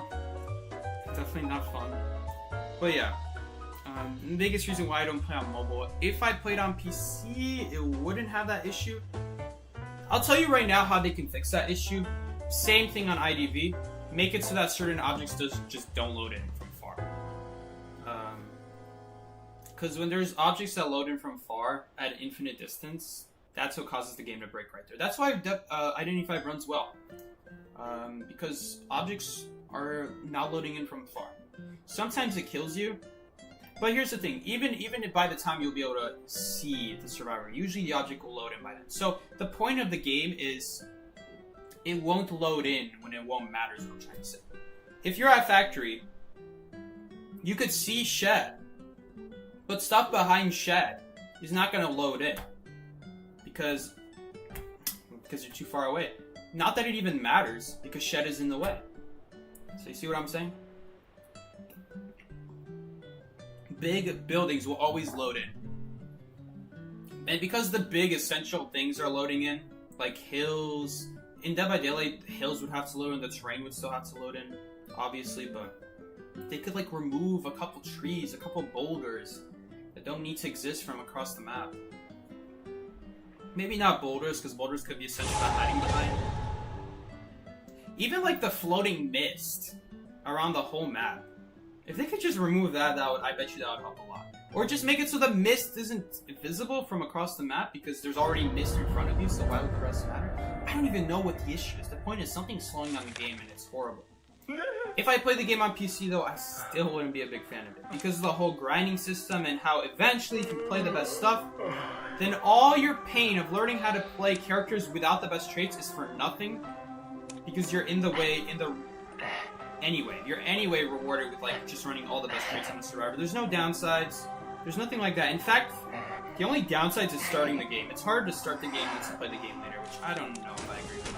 S1: Definitely not fun. But yeah, the biggest reason why I don't play on mobile. If I played on PC, it wouldn't have that issue. I'll tell you right now how they can fix that issue. Same thing on IDV. Make it so that certain objects just don't load in from far. Because when there's objects that load in from far at infinite distance, that's what causes the game to break right there. That's why Identity V runs well. Because objects are not loading in from far. Sometimes it kills you, but here's the thing. Even by the time you'll be able to see the survivor, usually the object will load in by then. So the point of the game is it won't load in when it won't matter, is what I'm trying to say. If you're at factory, you could see shed, but stuff behind shed is not going to load in because you're too far away. Not that it even matters, because shed is in the way. So you see what I'm saying? Big buildings will always load in. And because the big essential things are loading in, like hills, in Dead by Daylight, hills would have to load in, the terrain would still have to load in, obviously, but they could like remove a couple trees, a couple boulders that don't need to exist from across the map. Maybe not boulders, because boulders could be essential for hiding behind. Even like the floating mist around the whole map. If they could just remove that, I bet you that would help a lot. Or just make it so the mist isn't visible from across the map, because there's already mist in front of you, so why would the rest matter? I don't even know what the issue is. The point is something's slowing down the game and it's horrible. If I played the game on PC though, I still wouldn't be a big fan of it. Because of the whole grinding system and how eventually if you play the best stuff, then all your pain of learning how to play characters without the best traits is for nothing. Because you're you're anyway rewarded with like just running all the best traits on the survivor. There's no downsides. There's nothing like that. In fact, the only downsides is starting the game. It's hard to start the game once you play the game later, which I don't know if I agree with.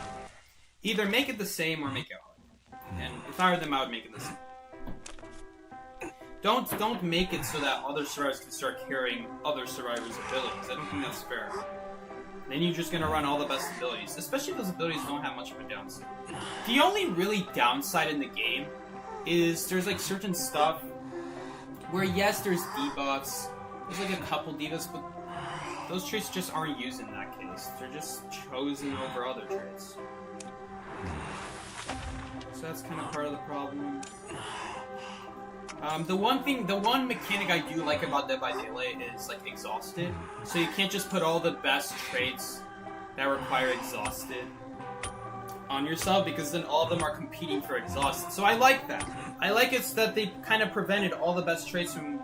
S1: Either make it the same or make it hard. And if I were them, I would make it the same. Don't make it so that other survivors can start carrying other survivors' abilities. I don't think that's fair. Then you're just gonna run all the best abilities, especially if those abilities don't have much of a downside. The only really downside in the game is there's like certain stuff where yes, there's debuffs, there's like a couple debuffs, but those traits just aren't used in that case. They're just chosen over other traits. So that's kind of part of the problem. The one mechanic I do like about Dead by Daylight is like exhausted. So you can't just put all the best traits that require exhausted on yourself, because then all of them are competing for exhausted. So I like that. I like it that they kind of prevented all the best traits from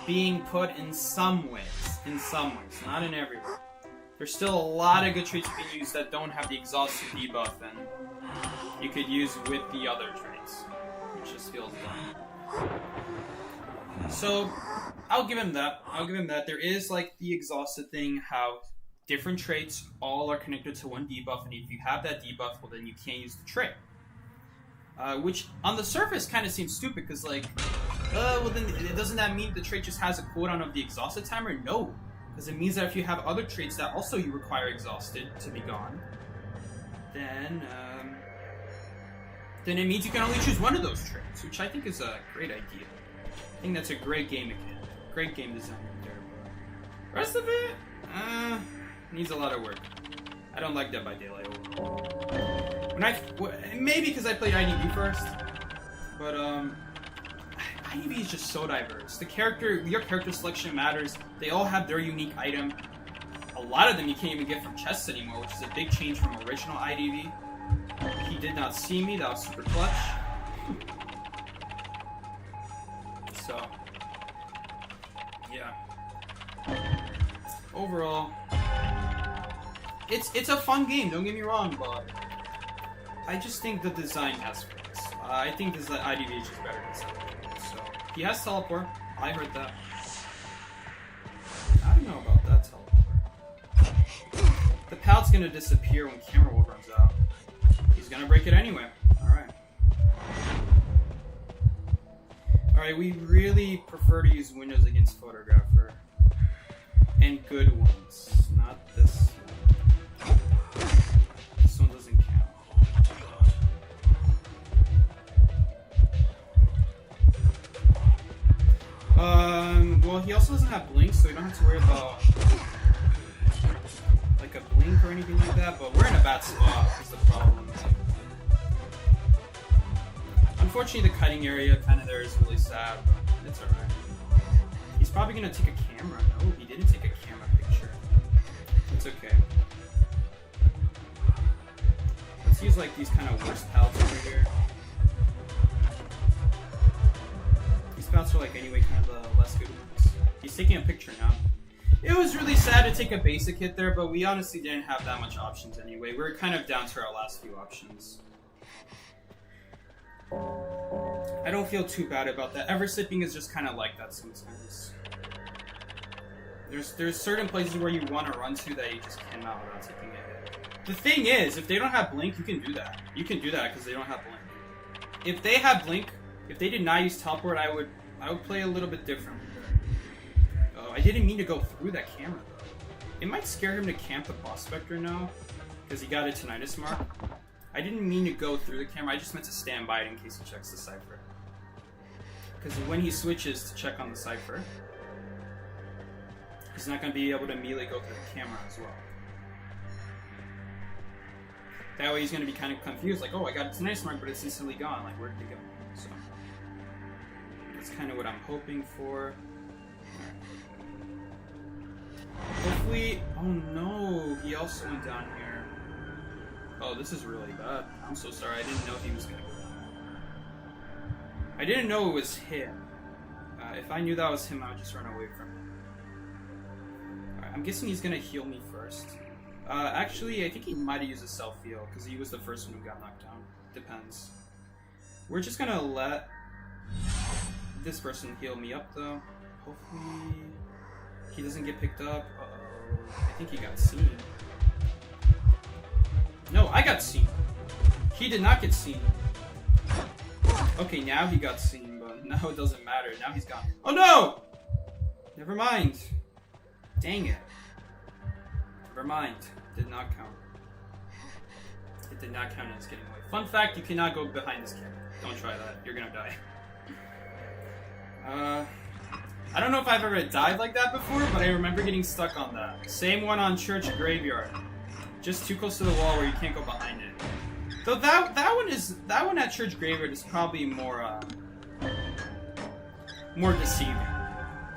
S1: being put in some ways. In some ways, not in every way. There's still a lot of good traits you can use that don't have the exhausted debuff, and you could use with the other traits, which just feels dumb. So, I'll give him that. There is, like, the exhausted thing, how different traits all are connected to one debuff, and if you have that debuff, well, then you can't use the trait. Which, on the surface, kind of seems stupid, because, like, well, then, doesn't that mean the trait just has a cooldown of the exhausted timer? No. Because it means that if you have other traits that also you require exhausted to be gone, then it means you can only choose one of those traits, which I think is a great idea. I think that's a great game mechanic. Great game design right there. The rest of it, needs a lot of work. I don't like Dead by Daylight overall. Maybe because I played IDV first, but IDV is just so diverse. Your character selection matters. They all have their unique item. A lot of them you can't even get from chests anymore, which is a big change from original IDV. He did not see me. That was super clutch. So, yeah. Overall, it's a fun game. Don't get me wrong, but I just think the design has flaws. I think this IDV is just better design. So he has teleport. I heard that. I don't know about that teleport. The pallet's gonna disappear when camera wall runs out. He's gonna break it anyway. Alright. Alright, we really prefer to use Windows against Photographer. And good ones, not this one. This one doesn't count. Well, he also doesn't have blink, so we don't have to worry about like a blink or anything like that, but we're in a bad spot is the problem. Unfortunately, the cutting area kind of there is really sad, but it's alright. He's probably gonna take a camera. No, he didn't take a camera picture. It's okay. Let's use like these kind of worst palettes over here. These palettes are like anyway kind of the less good ones. He's taking a picture now. It was really sad to take a basic hit there, but we honestly didn't have that much options anyway. We're kind of down to our last few options. I don't feel too bad about that. Ever sipping is just kind of like that sometimes. There's certain places where you want to run to that you just cannot without taking a hit. The thing is, if they don't have blink, you can do that. You can do that because they don't have blink. If they have blink, if they did not use teleport, I would play a little bit differently. I didn't mean to go through that camera though. It might scare him to camp the prospector now, because he got a tinnitus mark. I didn't mean to go through the camera, I just meant to stand by it in case he checks the cipher. Because when he switches to check on the cipher, he's not going to be able to immediately go through the camera as well. That way he's going to be kind of confused, like, oh, I got a tinnitus mark, but it's instantly gone. Like, where did it go? So, that's kind of what I'm hoping for. Hopefully... Oh no, he also went down here. Oh, this is really bad. I'm so sorry, I didn't know he was gonna go down. I didn't know it was him. If I knew that was him, I would just run away from him. Alright, I'm guessing he's gonna heal me first. Actually, I think he might have used a self-heal, because he was the first one who got knocked down. Depends. We're just gonna let this person heal me up, though. Hopefully... he doesn't get picked up. Uh-oh. I think he got seen. No, I got seen. He did not get seen. Okay, now he got seen, but now it doesn't matter. Now he's gone. Oh no! Never mind. Dang it. Never mind. Did not count. It did not count as getting away. Fun fact, you cannot go behind this camera. Don't try that. You're gonna die. I don't know if I've ever died like that before, but I remember getting stuck on that. Same one on Church Graveyard. Just too close to the wall where you can't go behind it. Though that one at Church Graveyard is probably more deceiving.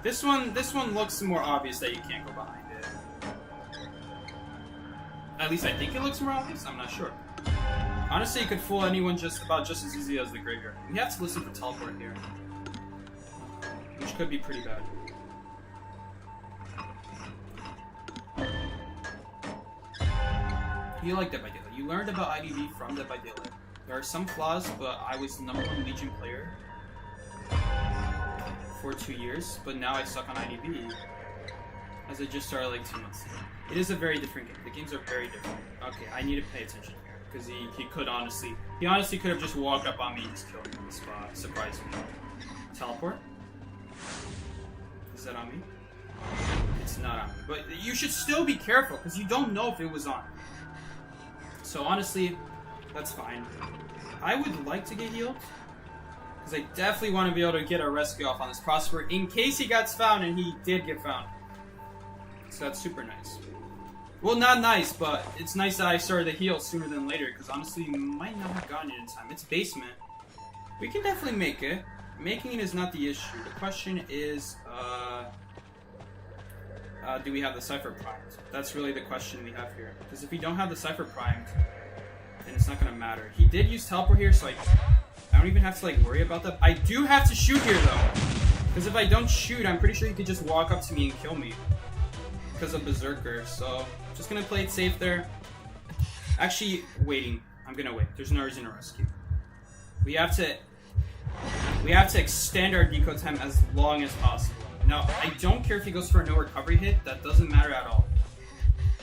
S1: This one looks more obvious that you can't go behind it. At least I think it looks more obvious. I'm not sure. Honestly, it could fool anyone just as easy as the graveyard. We have to listen for teleport here, which could be pretty bad. You like Dead by Daylight. You learned about IDV from Dead by Daylight. There are some flaws, but I was the #1 Legion player for 2 years, but now I suck on IDV, as I just started like 2 months ago. It is a very different game. The games are very different. Okay, I need to pay attention here, because he honestly could have just walked up on me and just killed me on the spot. Surprise me. Teleport? Is that on me? It's not on me. But you should still be careful, because you don't know if it was on. So honestly, that's fine. I would like to get healed, because I definitely want to be able to get a rescue off on this Prosper in case he gets found, and he did get found. So that's super nice. Well, not nice, but it's nice that I started the heal sooner than later, because honestly, you might not have gotten it in time. It's basement. We can definitely make it. Making it is not the issue. The question is, do we have the Cypher primed? That's really the question we have here. Because if we don't have the Cypher primed, then it's not going to matter. He did use teleport here, so I don't even have to worry about that. I do have to shoot here, though. Because if I don't shoot, I'm pretty sure he could just walk up to me and kill me. Because of Berserker, so just going to play it safe there. Actually, waiting. I'm going to wait. There's no reason to rescue. We have to extend our decode time as long as possible. Now, I don't care if he goes for a no recovery hit. That doesn't matter at all.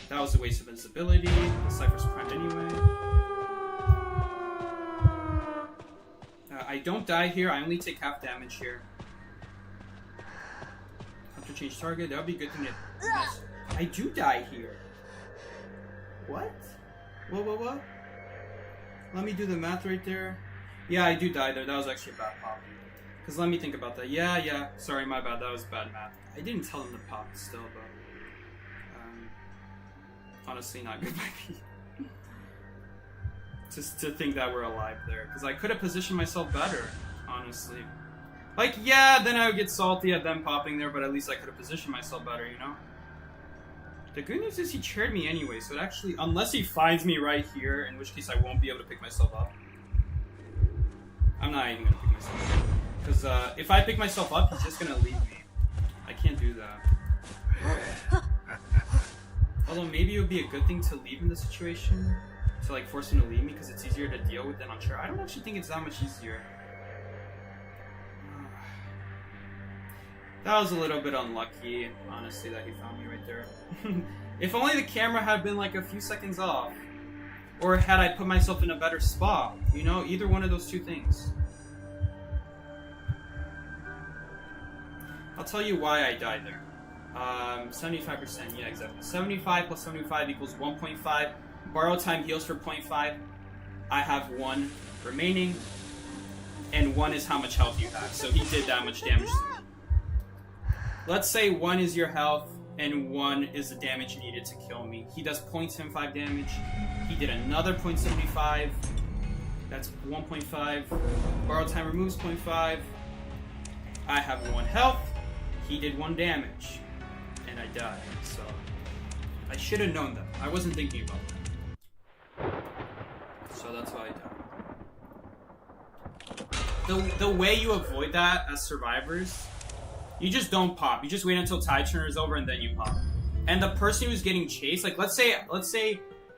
S1: That was a waste of invisibility. The Cypher's primed anyway. I don't die here. I only take half damage here. to change target. That would be a good thing to... Yes. I do die here. What? What? Let me do the math right there. Yeah, I do die there. That was actually a bad pop. Because let me think about that. Yeah. Sorry, my bad. That was bad math. I didn't tell him to pop still, but... honestly, not good by me. Just to think that we're alive there. Because I could have positioned myself better, honestly. Like, yeah, then I would get salty at them popping there, but at least I could have positioned myself better, you know? The good news is he chaired me anyway, so it actually... Unless he finds me right here, in which case I won't be able to pick myself up. I'm not even going to pick myself up. Because if I pick myself up, he's just going to leave me. I can't do that. Although maybe it would be a good thing to leave in this situation. To like force him to leave me, because it's easier to deal with than on chair. I don't actually think it's that much easier. That was a little bit unlucky, honestly, that he found me right there. If only the camera had been like a few seconds off. Or had I put myself in a better spot. You know, either one of those two things. I'll tell you why I died there. 75%, yeah, exactly. 75 plus 75 equals 1.5. Borrow time heals for 0.5. I have 1 remaining. And 1 is how much health you have. So he did that much damage to me. Let's say 1 is your health, and 1 is the damage needed to kill me. He does 0.75 damage. He did another 0.75. That's 1.5. Borrow time removes 0.5. I have 1 health. He did 1 damage. And I died. So I should have known that. I wasn't thinking about that. So that's why I died. The way you avoid that as survivors... You just don't pop. You just wait until tide turner is over and then you pop. And the person who's getting chased, like let's say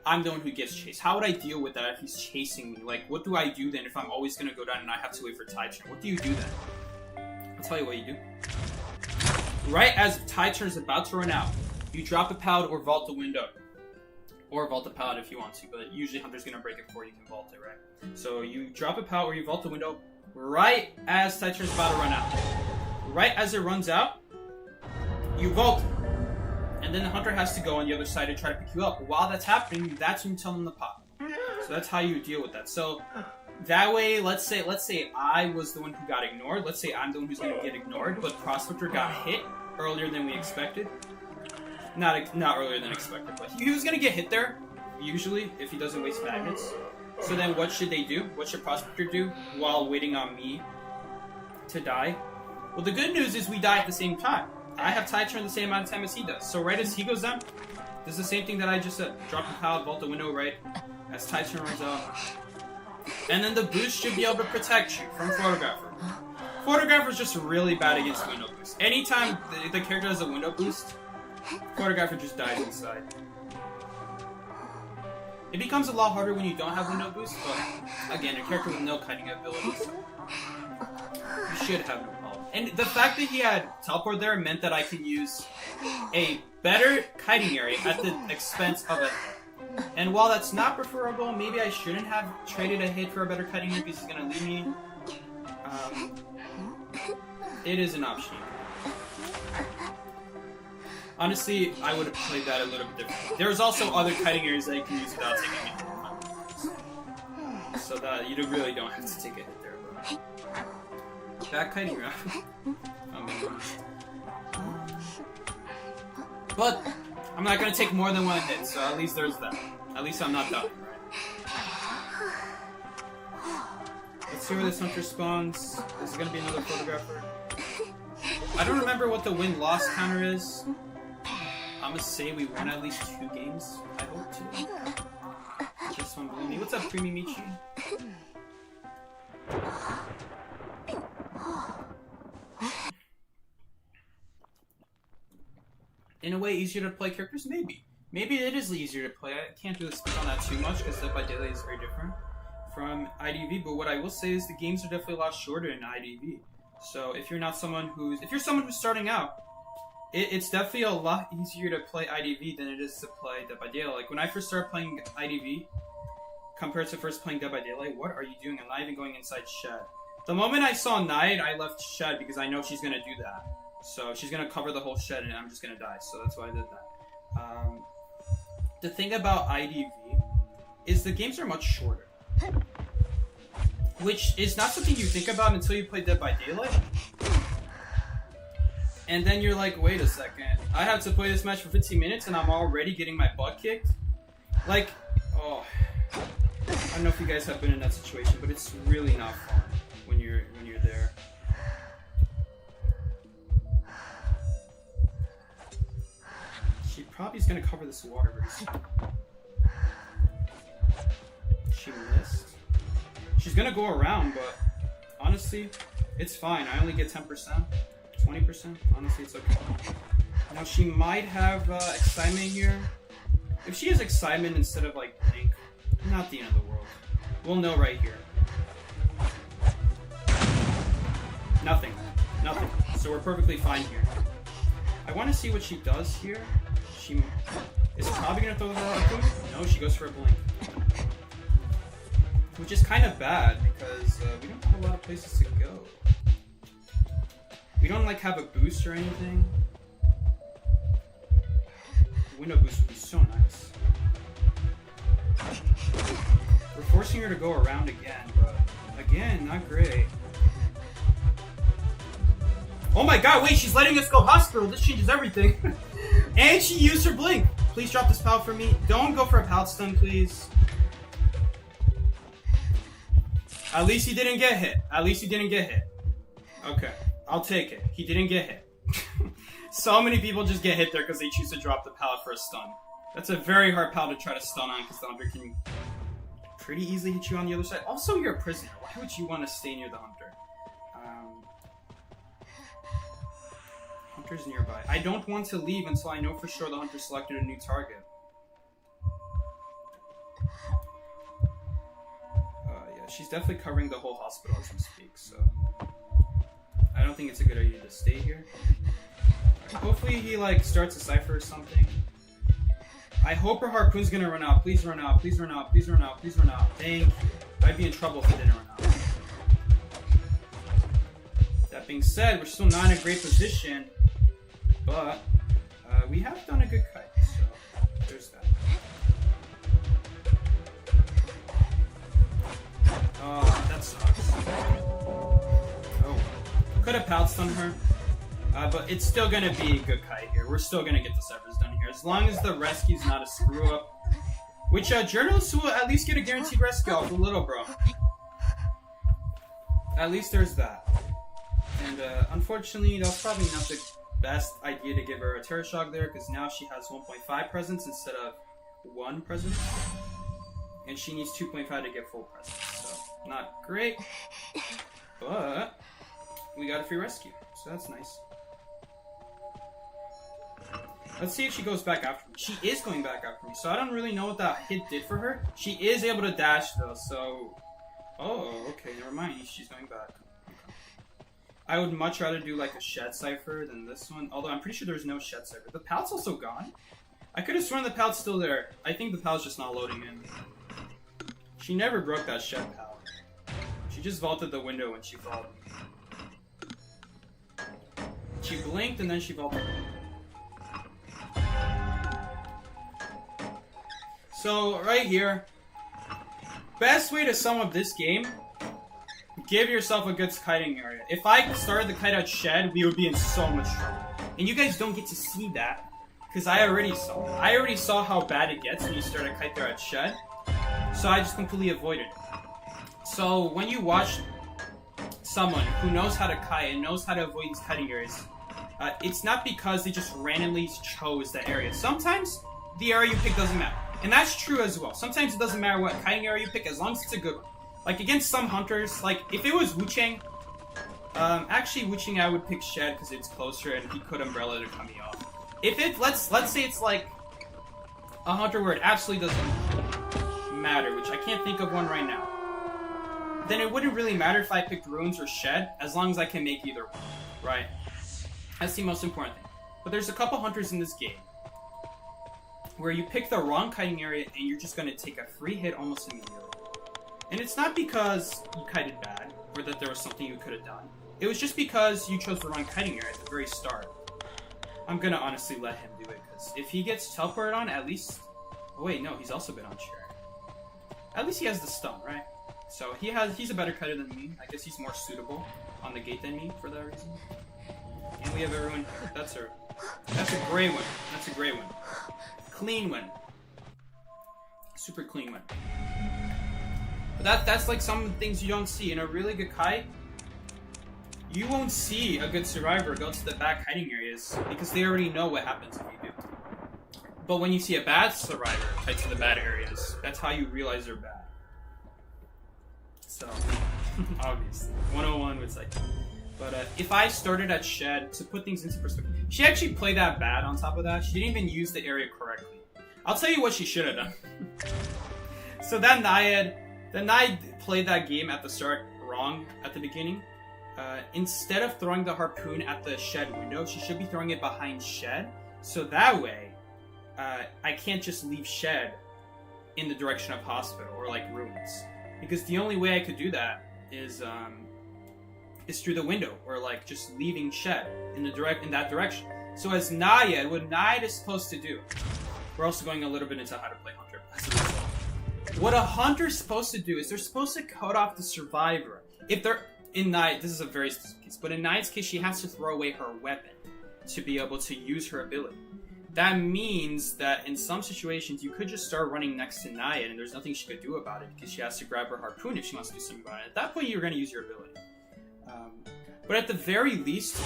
S1: I'm the one who gets chased. How would I deal with that if he's chasing me? Like what do I do then if I'm always gonna go down and I have to wait for tide turn? What do you do then? I'll tell you what you do. Right as tide turn is about to run out, you drop a pallet or vault the window. Or vault the pallet if you want to, but usually Hunter's gonna break it before you can vault it, right? So you drop a pallet or you vault the window right as tide turn is about to run out. Right as it runs out, you vault. And then the hunter has to go on the other side to try to pick you up. While that's happening, that's when you tell them to pop. So that's how you deal with that. So that way, let's say I was the one who got ignored. Let's say I'm the one who's going to get ignored, but Prospector got hit earlier than we expected. Not earlier than expected, but he was going to get hit there, usually, if he doesn't waste magnets. So then what should they do? What should Prospector do while waiting on me to die? Well, the good news is we die at the same time. I have tide turn the same amount of time as he does. So right as he goes down, this is the same thing that I just said. Drop the pallet, vault the window right as tide turn runs out. And then the boost should be able to protect you from Photographer. Photographer's just really bad against window boost. Anytime the character has a window boost, Photographer just dies inside. It becomes a lot harder when you don't have window boost, but again, a character with no kiting abilities, you should have no problem. And the fact that he had teleport there meant that I can use a better kiting area at the expense of a hit. And while that's not preferable, maybe I shouldn't have traded a hit for a better kiting area because he's going to leave me. It is an option. Honestly, I would have played that a little bit differently. There's also other kiting areas that you can use without taking a hit. So that you really don't have to take a hit there. But back kiting route. But I'm not going to take more than 1 hit, so at least there's that. At least I'm not done, right? Let's see where this hunter spawns. This is going to be another Photographer. I don't remember what the win-loss counter is. I'm going to say we won at least 2 games. I hope to. This one below me. What's up, Creamy Michi? In a way, easier to play characters? Maybe. Maybe it is easier to play. I can't really speak on that too much because Dead by Daylight is very different from IDV. But what I will say is the games are definitely a lot shorter in IDV. So if you're someone who's starting out, it's definitely a lot easier to play IDV than it is to play Dead by Daylight. Like when I first started playing IDV, compared to first playing Dead by Daylight, what are you doing? I'm not even going inside Shed. The moment I saw Night, I left Shed because I know she's gonna do that. So she's gonna cover the whole shed and I'm just gonna die. So that's why I did that. The thing about IDV is the games are much shorter. Which is not something you think about until you play Dead by Daylight. And then you're like, wait a second. I have to play this match for 15 minutes and I'm already getting my butt kicked? Like, oh. I don't know if you guys have been in that situation, but it's really not fun when you're there. She probably is gonna cover this water very soon. She missed. She's gonna go around, but honestly, it's fine. I only get 10%, 20%. Honestly, it's okay. Now she might have excitement here. If she has excitement instead of like blink, not the end of the world. We'll know right here. Nothing. Nothing. So we're perfectly fine here. I want to see what she does here. She is probably going to throw the harpoon. No, she goes for a blink. Which is kind of bad because we don't have a lot of places to go. We don't like have a boost or anything. The window boost would be so nice. We're forcing her to go around again, but again, not great. Oh my god, wait, she's letting us go hospital. This changes everything. And she used her blink. Please drop this pallet for me. Don't go for a pallet stun, please. At least he didn't get hit. At least he didn't get hit. Okay, I'll take it. He didn't get hit. So many people just get hit there because they choose to drop the pallet for a stun. That's a very hard pallet to try to stun on because the hunter can pretty easily hit you on the other side. Also, you're a prisoner. Why would you want to stay near the hunter? Hunter's nearby. I don't want to leave until I know for sure the hunter selected a new target. Yeah, she's definitely covering the whole hospital as we speak, so I don't think it's a good idea to stay here. Right, hopefully he like starts a cipher or something. I hope her harpoon's gonna run out. Please run out. Please run out. Please run out. Please run out. Thank you. I'd be in trouble if it didn't run out. That being said, we're still not in a great position, but we have done a good kite, so there's that. Oh, that sucks. Oh, could have pallet stunned her. But it's still gonna be a good kite here. We're still gonna get the ciphers done here. As long as the rescue's not a screw up. Which journalists will at least get a guaranteed rescue off the little bro. At least there's that. And unfortunately, that was probably not the best idea to give her a terror shock there, because now she has 1.5 presence instead of 1 presence. And she needs 2.5 to get full presence. So, not great. But we got a free rescue, so that's nice. Let's see if she goes back after me. She is going back after me, so I don't really know what that hit did for her. She is able to dash though, so... Oh, okay, never mind. She's going back. Okay. I would much rather do like a shed cipher than this one, although I'm pretty sure there's no shed cipher. The pallet's also gone? I could have sworn the pallet's still there. I think the pallet's just not loading in. She never broke that shed pallet. She just vaulted the window when she vaulted. She blinked and then she vaulted. So, right here, best way to sum up this game, give yourself a good kiting area. If I started the kite out shed, we would be in so much trouble. And you guys don't get to see that, because I already saw it. I already saw how bad it gets when you start a kite there at shed, so I just completely avoided it. So, when you watch someone who knows how to kite and knows how to avoid these kiting areas, it's not because they just randomly chose that area. Sometimes, the area you pick doesn't matter. And that's true as well. Sometimes it doesn't matter what kiting area you pick, as long as it's a good one. Like, against some hunters, like, if it was Wu-Chang, actually, Wu-Chang I would pick Shed because it's closer and he could umbrella to cut me off. If it, let's say it's like a hunter where it absolutely doesn't matter, which I can't think of one right now, then it wouldn't really matter if I picked Ruins or Shed, as long as I can make either one, right? That's the most important thing. But there's a couple hunters in this game where you pick the wrong kiting area and you're just going to take a free hit almost immediately. And it's not because you kited bad, or that there was something you could have done. It was just because you chose the wrong kiting area at the very start. I'm gonna honestly let him do it, because if he gets teleported on, at least... Oh wait, no, he's also been on chair. At least he has the stun, right? So he's a better cutter than me. I guess he's more suitable on the gate than me for that reason. And we have a ruin. That's a great one. That's a great one. Clean win. Super clean win. But that's like some things you don't see. In a really good kite, you won't see a good survivor go to the back hiding areas because they already know what happens if you do. But when you see a bad survivor kite to the bad areas, that's how you realize they're bad. So, obviously. 101 was like... But if I started at Shed, to put things into perspective, she actually played that bad on top of that. She didn't even use the area correctly. I'll tell you what she should have done. So that Naiad played that game at the start wrong at the beginning. Instead of throwing the harpoon at the Shed window, she should be throwing it behind Shed. So that way, I can't just leave Shed in the direction of Hospital or like ruins. Because the only way I could do that is through the window, or like just leaving Shed in that direction. So as Naiad, what Naiad is supposed to do, we're also going a little bit into how to play Hunter. What a Hunter's supposed to do is they're supposed to cut off the survivor. If they're in Naiad, this is a very specific case, but in Naiad's case, she has to throw away her weapon to be able to use her ability. That means that in some situations, you could just start running next to Naiad, and there's nothing she could do about it because she has to grab her harpoon if she wants to do something about it. At that point, you're going to use your ability. But at the very least,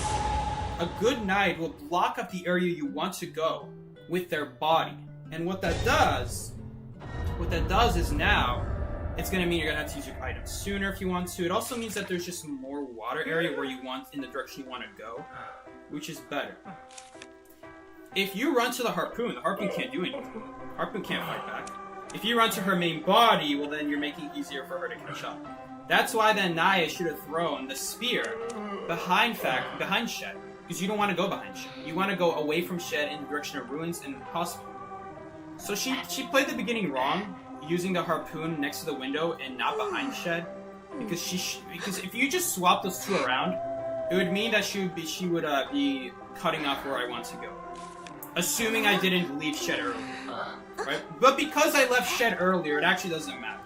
S1: a good Naiad will block up the area you want to go with their body. And what that does is now, it's going to mean you're going to have to use your items sooner if you want to. It also means that there's just more water area where you want, in the direction you want to go, which is better. If you run to the harpoon can't do anything. Harpoon can't fight back. If you run to her main body, well then you're making it easier for her to catch up. That's why then Naiad should have thrown the spear behind Shed. Because you don't want to go behind Shed. You want to go away from Shed in the direction of ruins and hospital. So she played the beginning wrong, using the harpoon next to the window and not behind Shed. Because if you just swap those two around, it would mean that she would be cutting off where I want to go. Assuming I didn't leave Shed earlier. Right? But because I left Shed earlier, it actually doesn't matter.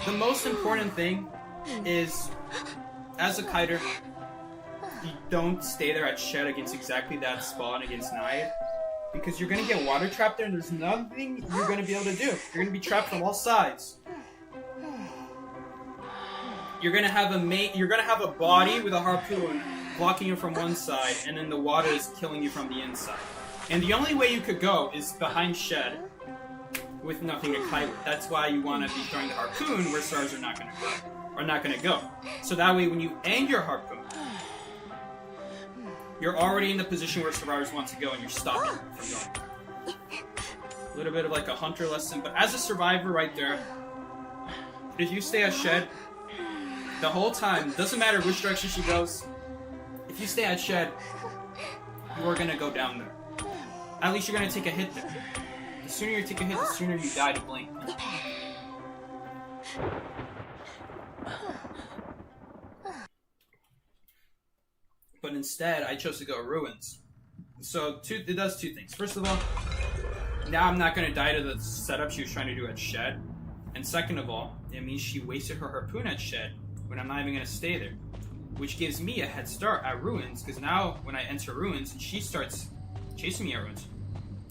S1: The most important thing is, as a kiter, you don't stay there at Shed against exactly that spawn against Naiad. Because you're going to get water trapped there and there's nothing you're going to be able to do. You're going to be trapped from all sides. You're going to have a body with a harpoon blocking you from one side, and then the water is killing you from the inside. And the only way you could go is behind Shed with nothing to kite with. That's why you want to be throwing the harpoon where stars are not going to go. So that way when you aim your harpoon, you're already in the position where survivors want to go and you're stopping them from going. A little bit of like a Hunter lesson, but as a survivor right there, if you stay at Shed the whole time, doesn't matter which direction she goes, if you stay at Shed, you're going to go down there. At least you're going to take a hit there. The sooner you take a hit, the sooner you die to blink. But instead, I chose to go ruins. So it does two things. First of all, now I'm not going to die to the setup she was trying to do at Shed. And second of all, it means she wasted her harpoon at Shed when I'm not even going to stay there. Which gives me a head start at ruins, because now when I enter ruins and she starts chasing me at ruins,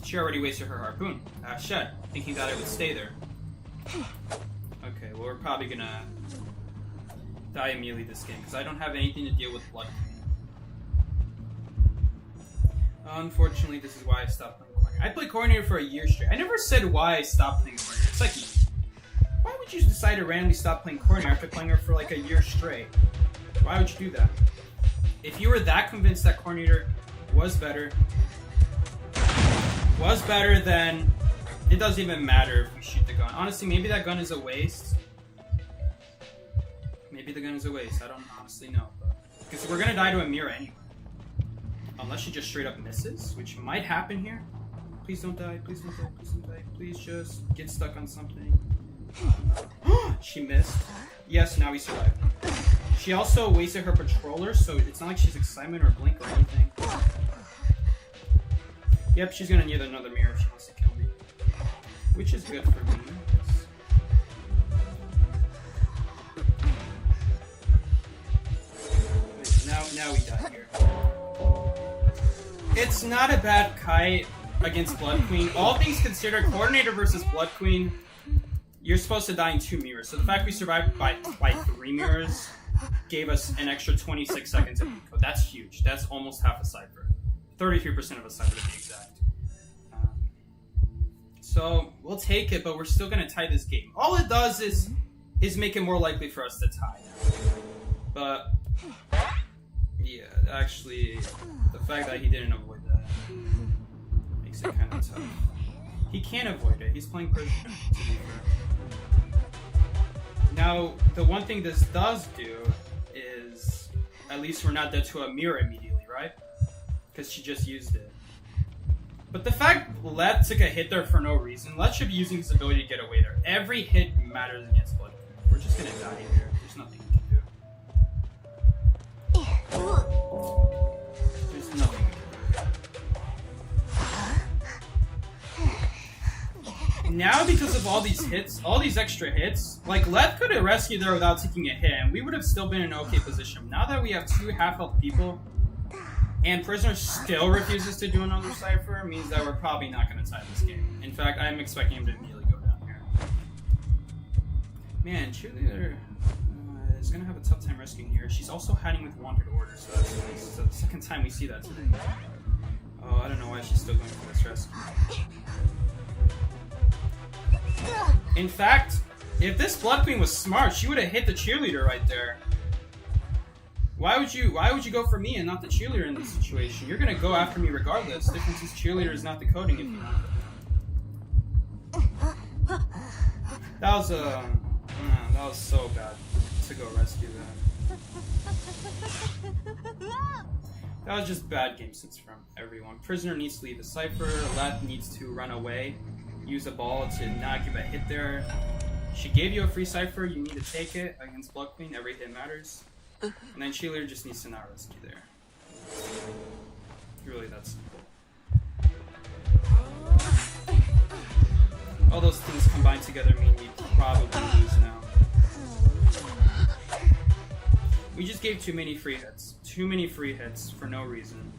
S1: she already wasted her harpoon at Shed, thinking that I would stay there. Okay, well we're probably gonna die immediately this game, because I don't have anything to deal with blood. Unfortunately, this is why I stopped playing Coordinator. I played Coordinator for a year straight. I never said why I stopped playing Coordinator. It's like, why would you decide to randomly stop playing Coordinator after playing her for like a year straight? Why would you do that? If you were that convinced that Coordinator was better, then it doesn't even matter if we shoot the gun. Honestly, maybe that gun is a waste. Maybe the gun is a waste. I don't honestly know. Because we're going to die to a mirror anyway. Unless she just straight up misses, which might happen here. Please don't die. Please don't die. Please don't die. Please just get stuck on something. She missed. Yes, now we survived. She also wasted her patroller, so it's not like she's excitement or blink or anything. Yep, she's gonna need another mirror if she wants to kill me. Which is good for me. Now we die here. It's not a bad kite against Blood Queen. All things considered, Coordinator versus Blood Queen, you're supposed to die in 2 mirrors. So the fact we survived by 3 mirrors gave us an extra 26 seconds of eco. That's huge. That's almost half a cipher. 33% of a cipher to be exact. So we'll take it, but we're still gonna tie this game. All it does is make it more likely for us to tie. But yeah, actually, the fact that he didn't avoid that makes it kind of tough. He can't avoid it. He's playing prisoner, to be fair. Now, the one thing this does do is, at least we're not dead to a mirror immediately, right? Because she just used it. But the fact Let took a hit there for no reason, Let should be using his ability to get away there. Every hit matters against Blood. We're just gonna die here. There's nothing we can do. There's nothing we can do. Now, because of all these hits, all these extra hits, like, Let could have rescued there without taking a hit, and we would have still been in an okay position. Now that we have 2 half-health people, and Prisoner still refuses to do another cipher, means that we're probably not going to tie this game. In fact, I'm expecting him to immediately go down here. Man, Cheerleader is going to have a tough time rescuing here. She's also hiding with Wanted Order, so that's nice. So the second time we see that today. Oh, I don't know why she's still going for this rescue. In fact, if this Blood Queen was smart, she would have hit the Cheerleader right there. Why would you go for me and not the Cheerleader in this situation? You're gonna go after me regardless. The difference is Cheerleader is not decoding if you want. That was so bad to go rescue that. That was just bad game sense from everyone. Prisoner needs to leave the cipher. Let needs to run away. Use a ball to not give a hit there. She gave you a free cipher. You need to take it against Blood Queen. Every hit matters. And then Cheerleader just needs to not rescue there. Really that simple. All those things combined together mean we probably lose now. We just gave too many free hits. Too many free hits for no reason.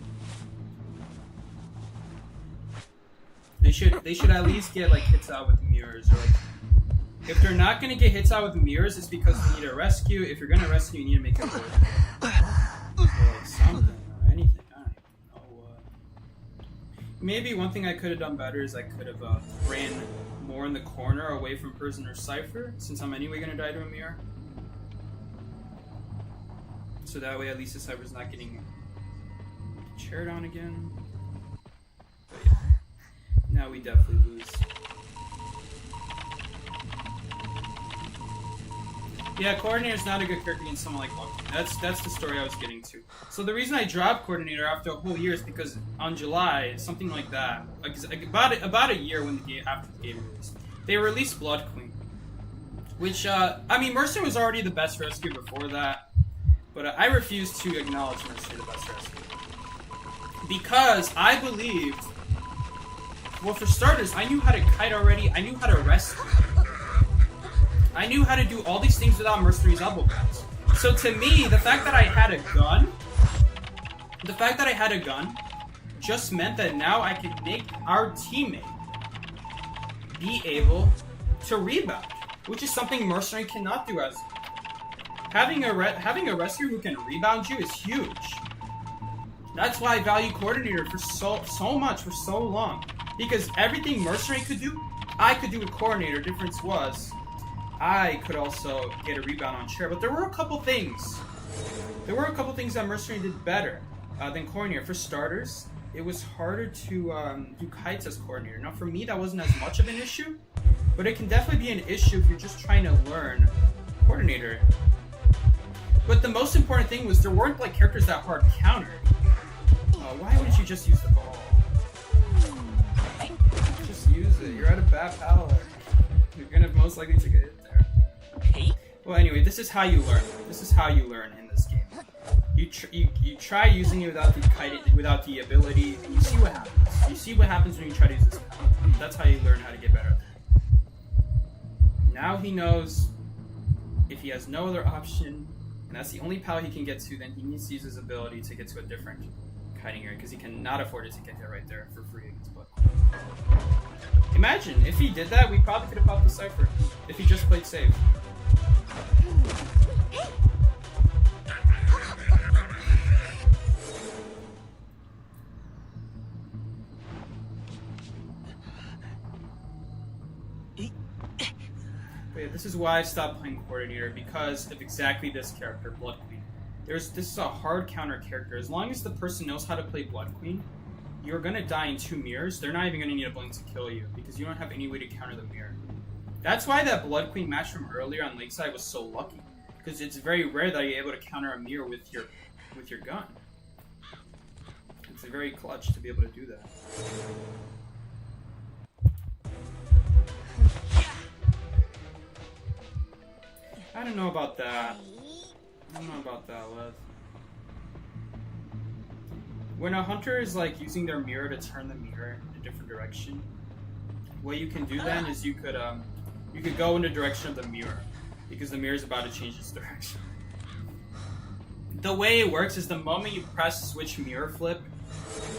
S1: They should at least get like hits out with mirrors, or like, if they're not gonna get hits out with mirrors, it's because they need a rescue. If you're gonna rescue, you need to make it work. Or like something or anything. I don't even know what. Maybe one thing I could have done better is I could have ran more in the corner away from Prisoner's cipher, since I'm anyway gonna die to a mirror. So that way at least the cipher's not getting chaired on again. But yeah. Now we definitely lose. Yeah, Coordinator's not a good character against someone like Lucky. That's the story I was getting to. So the reason I dropped Coordinator after a whole year is because on July, something like that, about a year after the game released, they released Blood Queen. Which, I mean, Mercer was already the best rescue before that, but I refuse to acknowledge Mercer the best rescue. Because I believed, well, for starters, I knew how to kite already, I knew how to rescue. I knew how to do all these things without Mercenary's elbow guns. So to me, the fact that I had a gun just meant that now I could make our teammate be able to rebound, which is something Mercenary cannot do as having a rescuer who can rebound you is huge. That's why I value Coordinator for so much for so long, because everything Mercenary could do, I could do with Coordinator. Difference was, I could also get a rebound on chair, but there were a couple things that Mercenary did better than Coordinator. For starters, it was harder to do kites as Coordinator. Now for me, that wasn't as much of an issue, but it can definitely be an issue if you're just trying to learn Coordinator. But the most important thing was there weren't like characters that hard countered. Why wouldn't you just use the ball? Just use it. You're at a bad power. You're gonna most likely took a hit there. Well, anyway, this is how you learn. This is how you learn in this game. You try using it without the ability, and you see what happens. You see what happens when you try to use this power. That's how you learn how to get better at it. Now he knows if he has no other option, and that's the only power he can get to, then he needs to use his ability to get to a different kiting area, because he cannot afford to get there right there for free against Blood. Imagine, if he did that, we probably could have popped the Cypher, if he just played safe. But yeah, this is why I stopped playing Coordinator, because of exactly this character, Blood Queen. This is a hard counter character. As long as the person knows how to play Blood Queen, you're gonna die in 2 mirrors. They're not even gonna need a blink to kill you, because you don't have any way to counter the mirror. That's why that Blood Queen match from earlier on Lakeside was so lucky, because it's very rare that you're able to counter a mirror with your gun. It's very clutch to be able to do that. I don't know about that. I don't know about that, Les. When a hunter is like using their mirror to turn the mirror in a different direction, what you can do then is you could go in the direction of the mirror, because the mirror is about to change its direction. The way it works is the moment you press switch mirror flip,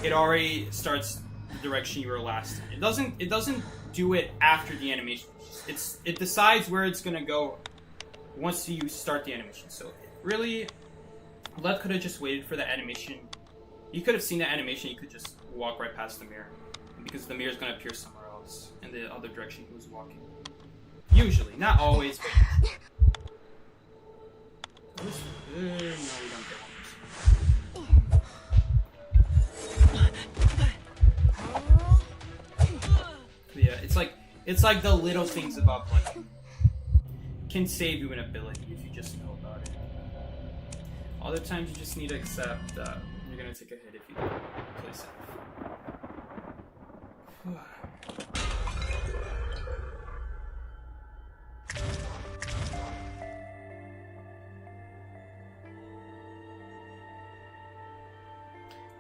S1: it already starts the direction you were last in. It doesn't do it after the animation. It decides where it's gonna go once you start the animation. So really, Lev could have just waited for the animation. You could have seen the animation, you could just walk right past the mirror, because the mirror is going to appear somewhere else, in the other direction he was walking. Usually, not always, but no, we don't get one. Yeah, it's like the little things about Blood can save you an ability if you just know about it. Other times you just need to accept that you're gonna take a hit if you don't play safe.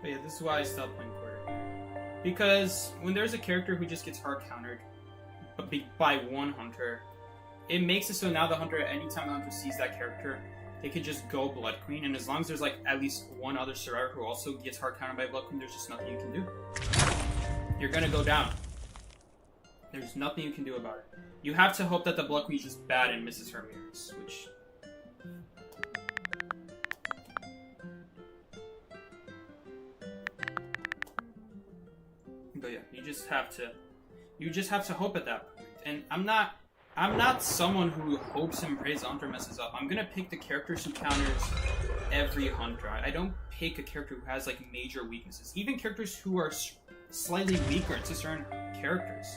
S1: But yeah, this is why I stopped playing Quarter. Because when there's a character who just gets hard countered by one hunter, it makes it so now the hunter, anytime the hunter sees that character, they could just go Blood Queen, and as long as there's like at least one other survivor who also gets hard countered by Blood Queen, there's just nothing you can do. You're gonna go down. There's nothing you can do about it. You have to hope that the Blood Queen is just bad and misses her mirrors, which... But yeah, you just have to hope at that point. And I'm not someone who hopes and prays the hunter messes up. I'm gonna pick the characters who counters every hunter. I don't pick a character who has like major weaknesses. Even characters who are slightly weaker to certain characters,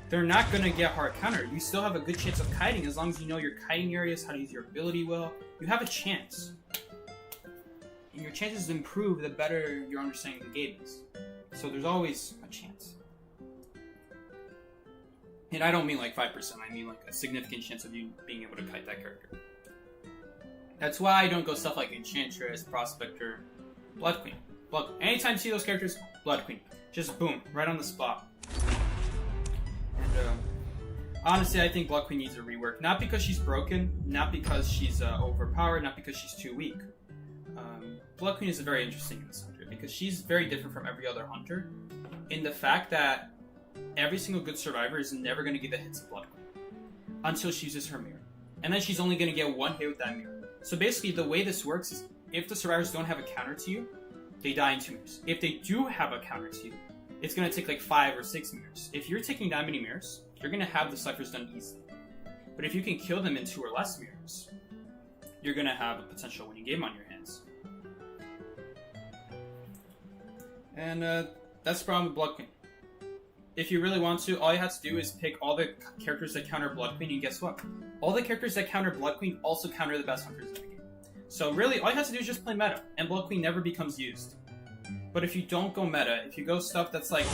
S1: they're not gonna get hard countered. You still have a good chance of kiting as long as you know your kiting areas, how to use your ability well. You have a chance. And your chances improve the better your understanding of the game is. So there's always a chance. And I don't mean like 5%, I mean like a significant chance of you being able to kite that character. That's why I don't go stuff like Enchantress, Prospector, Blood Queen. Anytime you see those characters, Blood Queen. Just boom, right on the spot. And honestly, I think Blood Queen needs a rework. Not because she's broken, not because she's overpowered, not because she's too weak. Blood Queen is very interesting in this hunter, because she's very different from every other hunter in the fact that every single good survivor is never going to get the hits of Blood Queen until she uses her mirror. And then she's only going to get one hit with that mirror. So basically, the way this works is if the survivors don't have a counter to you, they die in 2 mirrors. If they do have a counter to you, it's going to take like 5 or 6 mirrors. If you're taking that many mirrors, you're going to have the ciphers done easily. But if you can kill them in 2 or less mirrors, you're going to have a potential winning game on your hands. And that's the problem with Blood Queen. If you really want to, all you have to do is pick all the characters that counter Blood Queen, and guess what? All the characters that counter Blood Queen also counter the best hunters in the game. So really, all you have to do is just play meta, and Blood Queen never becomes used. But if you don't go meta, if you go stuff that's like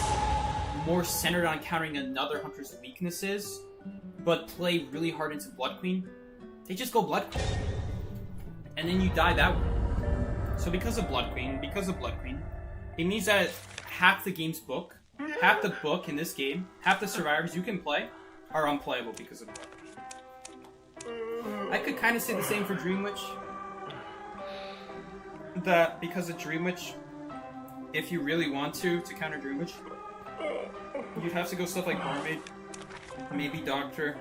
S1: more centered on countering another hunter's weaknesses, but play really hard into Blood Queen, they just go Blood Queen. And then you die that way. So because of Blood Queen, it means that half the game's book, half the book in this game, half the survivors you can play are unplayable because of Blood Queen. I could kind of say the same for Dream Witch. That because of Dream Witch, if you really want to counter Dream Witch, you'd have to go stuff like Barmaid, maybe Doctor,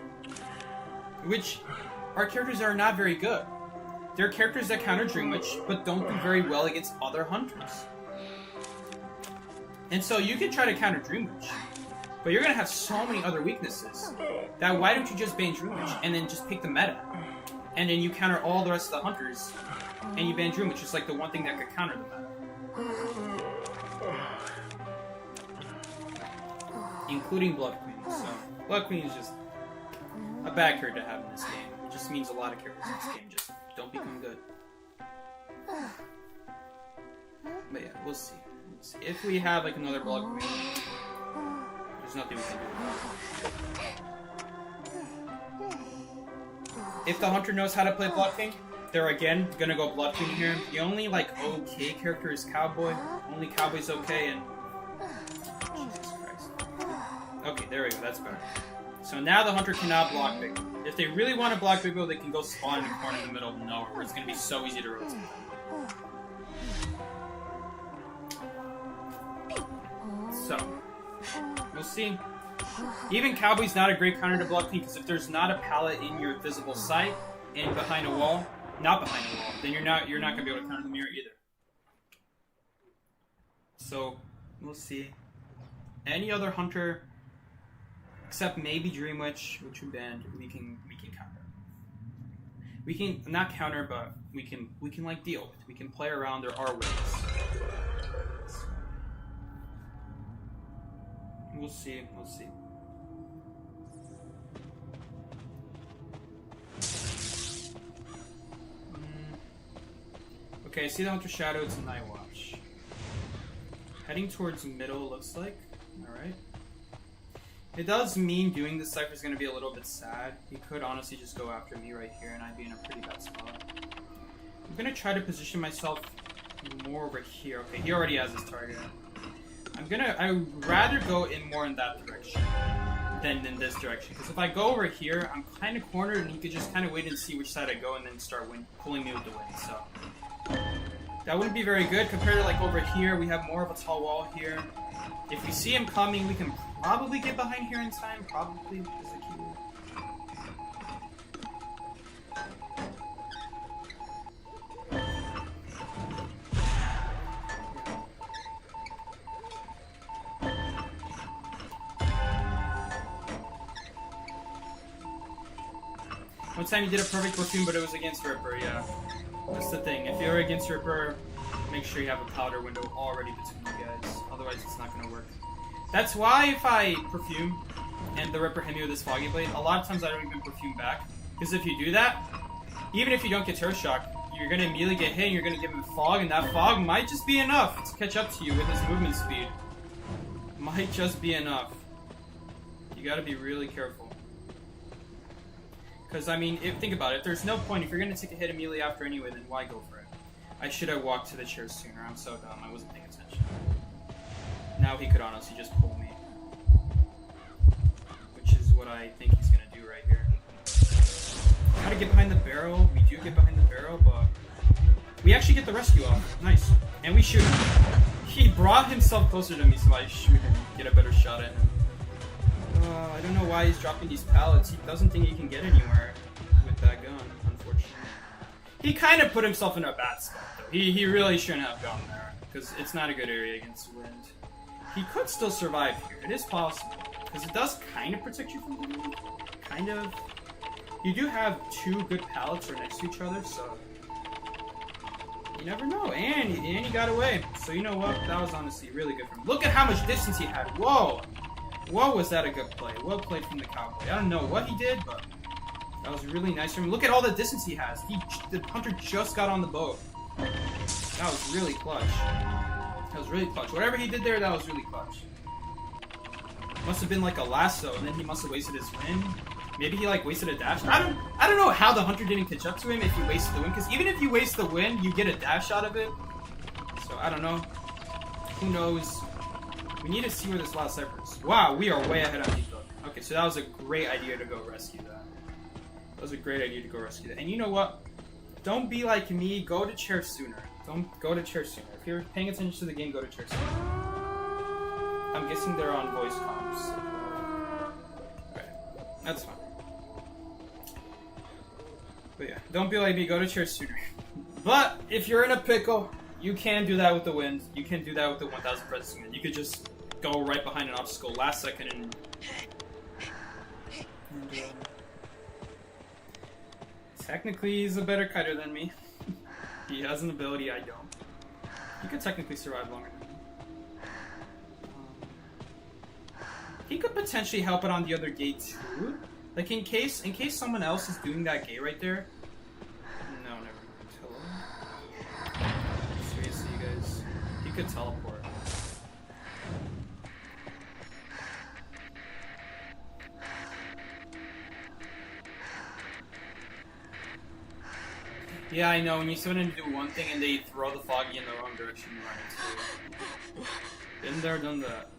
S1: which are characters that are not very good. They're characters that counter Dream Witch, but don't do very well against other hunters. And so you can try to counter Dream Witch, but you're gonna have so many other weaknesses that why don't you just ban Dream Witch and then just pick the meta? And then you counter all the rest of the hunters, and you ban Dream Witch, just like the one thing that could counter the meta. Including Blood Queen. So Blood Queen is just a bad card to have in this game. It just means a lot of characters in this game just don't become good. But yeah, we'll see. If we have like another Blood Queen, there's nothing we can do. If the hunter knows how to play Blood Queen, they're again gonna go Blood Queen here. The only like okay character is Cowboy. Only Cowboy's okay, and Jesus Christ. Okay, there we go. That's better. So now the hunter cannot block Big Bill. If they really want to block Big Bill, they can go spawn in the corner in the middle of nowhere, where it's gonna be so easy to rotate. So we'll see. Even Cowboy's not a great counter to Blood Queen, because if there's not a pallet in your visible sight and behind a wall, not behind a wall, then you're not gonna be able to counter the mirror either. So we'll see. Any other hunter, except maybe Dream Witch, which we banned, we can counter. We can not counter, but we can like deal with. We can play around. There are ways. We'll see. We'll see. Okay, I see the Hunter Shadow. It's a Night Watch. Heading towards middle, looks like. Alright. It does mean doing this cipher is going to be a little bit sad. He could honestly just go after me right here, and I'd be in a pretty bad spot. I'm going to try to position myself more over here. Okay, he already has his target. I would rather go in more in that direction than in this direction. Because if I go over here, I'm kind of cornered, and he could just kind of wait and see which side I go and then start pulling me with the wind. So that wouldn't be very good compared to like over here. We have more of a tall wall here. If we see him coming, we can probably get behind here in time. Probably is the key word. One time you did a perfect perfume, but it was against Ripper, yeah. That's the thing. If you're against Ripper, make sure you have a powder window already between you guys. Otherwise, it's not going to work. That's why if I perfume and the Ripper hit me with this Foggy Blade, a lot of times I don't even perfume back. Because if you do that, even if you don't get Turret Shock, you're going to immediately get hit and you're going to give him Fog, and that Fog might just be enough to catch up to you with his movement speed. Might just be enough. You got to be really careful. Because, I mean, think about it. There's no point. If you're going to take a hit immediately after anyway, then why go for it? I should have walked to the chair sooner. I'm so dumb. I wasn't paying attention. Now he could honestly just pull me. Which is what I think he's going to do right here. How to get behind the barrel. We do get behind the barrel, but we actually get the rescue off. Nice. And we shoot him. He brought himself closer to me, so I shoot him. Get a better shot at him. I don't know why he's dropping these pallets. He doesn't think he can get anywhere with that gun, unfortunately. He kind of put himself in a bad spot, though. He really shouldn't have gone there, because it's not a good area against wind. He could still survive here. It is possible, because it does kind of protect you from the wind. Kind of. You do have two good pallets right next to each other, so you never know. And he got away. So you know what? That was honestly really good for him. Look at how much distance he had. Whoa! Whoa, was that a good play. Well played from the Cowboy. I don't know what he did, but that was really nice from him. Look at all the distance he has. The hunter just got on the boat. That was really clutch. That was really clutch. Whatever he did there, that was really clutch. Must have been like a lasso, and then he must have wasted his win. Maybe he like wasted a dash. I don't know how the hunter didn't catch up to him if he wasted the win, because even if you waste the win, you get a dash out of it. So I don't know. Who knows? We need to see where this last cipher is. Wow, we are way ahead on Nico. Okay, so that was a great idea to go rescue that. That was a great idea to go rescue that. And you know what? Don't be like me. Go to chair sooner. Don't go to chair sooner. If you're paying attention to the game, go to chair sooner. I'm guessing they're on voice comms. Alright, that's fine. But yeah, don't be like me. Go to chair sooner. But if you're in a pickle, you can do that with the wind. You can do that with the 1000 presence wind. You could just go right behind an obstacle last second and technically he's a better kiter than me. He has an ability I don't. He could technically survive longer than me. He could potentially help it on the other gate too. Like in case someone else is doing that gate right there. No, never mind. Seriously, you guys. He could teleport. Yeah, I know. When you send them to do one thing and they throw the foggy in the wrong direction, you run into it. Been there, done that.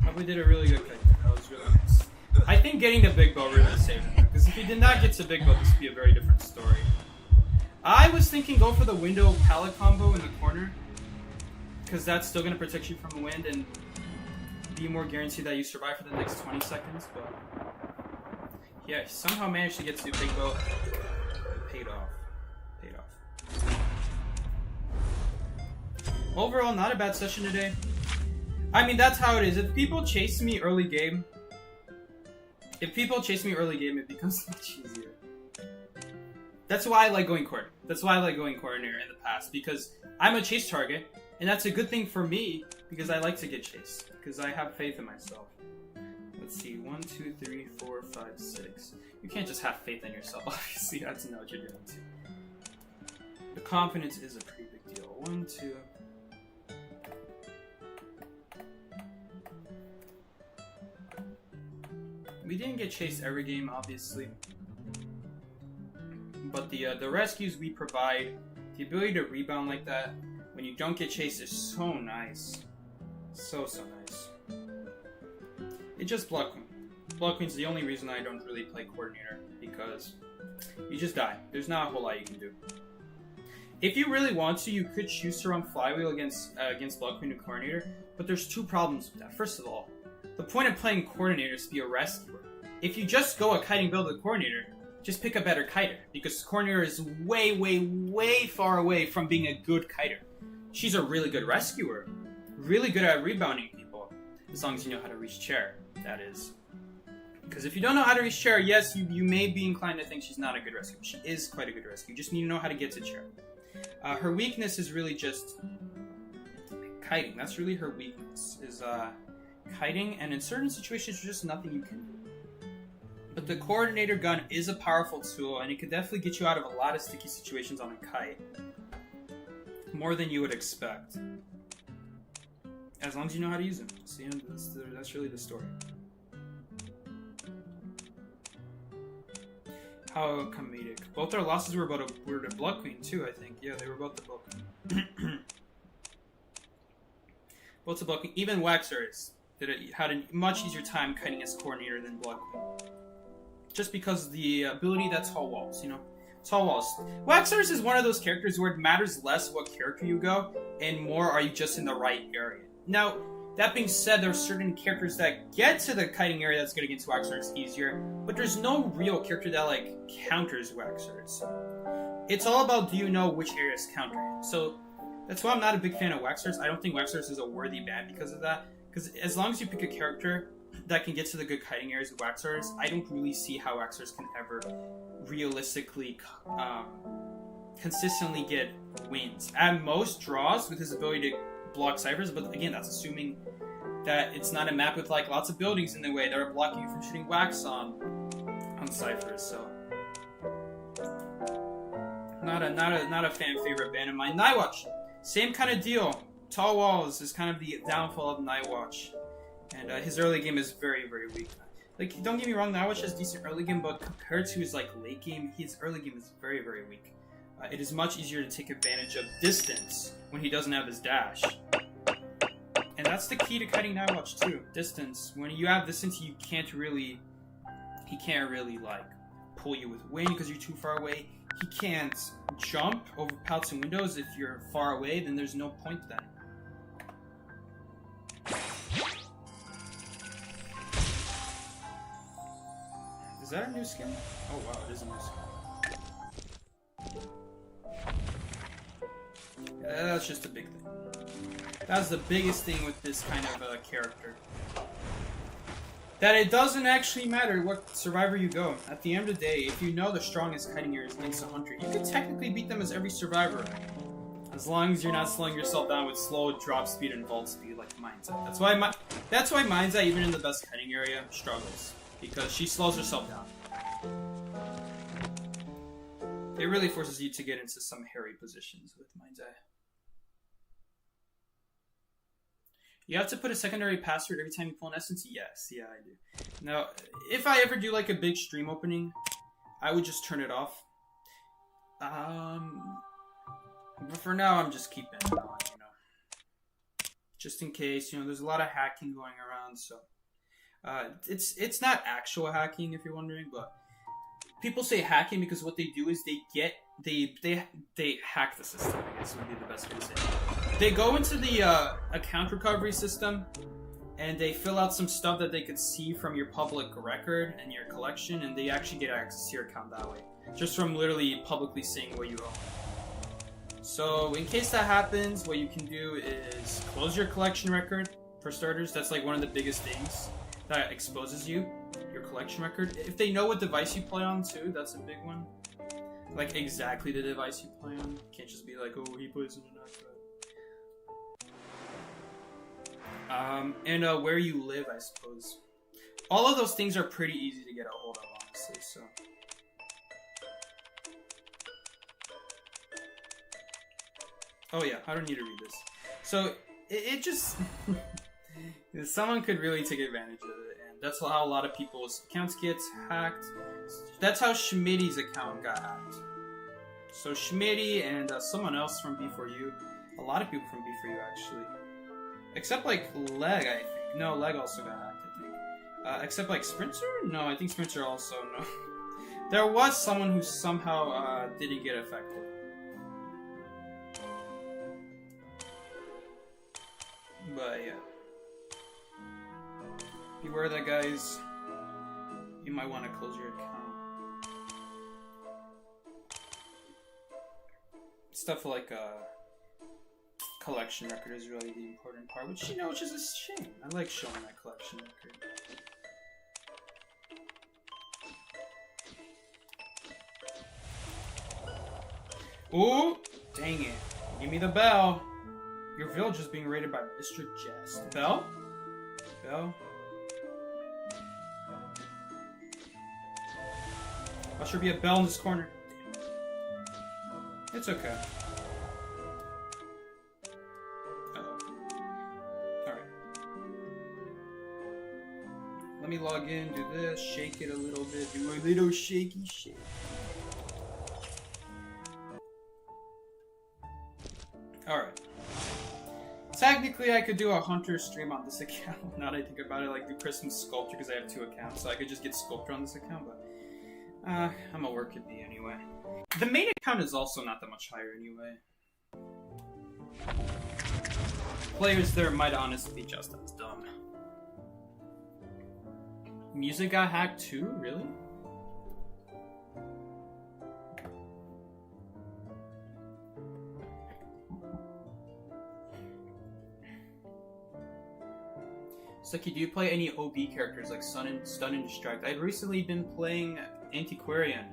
S1: Probably did a really good kick. That was really nice. I think getting the big bow really saved him. Because if he did not get to big bow, this would be a very different story. I was thinking go for the window pallet combo in the corner. Because that's still going to protect you from the wind and be more guaranteed that you survive for the next 20 seconds. But yeah, he somehow managed to get to big bow. Paid off. Paid off. Overall, not a bad session today. I mean, that's how it is. If people chase me early game, it becomes much easier. That's why I like going coordinator. That's why I like going coordinator in the past, because I'm a chase target, and that's a good thing for me, because I like to get chased, because I have faith in myself. Let's see, 1, 2, 3, 4, 5, 6. You can't just have faith in yourself, obviously. You have to know what you're doing too. The confidence is a pretty big deal. 1, 2... We didn't get chased every game, obviously. But the rescues we provide, the ability to rebound like that when you don't get chased is so nice. So nice. It just block queen. Block queen's the only reason I don't really play coordinator, because you just die. There's not a whole lot you can do. If you really want to, you could choose to run flywheel against block queen and coordinator, but there's two problems with that. First of all, the point of playing coordinator is to be a rescuer. If you just go a kiting build with coordinator, just pick a better kiter, because coordinator is way far away from being a good kiter. She's a really good rescuer, really good at rebounding people, as long as you know how to reach chair, that is. Because if you don't know how to reach chair, yes, you may be inclined to think she's not a good rescuer. She is quite a good rescuer. You just need to know how to get to chair. Her weakness is really just kiting. That's really her weakness, is kiting, and in certain situations, there's just nothing you can do. But the coordinator gun is a powerful tool, and it could definitely get you out of a lot of sticky situations on a kite. More than you would expect. As long as you know how to use them. See, that's really the story. How comedic. Both our losses were to Blood Queen too, I think. Yeah, they were both to Blood Queen. Both to Blood Queen. Even Waxers had a much easier time kiting as coordinator than Blood Queen. Just because of the ability that's tall walls, you know? Tall walls. Waxers is one of those characters where it matters less what character you go, and more are you just in the right area. Now, that being said, there are certain characters that get to the kiting area that's going to get to Waxers easier, but there's no real character that, like, counters Waxers. It's all about do you know which areas counter him. So, that's why I'm not a big fan of Waxers. I don't think Waxers is a worthy ban because of that. Because as long as you pick a character that can get to the good kiting areas of Waxers, I don't really see how Waxers can ever realistically consistently get wins. At most, draws with his ability to block ciphers, but again, that's assuming that it's not a map with like lots of buildings in the way that are blocking you from shooting wax on ciphers. So Not a fan favorite band of mine. Nightwatch, same kind of deal. Tall Walls is kind of the downfall of Nightwatch, and his early game is very, very weak. Like, don't get me wrong, Nightwatch has decent early game, but compared to his like late game, his early game is very, very weak. It is much easier to take advantage of distance when he doesn't have his dash, and that's the key to kiting Nightwatch too. Distance. When you have distance, he can't really like pull you with wind because you're too far away. He can't jump over pallets and windows if you're far away. Then there's no point then. Is that a new skin? Oh wow, it is a new skin. That's just a big thing. That's the biggest thing with this kind of character. That it doesn't actually matter what survivor you go. At the end of the day, if you know the strongest kiting here is against a hunter, you can technically beat them as every survivor. As long as you're not slowing yourself down with slow drop speed and vault speed like Mind's at. That's why Mind's at, even in the best kiting area, struggles. Because she slows herself down. It really forces you to get into some hairy positions with Mind's Eye. You have to put a secondary password every time you pull an essence? Yes, yeah, I do. Now, if I ever do like a big stream opening, I would just turn it off. But for now, I'm just keeping it on, you know. Just in case, you know, there's a lot of hacking going around, so. It's not actual hacking, if you're wondering, but people say hacking because what they do is they hack the system, I guess would be the best way to say it. They go into the account recovery system and they fill out some stuff that they could see from your public record and your collection, and they actually get access to your account that way, just from literally publicly seeing what you own. So in case that happens, what you can do is close your collection record, for starters. That's like one of the biggest things that exposes you, your collection record. If they know what device you play on too, that's a big one. Like exactly the device you play on. You can't just be like, oh, he plays on an iPad. And where you live, I suppose. All of those things are pretty easy to get a hold of, honestly, so. Oh yeah, I don't need to read this. So, it just... someone could really take advantage of it, and that's how a lot of people's accounts get hacked. That's how Schmitty's account got hacked. So Schmitty and someone else from B4U, a lot of people from B4U actually, except like Leg, I think. No, Leg also got hacked, I think. Except like Sprinter? No, I think Sprinter also, no. There was someone who somehow didn't get affected. But yeah. Beware that, guys. You might want to close your account. Stuff like collection record is really the important part, which, you know, which is a shame. I like showing that collection record. Ooh! Dang it. Give me the bell. Your village is being raided by Mr. Jest. Bell? Bell? There should be a bell in this corner. It's okay. Uh-oh. Alright. Let me log in, do this, shake it a little bit, do a little shaky shake. Alright. Technically, I could do a hunter stream on this account. Now that I think about it, like do Christmas Sculpture, because I have 2 accounts, so I could just get Sculpture on this account, but I'm a work it be anyway. The main account is also not that much higher anyway. Players there might honestly be just as dumb. Music got hacked too? Really? Suki, do you play any OB characters like Stun and Distract? I've recently been playing Antiquarian,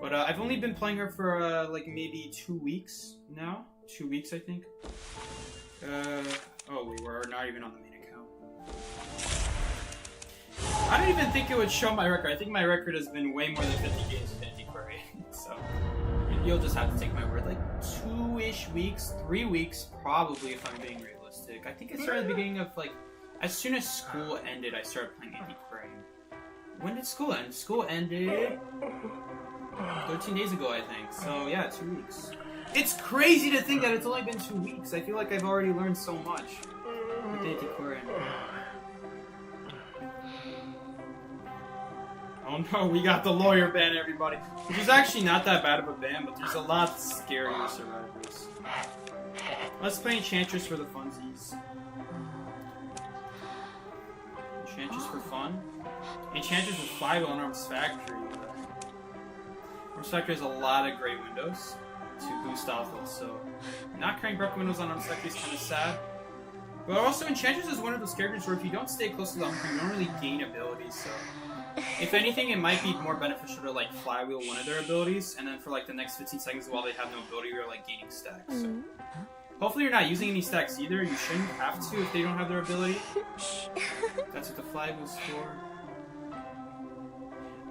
S1: but I've only been playing her for like maybe 2 weeks now. 2 weeks, I think. Oh, we were not even on the main account. I don't even think it would show my record. I think my record has been way more than 50 games with Antiquarian. So, You'll just have to take my word. Like 2-ish weeks, 3 weeks, probably, if I'm being realistic. I think it started at the beginning of, like, as soon as school ended, I started playing anti-crane. When did school end? School ended 13 days ago, I think. So, yeah, 2 weeks. It's crazy to think that it's only been 2 weeks. I feel like I've already learned so much with anti-crane. Oh no, we got the lawyer ban, everybody. Which is actually not that bad of a ban, but there's a lot scarier survivors. Let's play Enchantress for the funsies. Enchantress for fun. Enchantress with 5 on Arms Factory. Arms Factory has a lot of great windows to boost off of, so not carrying broken windows on Arms Factory is kind of sad. But also, Enchantress is one of those characters where if you don't stay close to the hunter, you don't really gain abilities, so... If anything, it might be more beneficial to, like, flywheel one of their abilities, and then for, like, the next 15 seconds while they have no ability, you're, like, gaining stacks. So. Hopefully you're not using any stacks either. You shouldn't have to if they don't have their ability. That's what the flywheel's for.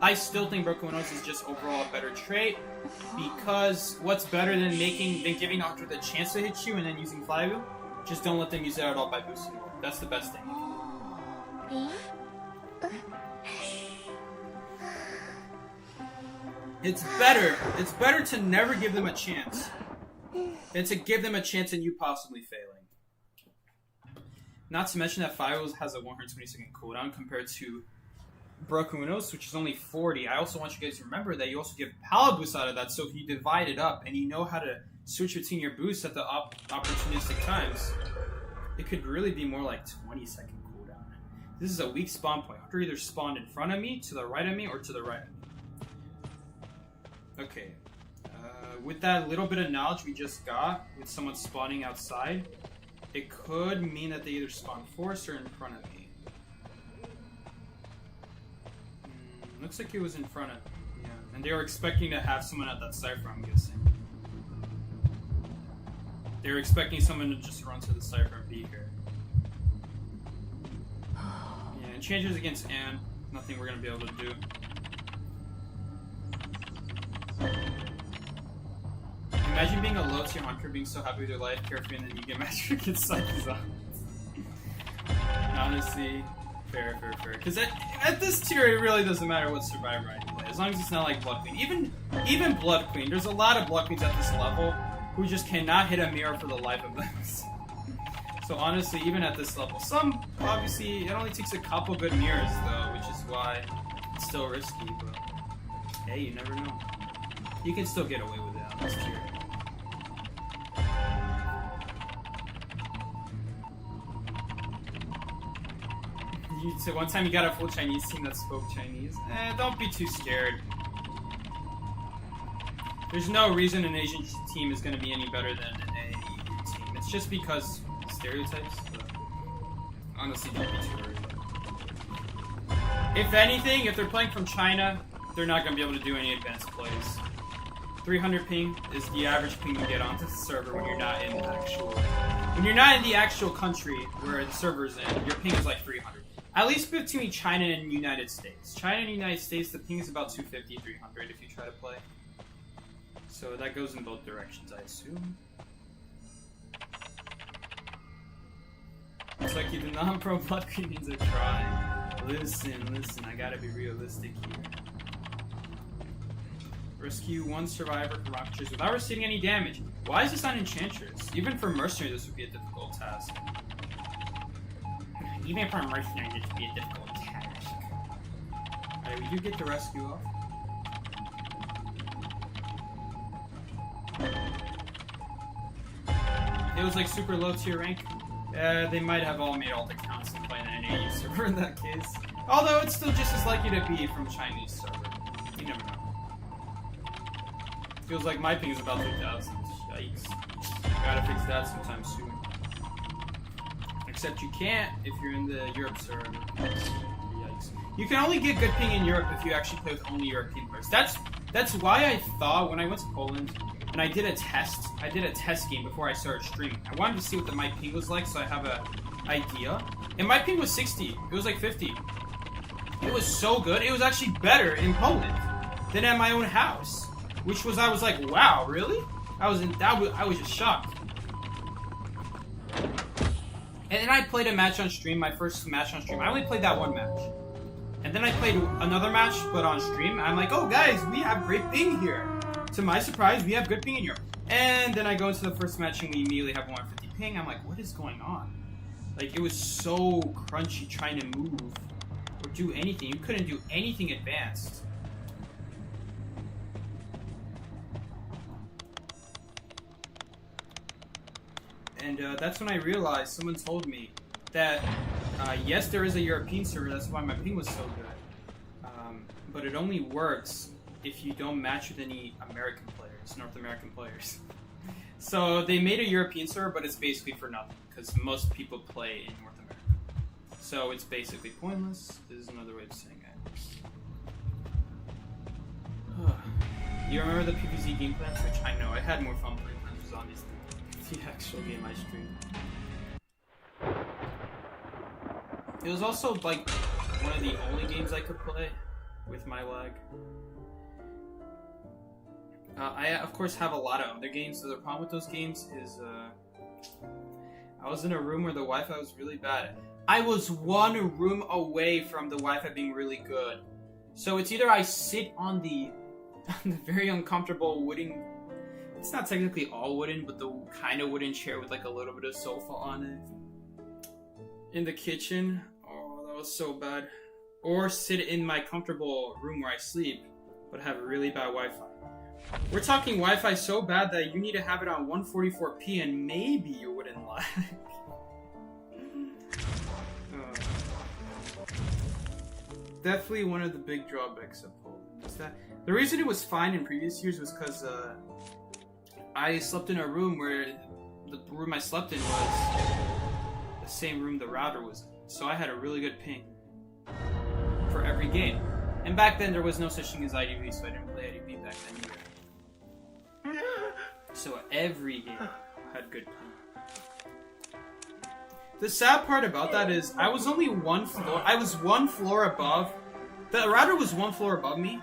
S1: I still think Broken Windows is just overall a better trait, because what's better than giving Doctor the chance to hit you and then using flywheel? Just don't let them use it at all by boosting you. That's the best thing. It's better to never give them a chance than to give them a chance and you possibly failing. Not to mention that Flywheels has a 120-second cooldown compared to Broken Windows, which is only 40. I also want you guys to remember that you also get power boost out of that, so if you divide it up and you know how to switch between your boosts at the opportunistic times, it could really be more like 20-second cooldown. This is a weak spawn point. Hunter either spawned in front of me, to the right of me, or to the right of me. Okay, with that little bit of knowledge we just got, with someone spawning outside, it could mean that they either spawn force or in front of me. Looks like it was in front of me, yeah. And they were expecting to have someone at that cipher, I'm guessing. They were expecting someone to just run to the cipher and be here. Yeah, Enchantress against Anne, nothing we're going to be able to do. Imagine being a low-tier hunter, being so happy with your life, carefree, and then you get matched against Psyches on. Honestly, fair. Because at this tier, it really doesn't matter what survivor I play, as long as it's not like Blood Queen. Even Blood Queen, there's a lot of Blood Queens at this level who just cannot hit a mirror for the life of them. So honestly, even at this level, some, obviously, it only takes a couple good mirrors, though, which is why it's still risky, but hey, you never know. You can still get away with it on this tier. So one time you got a full Chinese team that spoke Chinese. Don't be too scared. There's no reason an Asian team is going to be any better than an EU team. It's just because stereotypes. But honestly, don't be too worried. If anything, if they're playing from China, they're not going to be able to do any advanced plays. 300 ping is the average ping you get onto the server when you're not in the actual country where the server's in. Your ping is like 300. At least between China and United States. China and United States, the ping is about 250, 300 if you try to play. So that goes in both directions, I assume. Looks like even non-pro Blood Queens are trying. Listen, I gotta be realistic here. Rescue one survivor from rocket chase without receiving any damage. Why is this on Enchantress? Even for Mercenary, this would be a difficult task. Even for a Mercenary, this would be a difficult task. Alright, we do get the rescue off. It was like super low tier rank. They might have all made alt accounts and playing an AU server in that case. Although it's still just as likely to be from Chinese server. You never know. Feels like my ping is about 2,000. Yikes. Gotta fix that sometime soon. Except you can't if you're in the Europe server. Yikes. You can only get good ping in Europe if you actually play with only European players. That's why I thought when I went to Poland and I did a test game before I started streaming. I wanted to see what the my ping was like so I have an idea. And my ping was 60. It was like 50. It was so good. It was actually better in Poland than at my own house. Which was, I was like, wow, really? I was just shocked. And then I played a match on stream, my first match on stream. I only played that one match. And then I played another match, but on stream. I'm like, oh guys, we have great ping here. To my surprise, we have good ping in here. And then I go into the first match and we immediately have 150 ping. I'm like, what is going on? Like, it was so crunchy trying to move or do anything. You couldn't do anything advanced. And that's when I realized, someone told me that, yes, there is a European server, that's why my ping was so good. But it only works if you don't match with any American players, North American players. So they made a European server, but it's basically for nothing, because most people play in North America. So it's basically pointless. This is another way of saying it. You remember the PvZ gameplay on Twitch? I know, I had more fun playing Plants vs. Zombies than the actual game I streamed. It was also like one of the only games I could play with my lag. I of course have a lot of other games, so the problem with those games is I was in a room where the Wi-Fi was really bad. I was one room away from the Wi-Fi being really good. So it's either I sit on the very uncomfortable wooden, it's not technically all wooden, but the kind of wooden chair with like a little bit of sofa on it in the kitchen. Oh, that was so bad. Or sit in my comfortable room where I sleep, but have really bad Wi-Fi. We're talking Wi-Fi so bad that you need to have it on 144p and maybe you wouldn't lag. Definitely one of the big drawbacks of Poland is that the reason it was fine in previous years was because I slept in a room where the room I slept in was the same room the router was in. So I had a really good ping for every game. And back then there was no such thing as IDV, so I didn't play IDV back then either. So every game had good ping. The sad part about that is I was only one floor above. The router was one floor above me,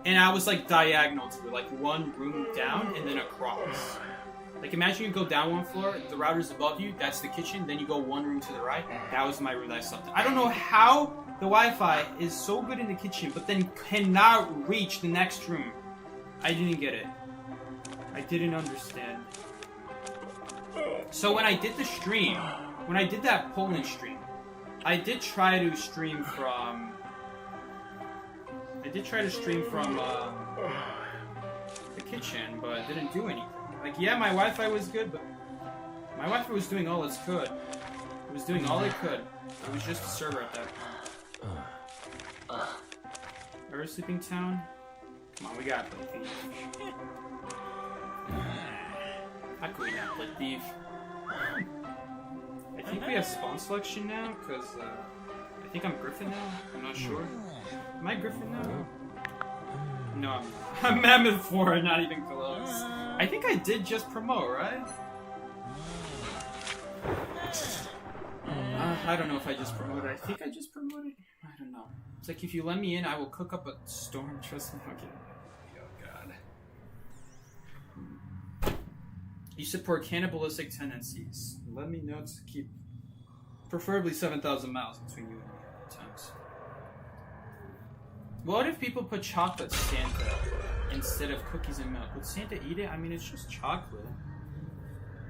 S1: and I was like diagonal to it, like one room down and then across. Like imagine you go down one floor, the router's above you, that's the kitchen, then you go one room to the right. That was my room that I slept in. I don't know how the Wi-Fi is so good in the kitchen, but then cannot reach the next room. I didn't get it. I didn't understand. So when I did the stream, when I did that Poland stream, I did try to stream from the kitchen, but it didn't do anything. Like, yeah, my Wi-Fi was good, but my Wi-Fi was doing all it could. It was doing all it could. It was just a server at that point. Ever Sleeping Town? Come on, we gotta play Thief. How could we not play Thief? I think we have spawn selection now, because I think I'm Griffin now. I'm not sure. Am I Griffin now? No, I'm not. I'm Mammoth 4, not even close. I think I did just promote, right? I don't know if I just promoted. I think I just promoted. I don't know. It's like if you let me in, I will cook up a storm. Trust me. Okay. Oh god. You support cannibalistic tendencies. Let me know to keep, preferably 7,000 miles between you and me at times. What if people put chocolate Santa instead of cookies and milk? Would Santa eat it? I mean, it's just chocolate.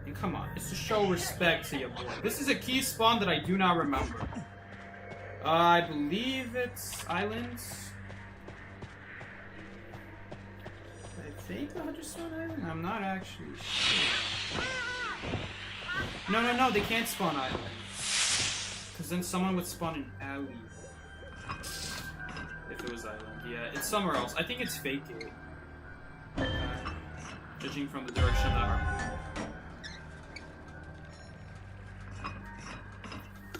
S1: And come on, it's to show respect to your boy. This is a key spawn that I do not remember. I believe it's Islands. I think 100% Island? I'm not actually sure. No, they can't spawn Island. Because then someone would spawn an alley. If it was Island, yeah. It's somewhere else. I think it's Fake Gate. Judging from the direction that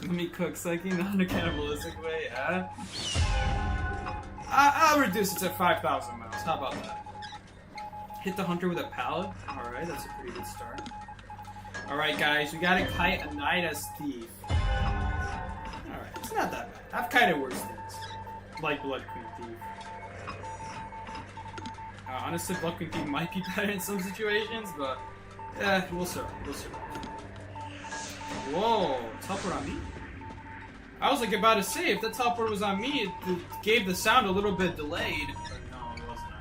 S1: Let me cook Psyche, not in a cannibalistic way, I'll reduce it to 5,000 miles. How about that? Hit the hunter with a pallet. Alright, that's a pretty good start. Alright, guys, we gotta kite a knight as thief. Alright, it's not that bad. I've kited worse things. Like Blood Queen Thief. Honestly, Block Compete might be better in some situations, but we'll survive. We'll survive. Whoa, teleport on me? I was like about to say, if the teleport was on me, it gave the sound a little bit delayed. But no, it wasn't.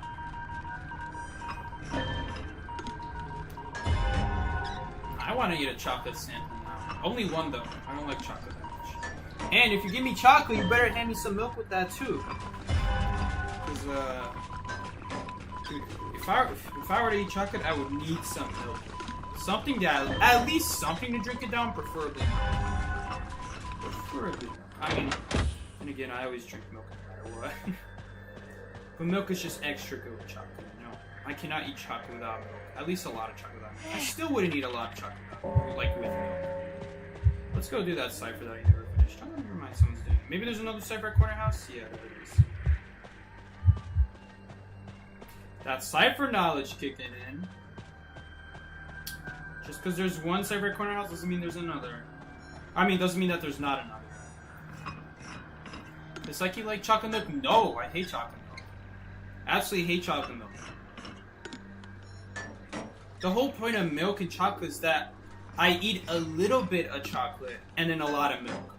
S1: I want to eat a chocolate Santa now. Only one though. I don't like chocolate that much. And if you give me chocolate, you better hand me some milk with that too. Because dude, if I were to eat chocolate, I would need some milk. Something that at least something to drink it down, preferably. Preferably. I mean, and again, I always drink milk no matter what. But milk is just extra good with chocolate, you know? I cannot eat chocolate without milk. At least a lot of chocolate without milk. I still wouldn't eat a lot of chocolate without milk, like with milk. Let's go do that cipher that I never finished. Oh, never mind, someone's doing it. Maybe there's another cipher at Corner House? Yeah, there is. That cipher knowledge kicking in. Just because there's one cipher at Corner House doesn't mean there's another. I mean, doesn't mean that there's not another. It's like you like chocolate milk? No, I hate chocolate milk. Absolutely hate chocolate milk. The whole point of milk and chocolate is that I eat a little bit of chocolate and then a lot of milk.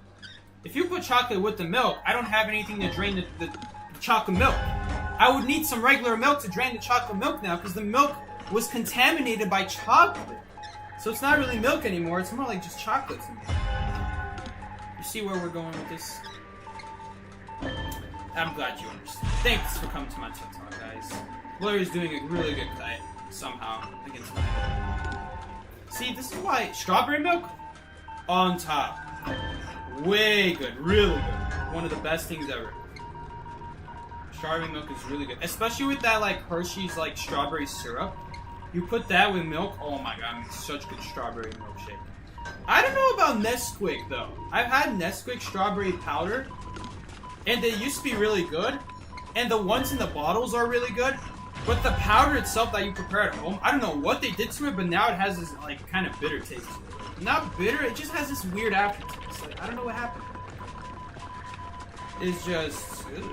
S1: If you put chocolate with the milk, I don't have anything to drain the chocolate milk. I would need some regular milk to drain the chocolate milk now because the milk was contaminated by chocolate. So it's not really milk anymore, it's more like just chocolate to me. You see where we're going with this? I'm glad you understand. Thanks for coming to my TED Talk, guys. Blurry is doing a really good fight, somehow, against my head. See, this is why strawberry milk, on top. Way good, really good. One of the best things ever. Strawberry milk is really good. Especially with that, like, Hershey's, like, strawberry syrup. You put that with milk, oh my god, it's such good strawberry milkshake. I don't know about Nesquik, though. I've had Nesquik strawberry powder, and they used to be really good, and the ones in the bottles are really good, but the powder itself that you prepare at home, I don't know what they did to it, but now it has this, like, kind of bitter taste to it. Not bitter, it just has this weird aftertaste. Like, I don't know what happened. It's just... ugh.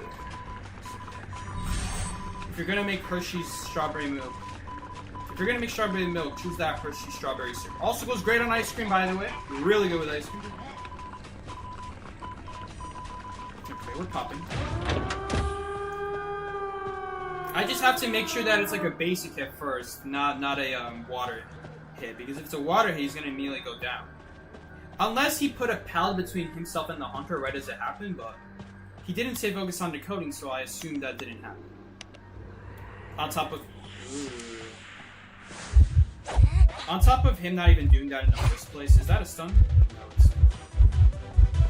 S1: If you're gonna make Hershey's strawberry milk, if you're gonna make strawberry milk, choose that Hershey strawberry syrup. Also goes great on ice cream, by the way. Really good with ice cream. Okay, we're popping. I just have to make sure that it's like a basic hit first, not a water hit. Because if it's a water hit, he's gonna immediately go down. Unless he put a pallet between himself and the hunter right as it happened, but he didn't say focus on decoding, so I assumed that didn't happen. On top of... ooh. On top of him not even doing that in the first place, is that a stun? No, it's not.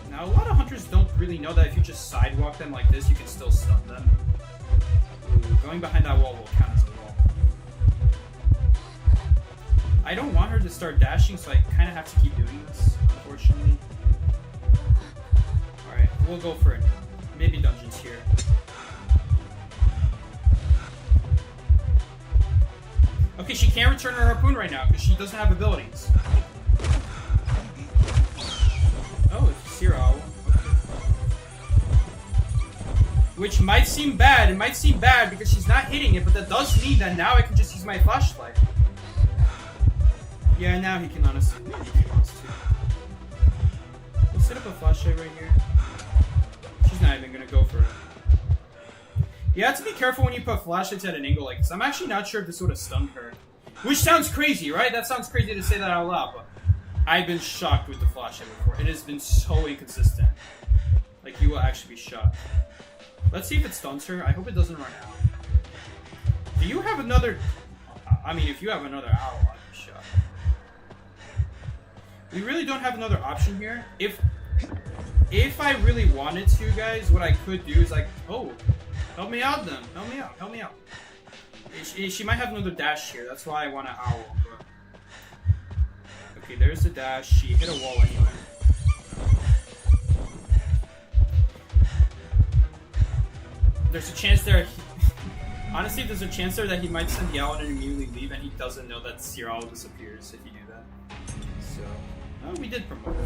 S1: Now, a lot of hunters don't really know that if you just sidewalk them like this, you can still stun them. Ooh, going behind that wall will count as a wall. I don't want her to start dashing, so I kind of have to keep doing this, unfortunately. Alright, we'll go for it. Maybe dungeons here. Okay, she can't return her harpoon right now because she doesn't have abilities. Oh, it's 0. Okay. Which might seem bad. It might seem bad because she's not hitting it, but that does mean that now I can just use my flashlight. Yeah, now he can honestly do it if he wants to. We'll set up a flashlight right here. She's not even gonna go for it. You have to be careful when you put flashlights at an angle like this. I'm actually not sure if this would have stunned her. Which sounds crazy, right? That sounds crazy to say that out loud, but I've been shocked with the flashlight before. It has been so inconsistent. Like, you will actually be shocked. Let's see if it stuns her. I hope it doesn't run out. Do you have another... I mean, if you have another owl, I'd be shocked. We really don't have another option here. If I really wanted to, guys, what I could do is like... oh... help me out then. Help me out. Help me out. She might have another dash here. That's why I want an owl. But... okay, there's the dash. She hit a wall anyway. There's a chance there... honestly, there's a chance there that he might send the owl and immediately leave, and he doesn't know that your owl disappears if you do that. So... oh, we did promote it.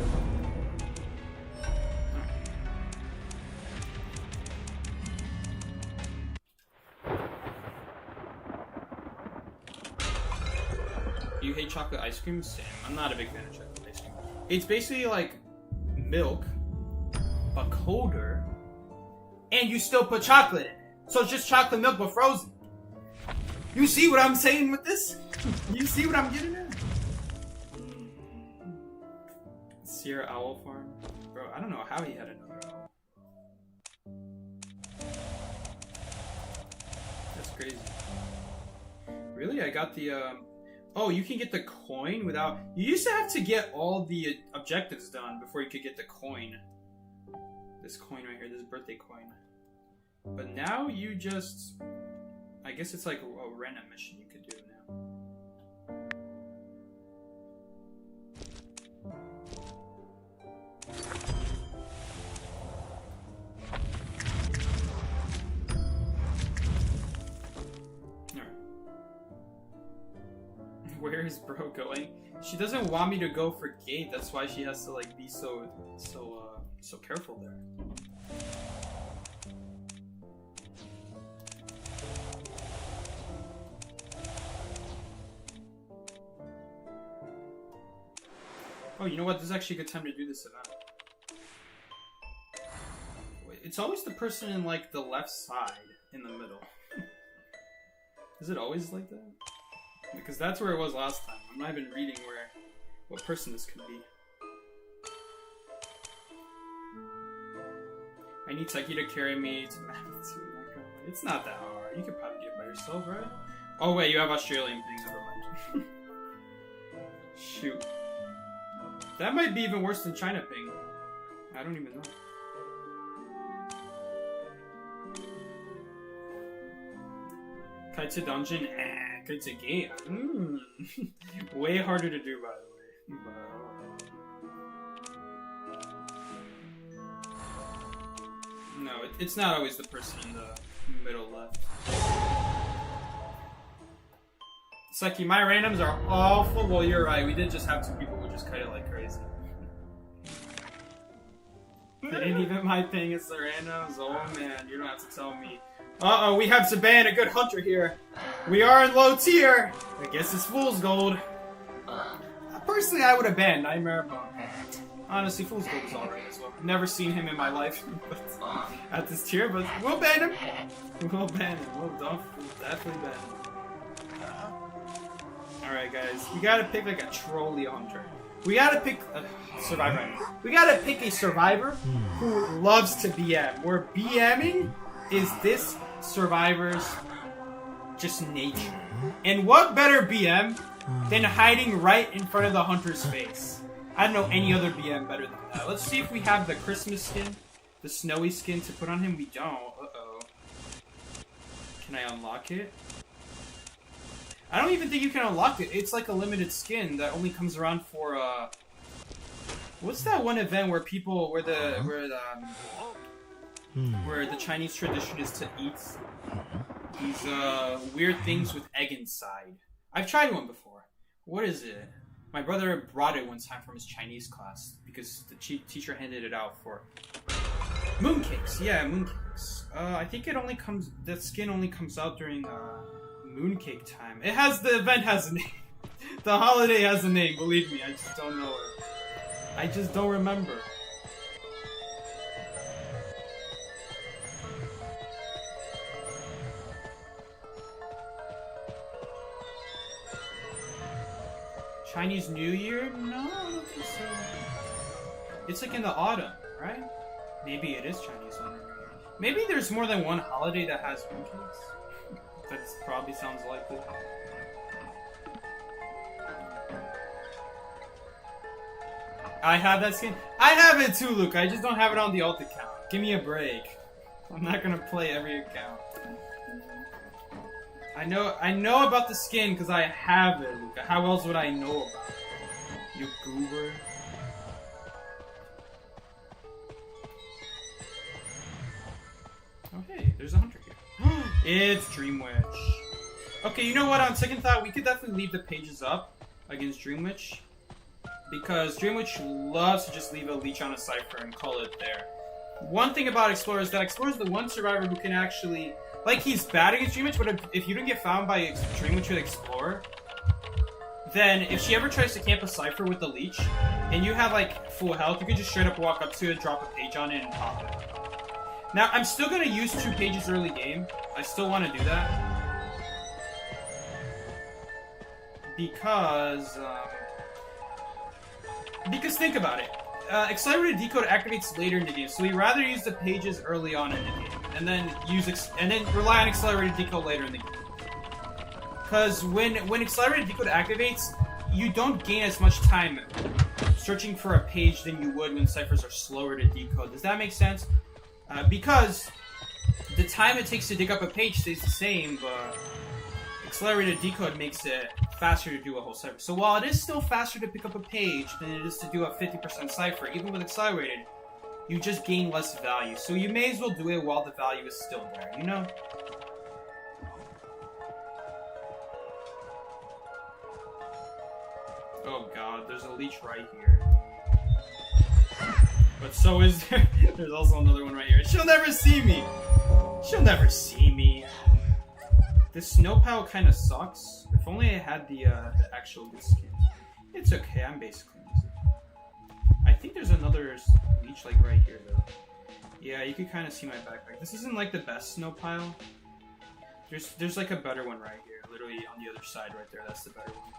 S1: You hate chocolate ice cream? Same. I'm not a big fan of chocolate ice cream. It's basically like milk, but colder, and you still put chocolate in it. So it's just chocolate milk but frozen. You see what I'm saying with this? You see what I'm getting at? Sierra Owl Farm? Bro, I don't know how he had another owl. That's crazy. Really? I got the, Oh, you can get the coin without... You used to have to get all the objectives done before you could get the coin. This coin right here, this birthday coin. But now you just... I guess it's like a random mission you could do now. Alright. Where is bro going? She doesn't want me to go for gate, that's why she has to like be so careful there. Oh, you know what? This is actually a good time to do this event. It's always the person in, like, the left side in the middle. Is it always like that? Because that's where it was last time. I'm not even reading what person this could be. I need Tucky to carry me to magnitude. It's not that hard. You could probably do it by yourself, right? Oh, wait, you have Australian things. Never mind. Shoot. That might be even worse than China Ping. I don't even know. Kite to dungeon? Kite to gate? Way harder to do, by the way. No, it's not always the person in the middle left. Sucky, my randoms are awful. Well, you're right. We did just have two people who just kite it like crazy. It ain't even my thing, it's the randoms. Oh man, you don't have to tell me. Uh-oh, we have Saban, a good hunter here. We are in low tier. I guess it's Fool's Gold. Personally, I would have banned Nightmare, but honestly, Fool's Gold is alright as well. Never seen him in my life at this tier, but we'll ban him. We'll ban him. We'll definitely ban him. Alright guys, we gotta pick like a trolley hunter. We gotta pick a survivor. We gotta pick a survivor who loves to BM. Where BMing is this survivor's just nature. And what better BM than hiding right in front of the hunter's face? I don't know any other BM better than that. Let's see if we have the Christmas skin, the snowy skin to put on him. We don't. Uh-oh. Can I unlock it? I don't even think you can unlock it. It's like a limited skin that only comes around for what's that one event where people where the Chinese tradition is to eat these weird things with egg inside. I've tried one before. What is it? My brother brought it one time from his Chinese class because the teacher handed it out for mooncakes. Yeah, mooncakes. I think the skin only comes out during mooncake time. The event has a name. The holiday has a name, believe me. I just don't know it. I just don't remember. Chinese New Year? No, I don't think so. It's like in the autumn, right? Maybe it is Chinese New Year. Maybe there's more than one holiday that has mooncakes. That probably sounds likely. I have that skin. I have it too, Luke. I just don't have it on the alt account. Give me a break. I'm not gonna play every account. I know about the skin because I have it, Luke. How else would I know about it? You goober. Oh hey, there's a hunter here. It's Dream Witch. Okay, you know what? On second thought, we could definitely leave the pages up against Dream Witch. Because Dream Witch loves to just leave a leech on a cipher and call it there. One thing about Explorer is that Explorer is the one survivor who can actually... Like, he's bad against Dream Witch, but if you don't get found by Dream Witch with Explorer, then if she ever tries to camp a Cypher with the leech, and you have like full health, you can just straight up walk up to it, drop a page on it, and pop it. Now, I'm still gonna use 2 pages early game. I still want to do that. Because think about it. Accelerated decode activates later in the game, so we rather use the pages early on in the game, and then rely on accelerated decode later in the game. Because when accelerated decode activates, you don't gain as much time searching for a page than you would when ciphers are slower to decode. Does that make sense? Because the time it takes to dig up a page stays the same, but accelerated decode makes it faster to do a whole cipher. So while it is still faster to pick up a page than it is to do a 50% cipher, even with accelerated, you just gain less value. So you may as well do it while the value is still there, you know? Oh god, there's a leech right here. But so is there. There's also another one right here. She'll never see me! She'll never see me. This snow pile kind of sucks. If only I had the actual good skin. It's okay, I'm basically using it. I think there's another leech like right here though. Yeah, you can kind of see my backpack. This isn't like the best snow pile. There's like a better one right here. Literally on the other side right there. That's the better one.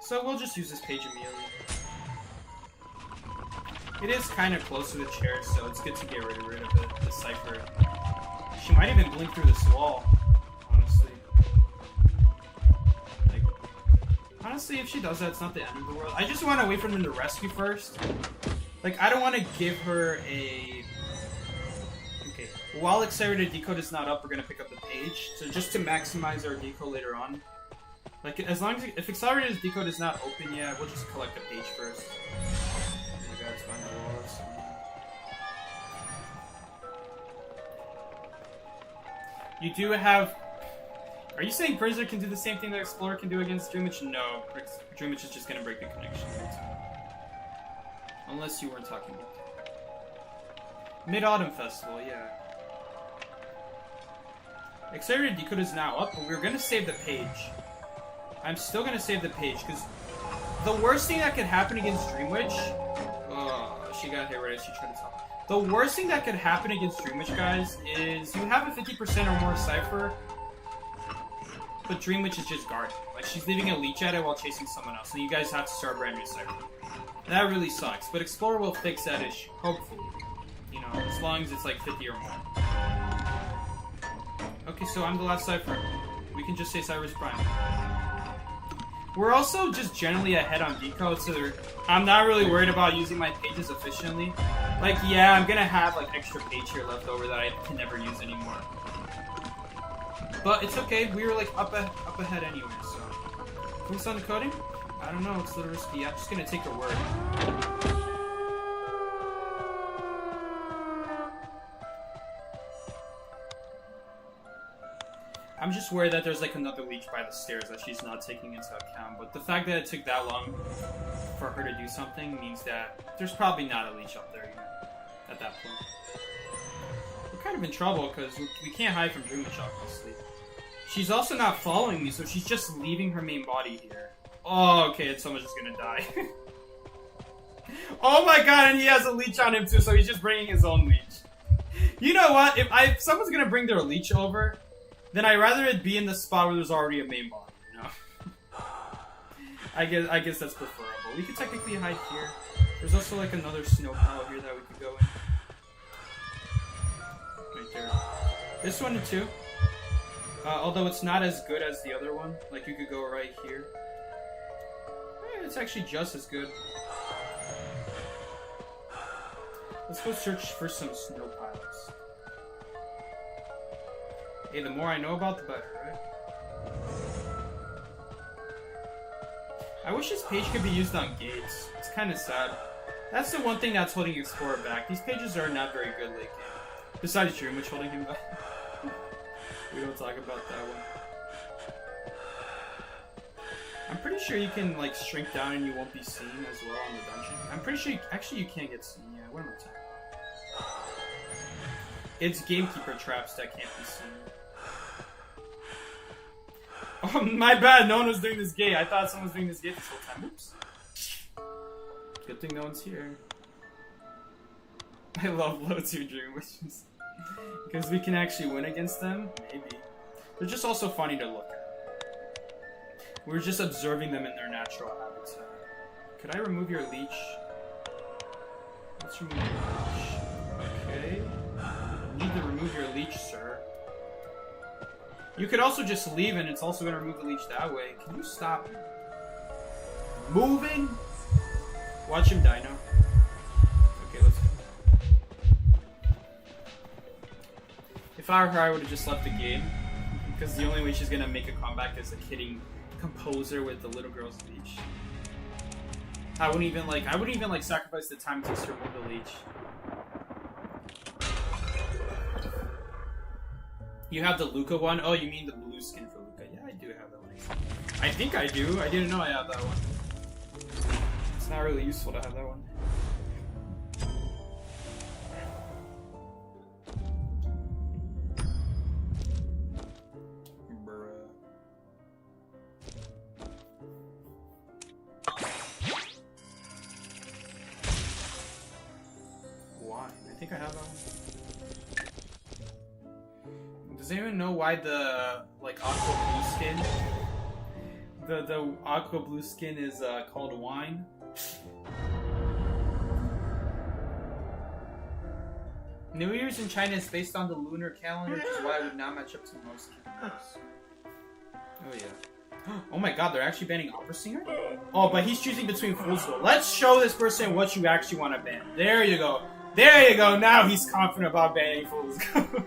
S1: So we'll just use this page immediately. It is kind of close to the chair, so it's good to get rid of the cipher. She might even blink through this wall, honestly. Like, honestly, if she does that, it's not the end of the world. I just want to wait for them to rescue first. Like, I don't want to give her a... Okay, while accelerated decode is not up, we're going to pick up the page. So just to maximize our decode later on. Like, as long as... If accelerated decode is not open yet, we'll just collect the page first. Oh my god, it's behind the walls. You do have... Are you saying Prisoner can do the same thing that Explorer can do against Dreamwitch? No. Dreamwitch is just gonna break the connection. Unless you weren't talking about that. Mid-Autumn Festival, yeah. Accelerated decode is now up, but we're gonna save the page. I'm still gonna save the page, because the worst thing that could happen against Dreamwitch... Oh, she got hit right as she tried to talk. The worst thing that could happen against Dreamwitch, guys, is you have a 50% or more cipher, but Dreamwitch is just guarding. Like, she's leaving a leech at it while chasing someone else, and you guys have to start a brand new cipher. And that really sucks, but Explorer will fix that issue, hopefully. You know, as long as it's like 50 or more. Okay, so I'm the last cipher. We can just say Cyrus Prime. We're also just generally ahead on decode, so I'm not really worried about using my pages efficiently. Like, yeah, I'm gonna have like extra page here left over that I can never use anymore. But it's okay, we were like up ahead anyway, so. Focus on the coding? I don't know, it's a little risky. I'm just gonna take her word. I'm just worried that there's like another leech by the stairs that she's not taking into account, but the fact that it took that long for her to do something means that there's probably not a leech up there at that point. We're kind of in trouble because we can't hide from Dreamwitch, obviously. She's also not following me, so she's just leaving her main body here. Oh, okay, someone's just gonna die. Oh my god, and he has a leech on him too, so he's just bringing his own leech. You know what? If someone's gonna bring their leech over, then I'd rather it be in the spot where there's already a main body, you know? I guess that's preferable. We could technically hide here. There's also like another snow pile here that we could go in. Right there. This one too. Although it's not as good as the other one. Like you could go right here. It's actually just as good. Let's go search for some snow piles. Hey, the more I know about, the better, right? I wish this page could be used on gates. It's kind of sad. That's the one thing that's holding Explorer back. These pages are not very good late game. Besides Dreamwitch holding him back. We don't talk about that one. I'm pretty sure you can, like, shrink down and you won't be seen as well in the dungeon. I'm pretty sure actually you can't get seen. Yeah, what am I talking about? It's Gamekeeper traps that can't be seen. Oh, my bad, no one was doing this gate. I thought someone was doing this gate this whole time. Oops. Good thing no one's here. I love low tier dream wishes. Because we can actually win against them? Maybe. They're just also funny to look at. We're just observing them in their natural habitat. Could I remove your leech? Let's remove your leech. Okay. Need to remove your leech, sir. You could also just leave and it's also going to remove the leech that way. Can you stop moving? Watch him die now. Okay, let's go. If I were her, I would have just left the game. Because the only way she's going to make a comeback is like hitting Composer with the little girl's leech. I wouldn't even like sacrifice the time to remove the leech. You have the Luca one? Oh, you mean the blue skin for Luca? Yeah, I do have that one. I think I do. I didn't know I have that one. It's not really useful to have that one. Bruh. Why? I think I have that one. Does anyone know why the like aqua blue skin? The aqua blue skin is called wine. New Year's in China is based on the lunar calendar, which is why it would not match up to most calendars. Oh yeah. Oh my god, they're actually banning opera singer? Oh, but he's choosing between Fool's Gold. Let's show this person what you actually want to ban. There you go. There you go. Now he's confident about banning Fool's Gold.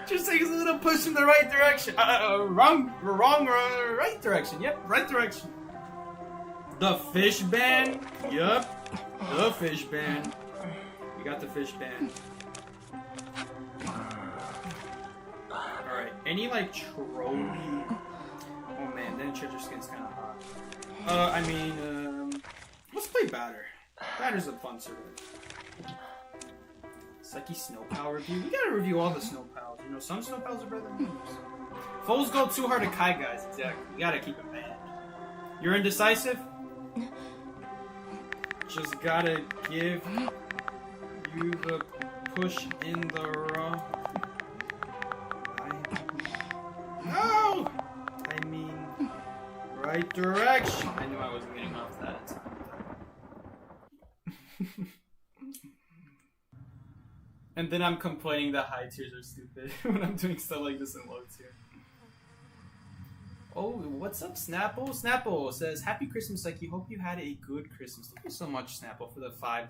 S1: Just takes a little push in the right direction. Right direction. Yep, right direction. The fish ban. Yep, the fish ban. We got the fish ban. All right. Any like trophy? Oh man, then treasure skin's kind of hot. I mean, let's play Batter. Batter's a fun server. Psyche Snow Pal review. We gotta review all the Snow Pals. You know, some Snow Pals are better than others. Foes go too hard to kite, guys. Exactly. We gotta keep it banned. You're indecisive? Just gotta give you the push in the raw. No! I mean, right direction. I knew I wasn't getting off that time. And then I'm complaining that high tiers are stupid when I'm doing stuff like this in low tier. Oh, what's up, Snapple? Snapple says, Happy Christmas, like you hope you had a good Christmas. Thank you so much, Snapple, for the $5.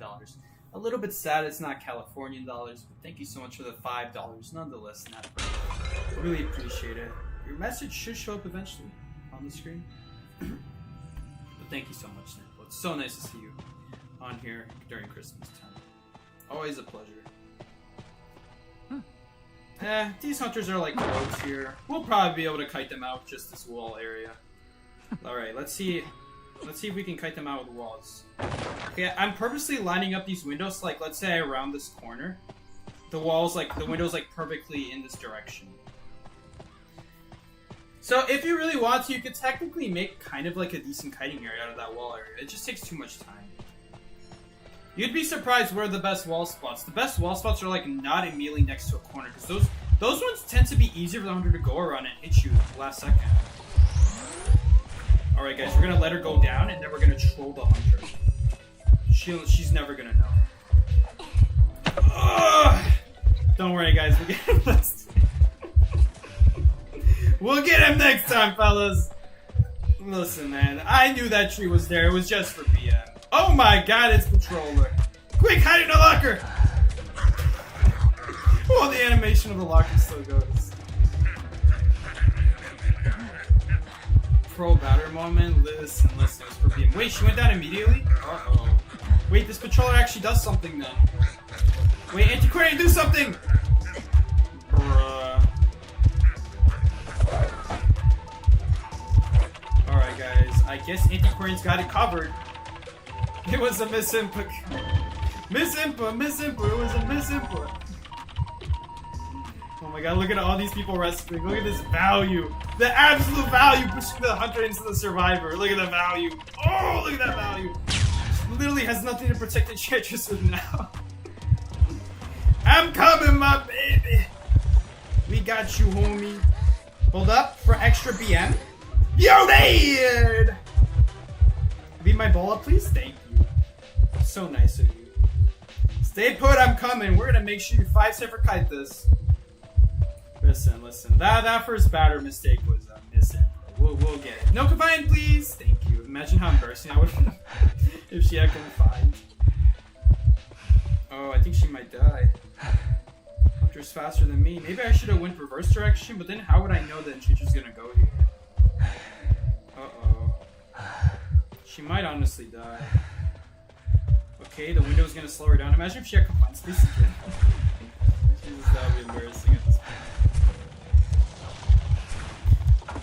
S1: A little bit sad it's not Californian dollars, but thank you so much for the $5 nonetheless, Snapple. Really appreciate it. Your message should show up eventually on the screen. But thank you so much, Snapple. It's so nice to see you on here during Christmas time. Always a pleasure. These hunters are like low tier. We'll probably be able to kite them out just this wall area. Alright, let's see if we can kite them out with walls. Okay, I'm purposely lining up these windows like, let's say around this corner. The window's like perfectly in this direction. So if you really want to, you could technically make kind of like a decent kiting area out of that wall area. It just takes too much time. You'd be surprised where the best wall spots. The best wall spots are like not immediately next to a corner, because those ones tend to be easier for the hunter to go around and hit you last second. All right, guys, we're gonna let her go down, and then we're gonna troll the hunter. She's never gonna know. Ugh! Don't worry, guys. We'll get him next time. We'll get him next time, fellas. Listen, man. I knew that tree was there. It was just for BM. Oh my god, it's Patroller. Quick, hide in the locker! Oh, the animation of the locker still goes. Pro batter moment. Listen, it was for BM. Wait, she went down immediately? Uh-oh. Wait, this Patroller actually does something then. Wait, Antiquarian, do something! Bruh. Alright, guys. I guess Antiquarian's got it covered. It was a misinput. Misinput. It was a misinput. Oh my god, look at all these people rescuing. Look at this value. The absolute value pushing the hunter into the survivor. Look at the value. Oh, look at that value. She literally has nothing to protect Enchantress with now. I'm coming, my baby. We got you, homie. Hold up for extra BM. Yo, dude! Beat my ball up, please? Thank you. So nice of you. Stay put, I'm coming. We're gonna make sure you 5-step for kite this. Listen. That first batter mistake was missing. We'll get it. No combine, please. Thank you. Imagine how embarrassing I would have if she had confined. Oh, I think she might die. Hunter's faster than me. Maybe I should have went reverse direction, but then how would I know that Enchantress is gonna go here? Uh-oh. She might honestly die. Okay, the window's gonna slow her down. Imagine if she had confined space again. Jesus, that would be embarrassing at this point.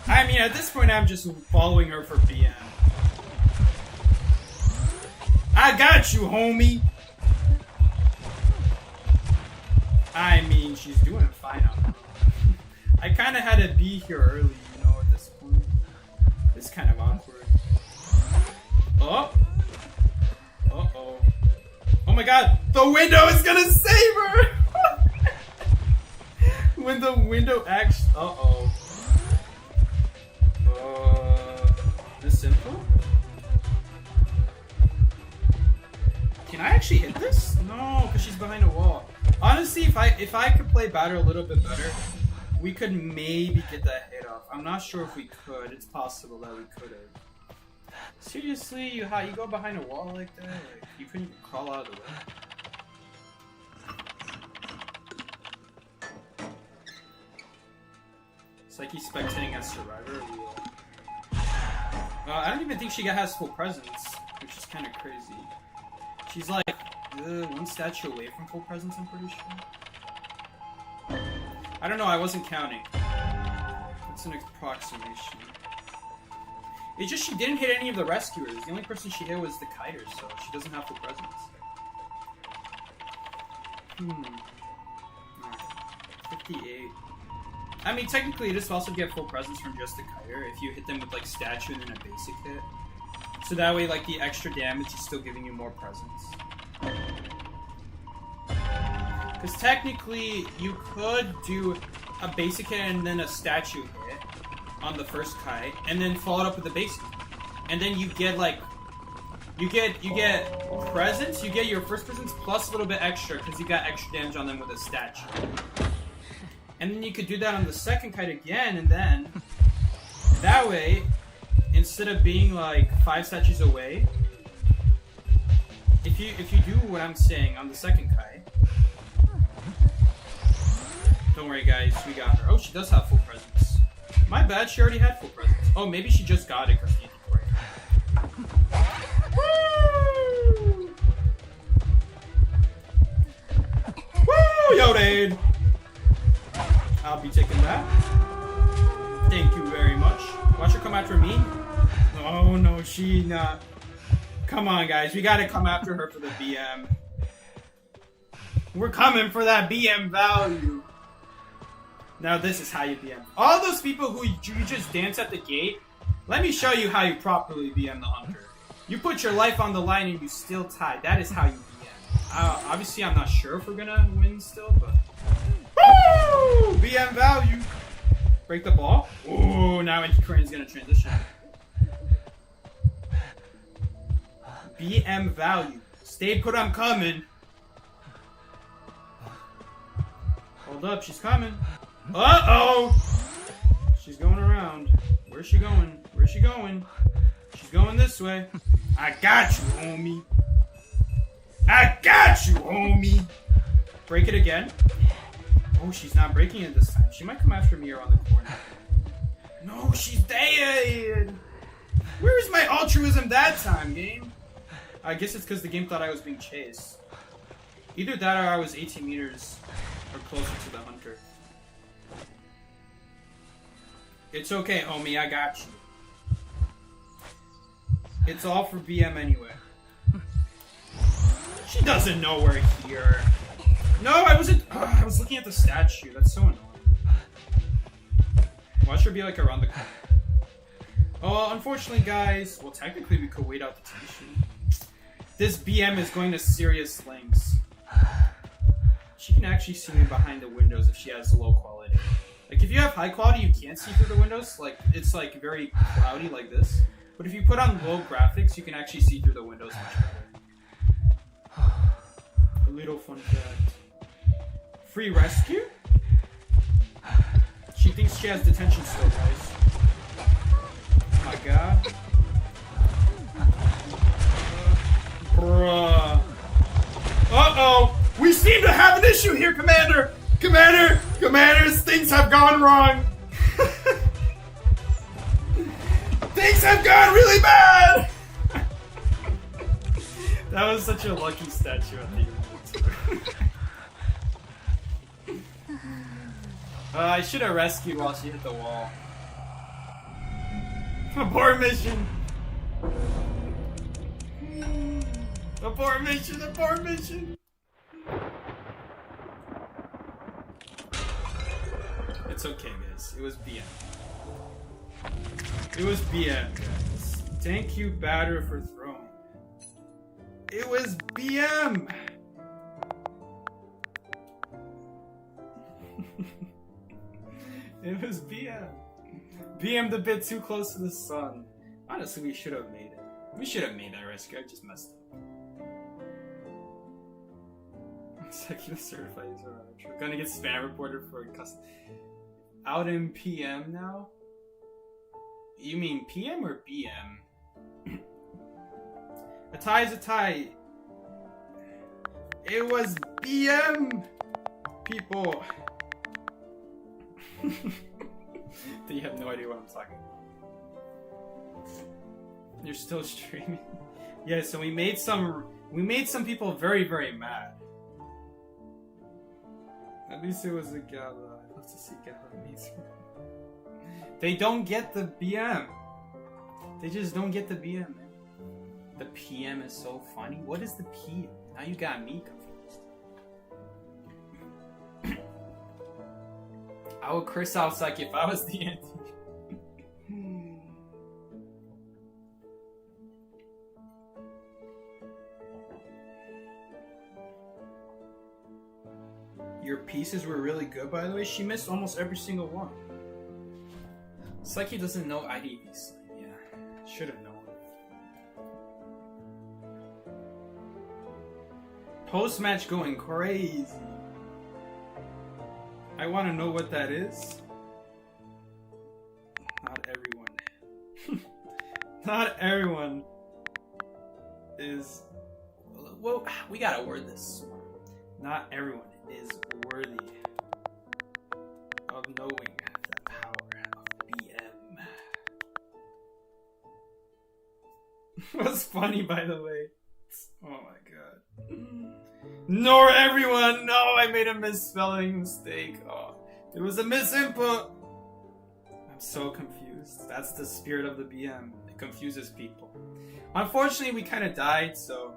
S1: I mean, at this point, I'm just following her for BM. I got you, homie! I mean, she's doing fine on her own. I kind of had to be here early, you know, at this point. It's kind of awkward. Oh! Uh-oh. Oh my god! The window is gonna save her! When the window actually... Uh-oh. This simple? Can I actually hit this? No, because she's behind a wall. Honestly, if I could play batter a little bit better, we could maybe get that hit off. I'm not sure if we could. It's possible that we could have. Seriously, you go behind a wall like that? Like, you couldn't even crawl out of the way. It's like he's spectating as Survivor. I don't even think she has full presence, which is kind of crazy. She's like one statue away from full presence, I'm pretty sure. I don't know, I wasn't counting. It's an approximation. It's just she didn't hit any of the rescuers. The only person she hit was the kiter, so she doesn't have full presence. Alright. 58. I mean, technically, this will also get full presence from just the kiter if you hit them with, like, statue and then a basic hit. So that way, like, the extra damage is still giving you more presence. Because technically, you could do a basic hit and then a statue hit on the first kite, and then follow it up with a basic. And then you get, like, you get presence, you get your first presence plus a little bit extra, because you got extra damage on them with a statue. And then you could do that on the second kite again, and then that way, instead of being like 5 statues away, if you do what I'm saying on the second kite, don't worry guys, we got her. Oh, she does have full presence. My bad, she already had full presence. Oh, maybe she just got it because she Woo! Woo! Yo, dude! I'll be taking that. Thank you very much. Watch her come after me. Oh no, she not. Come on, guys. We gotta come after her for the BM. We're coming for that BM value. Now this is how you BM. All those people who you just dance at the gate, let me show you how you properly BM the hunter. You put your life on the line and you still tie. That is how you BM. Obviously, I'm not sure if we're gonna win still, but... Woo! BM value. Break the ball. Ooh, now Korean's gonna transition. BM value. Stay put, I'm coming. Hold up, she's coming. Uh-oh! She's going around. Where's she going? Where's she going? She's going this way. I got you, homie. I got you, homie. Break it again. Oh, she's not breaking it this time. She might come after me around the corner. No, she's dead. Where's my altruism that time, game? I guess it's because the game thought I was being chased. Either that or I was 18 meters or closer to the hunter. It's okay, homie. I got you. It's all for BM anyway. She doesn't know we're here. No, I wasn't. I was looking at the statue. That's so annoying. Watch her be like around the corner. Oh, unfortunately, guys. Well, technically, we could wait out the tension. This BM is going to serious lengths. She can actually see me behind the windows if she has low quality. Like, if you have high quality, you can't see through the windows. Like, it's like very cloudy like this. But if you put on low graphics, you can actually see through the windows much better. A little fun fact. Free rescue? She thinks she has detention still, guys. Oh my god. Bruh. Uh-oh! We seem to have an issue here, Commander! Commanders, things have gone wrong! Things have gone really bad! That was such a lucky statue at the end. I should have rescued while she hit the wall. Abort mission! Abort mission! Abort mission! It's okay, guys. It was BM. It was BM, guys. Thank you, Batter, for throwing. It was BM! It was BM. BM'd a bit too close to the sun. Honestly, we should have made it. We should have made that rescue. I just messed up. Secular certified user archer. Gonna get spam reported for custom. Out in PM now? You mean PM or BM? A tie is a tie. It was BM! People. You have no idea what I'm talking about. You're still streaming? Yeah, so we made some people very, very mad. At least it was a gala. I'd love to see gala meets. They don't get the BM. They just don't get the BM, man. The PM is so funny. What is the PM? Now you got me confused. I would curse out Psyche if I was the anti. Your pieces were really good, by the way. She missed almost every single one. Psyche doesn't know IDVs. Yeah, should have known. Post-match going crazy. I want to know what that is. Not everyone. Not everyone is... Well, we gotta word this. Not everyone is worthy of knowing the power of BM. What's funny, by the way? Oh my god. Nor everyone! No, I made a misspelling mistake. Oh, it was a misinput! I'm so confused. That's the spirit of the BM. It confuses people. Unfortunately, we kind of died, so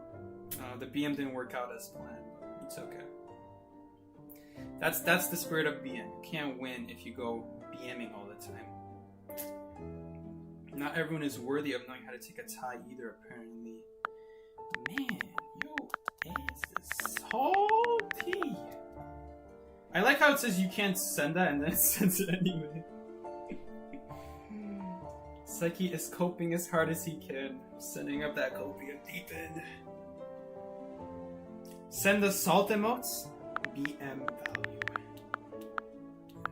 S1: the BM didn't work out as planned. It's okay. That's the spirit of BM. You can't win if you go BMing all the time. Not everyone is worthy of knowing how to take a tie either, apparently. Man, yo, it's salty. I like how it says you can't send that and then it sends it anyway. Psyche is coping as hard as he can, sending up that copium deep end. Send the salt emotes. BM value.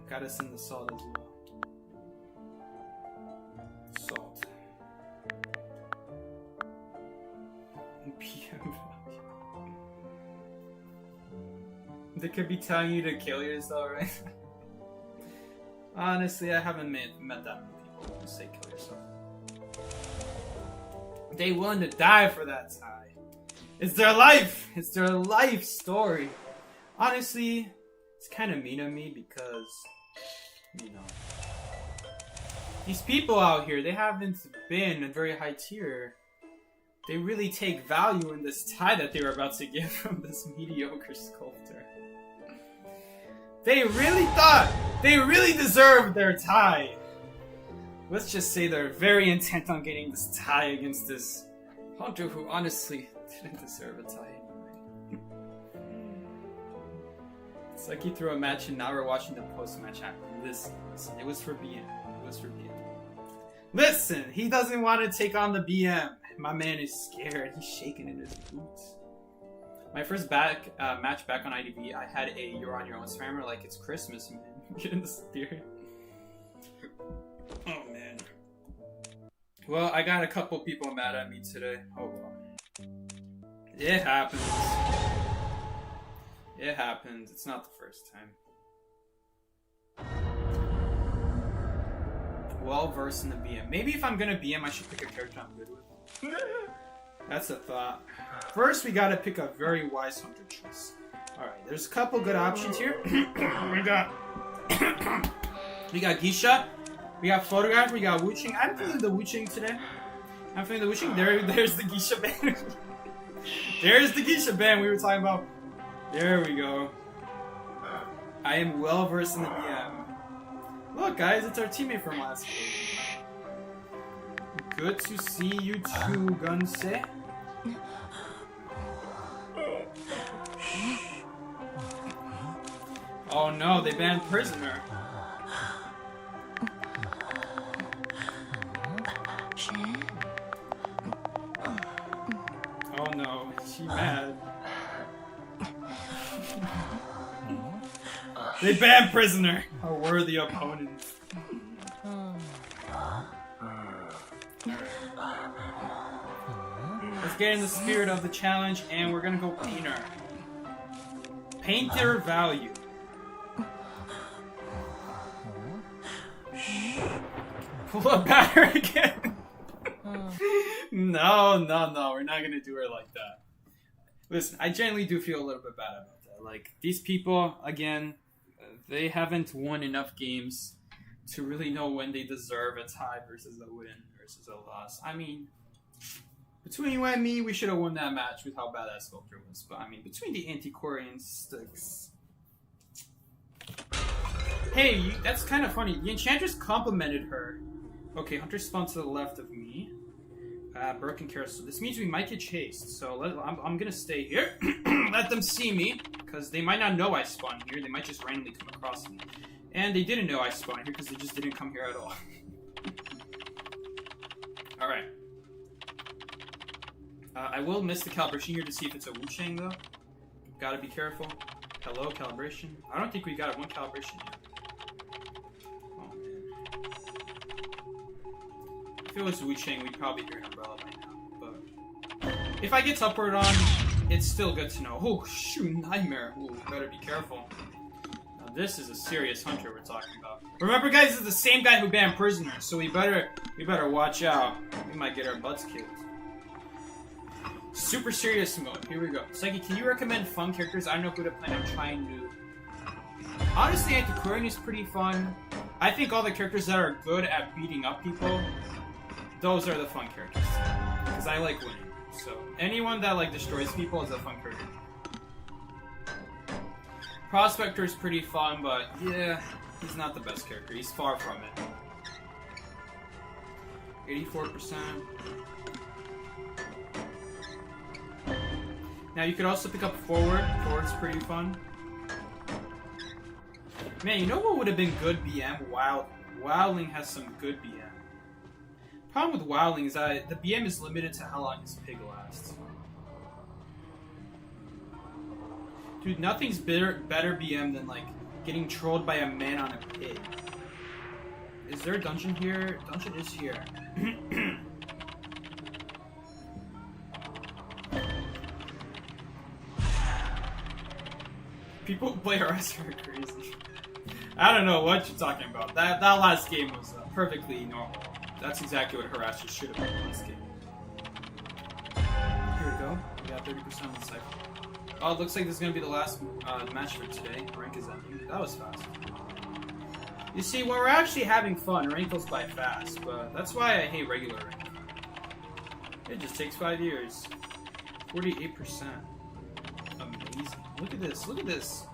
S1: Gotta send the salt as well. Salt. BM value. They could be telling you to kill yourself, right? Honestly, I haven't met that many people who say kill yourself. They willing to die for that tie. It's their life! It's their life story. Honestly, it's kind of mean of me because, you know, these people out here, they haven't been a very high tier. They really take value in this tie that they were about to get from this mediocre sculptor. They really thought they really deserved their tie. Let's just say they're very intent on getting this tie against this hunter who honestly didn't deserve a tie anyway. It's like you threw a match and now we're watching the post-match happen. Listen, it was for BM. It was for BM. Listen, he doesn't want to take on the BM. My man is scared. He's shaking in his boots. My first match back on IDV, I had a you're on your own spammer like it's Christmas, man. Get in the spirit. Oh, man. Well, I got a couple people mad at me today. Oh, well. It happens. It happens. It's not the first time. Well versed in the BM. Maybe if I'm gonna BM, I should pick a character I'm good with. That's a thought. First, we gotta pick a very wise hunter choice. Alright, there's a couple good options here. we got Geisha, we got Photograph, we got Wuching. I'm feeling the Wuching today. I'm feeling the Wuching. There's the Geisha band. There's the Geisha band we were talking about. There we go. I am well versed in the BM. Look, guys, it's our teammate from last game. Good to see you too, Gunsei. Oh no, they banned Prisoner. Oh no, she mad. They banned Prisoner, a worthy opponent. Let's get in the spirit of the challenge, and we're gonna go Painter. Painter value. Pull up banter again. No, we're not gonna do her like that. Listen, I genuinely do feel a little bit bad about that. Like, these people, again, they haven't won enough games to really know when they deserve a tie versus a win versus a loss. I mean, between you and me, we should have won that match with how bad that sculptor was. But I mean, between the anti-Korean sticks. Hey, that's kind of funny. The Enchantress complimented her. Okay, Hunter spawned to the left of me. Broken carousel. This means we might get chased. So I'm gonna stay here. Let them see me, because they might not know I spawned here. They might just randomly come across me. And they didn't know I spawned here because they just didn't come here at all. Alright. I will miss the calibration here to see if it's a Wuchang though. Gotta be careful. Hello, calibration. I don't think we got one calibration yet. Oh man. If it was Wuchang, we'd probably hear an umbrella by now. But if I get upward on, it's still good to know. Oh shoot, Nightmare. Ooh, better be careful. Now this is a serious hunter we're talking about. Remember guys, this is the same guy who banned Prisoner, so we better watch out. We might get our butts kicked. Super serious mode. Here we go. Psyche, can you recommend fun characters? I don't know who to play. I'm trying to. Honestly, Antiquarian is pretty fun. I think all the characters that are good at beating up people, those are the fun characters. Because I like winning. So anyone that like destroys people is a fun character. Prospector is pretty fun, but yeah, he's not the best character. He's far from it. 84%. Now you could also pick up Forward. Forward's pretty fun. Man, you know what would have been good BM? Wildling has some good BM. Problem with Wildling is that the BM is limited to how long his pig lasts. Dude, nothing's better BM than like getting trolled by a man on a pig. Is there a dungeon here? Dungeon is here. People who play RS are crazy. I don't know what you're talking about. That last game was perfectly normal. That's exactly what harassers should have been last game. Here we go. We got 30% on the cypher. Oh, it looks like this is going to be the last match for today. Rank is ending. That was fast. You see, when we're actually having fun, rank goes by fast. But that's why I hate regular rank. It just takes 5 years. 48%. Amazing. Look at this. Look at this.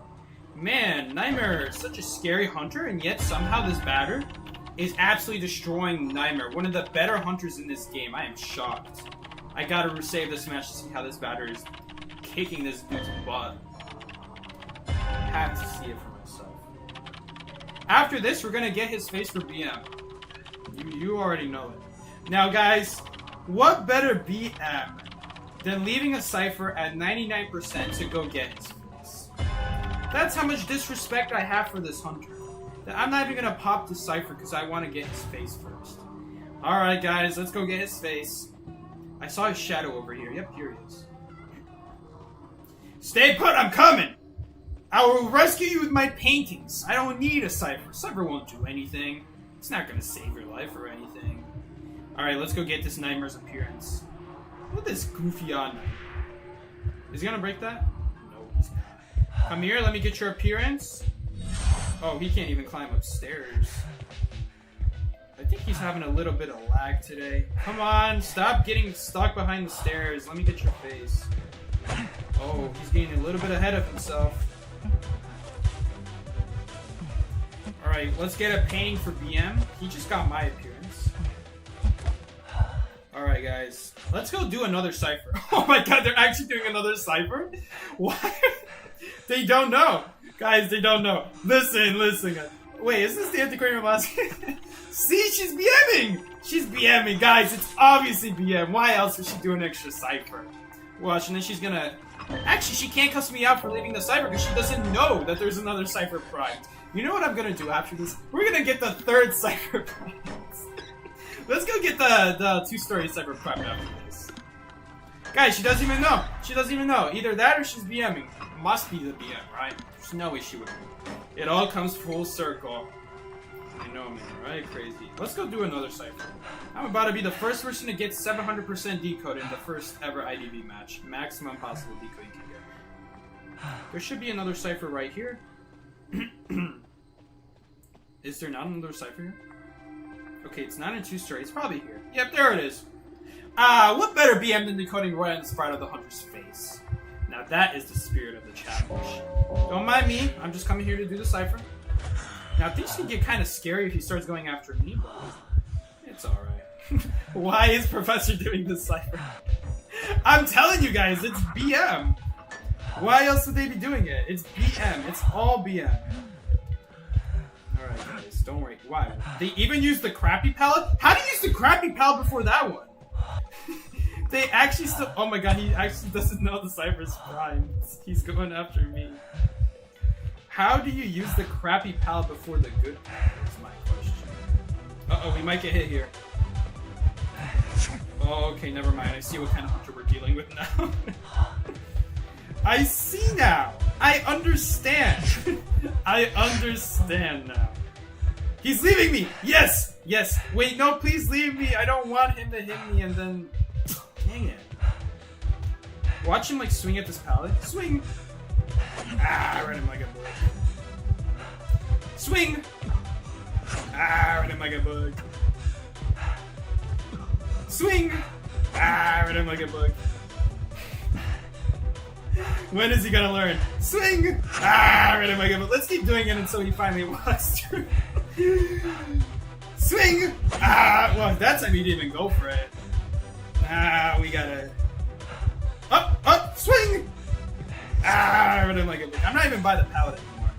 S1: Man, Nightmare is such a scary hunter, and yet somehow this batter is absolutely destroying Nightmare, one of the better hunters in this game. I am shocked. I gotta save this match to see how this batter is kicking this dude's butt. I have to see it for myself. After this, we're gonna get his face for BM. You already know it. Now, guys, what better BM than leaving a Cypher at 99% to go get his face? That's how much disrespect I have for this hunter. That I'm not even gonna pop the Cypher because I want to get his face first. Alright, guys, let's go get his face. I saw his shadow over here. Yep, here he is. Stay put, I'm coming! I will rescue you with my paintings. I don't need a Cypher. Cypher won't do anything. It's not gonna save your life or anything. Alright, let's go get this Nightmare's appearance. Look at this goofy on Nightmare. Is he gonna break that? No, he's not. Come here, let me get your appearance. Oh, he can't even climb upstairs. I think he's having a little bit of lag today. Come on, stop getting stuck behind the stairs. Let me get your face. Oh, he's getting a little bit ahead of himself. Alright, let's get a painting for BM. He just got my appearance. Alright, guys. Let's go do another Cypher. Oh my god, they're actually doing another Cypher? What? They don't know. Guys, they don't know. Listen. Wait, is this the Antiquarian Mask? See, she's BMing! She's BMing, guys. It's obviously BM. Why else would she do an extra Cypher? Watch, and then she's gonna... Actually, she can't cuss me out for leaving the Cypher because she doesn't know that there's another Cypher primed. You know what I'm gonna do after this? We're gonna get the third Cypher primed. Let's go get the two-story Cypher primed after this. Guys, she doesn't even know. She doesn't even know. Either that or she's BMing. Must be the BM, right? There's no way she would. It all comes full circle. I know, man, right? Crazy. Let's go do another Cypher. I'm about to be the first person to get 700% decode in the first ever IDV match. Maximum possible decode you can get. There should be another Cypher right here. Is there not another Cypher here? Okay, it's not in two-story. It's probably here. Yep, there it is. What better BM than decoding right on the spot of the hunter's face? Now that is the spirit of the challenge. Don't mind me. I'm just coming here to do the Cypher. Now things can get kind of scary if he starts going after me, but it's alright. Why is Professor doing this Cypher? I'm telling you guys, it's BM. Why else would they be doing it? It's BM. It's all BM. Alright guys, don't worry. Why? They even use the crappy palette? How do you use the crappy palette before that one? They actually still... Oh my god, he actually doesn't know the Cypher's primed. He's going after me. How do you use the crappy palette before the good palette? That's my question. Uh-oh, we might get hit here. Oh, okay, never mind. I see what kind of hunter we're dealing with now. I see now! I understand! I understand now. He's leaving me! Yes! Yes! Wait, no, please leave me! I don't want him to hit me and then... Dang it. Watch him, like, swing at this pallet. Swing! Ah, I read him like a bug. Swing! Ah, I read him like a bug. Swing! Ah, I read him like a bug. When is he gonna learn? Swing! Ah, I read him like a bug. Let's keep doing it until he finally walks through. Swing! Ah, well, that time he didn't even go for it. Ah, we gotta... Up, swing! Ah, I read him like a bug. I'm not even by the pallet anymore.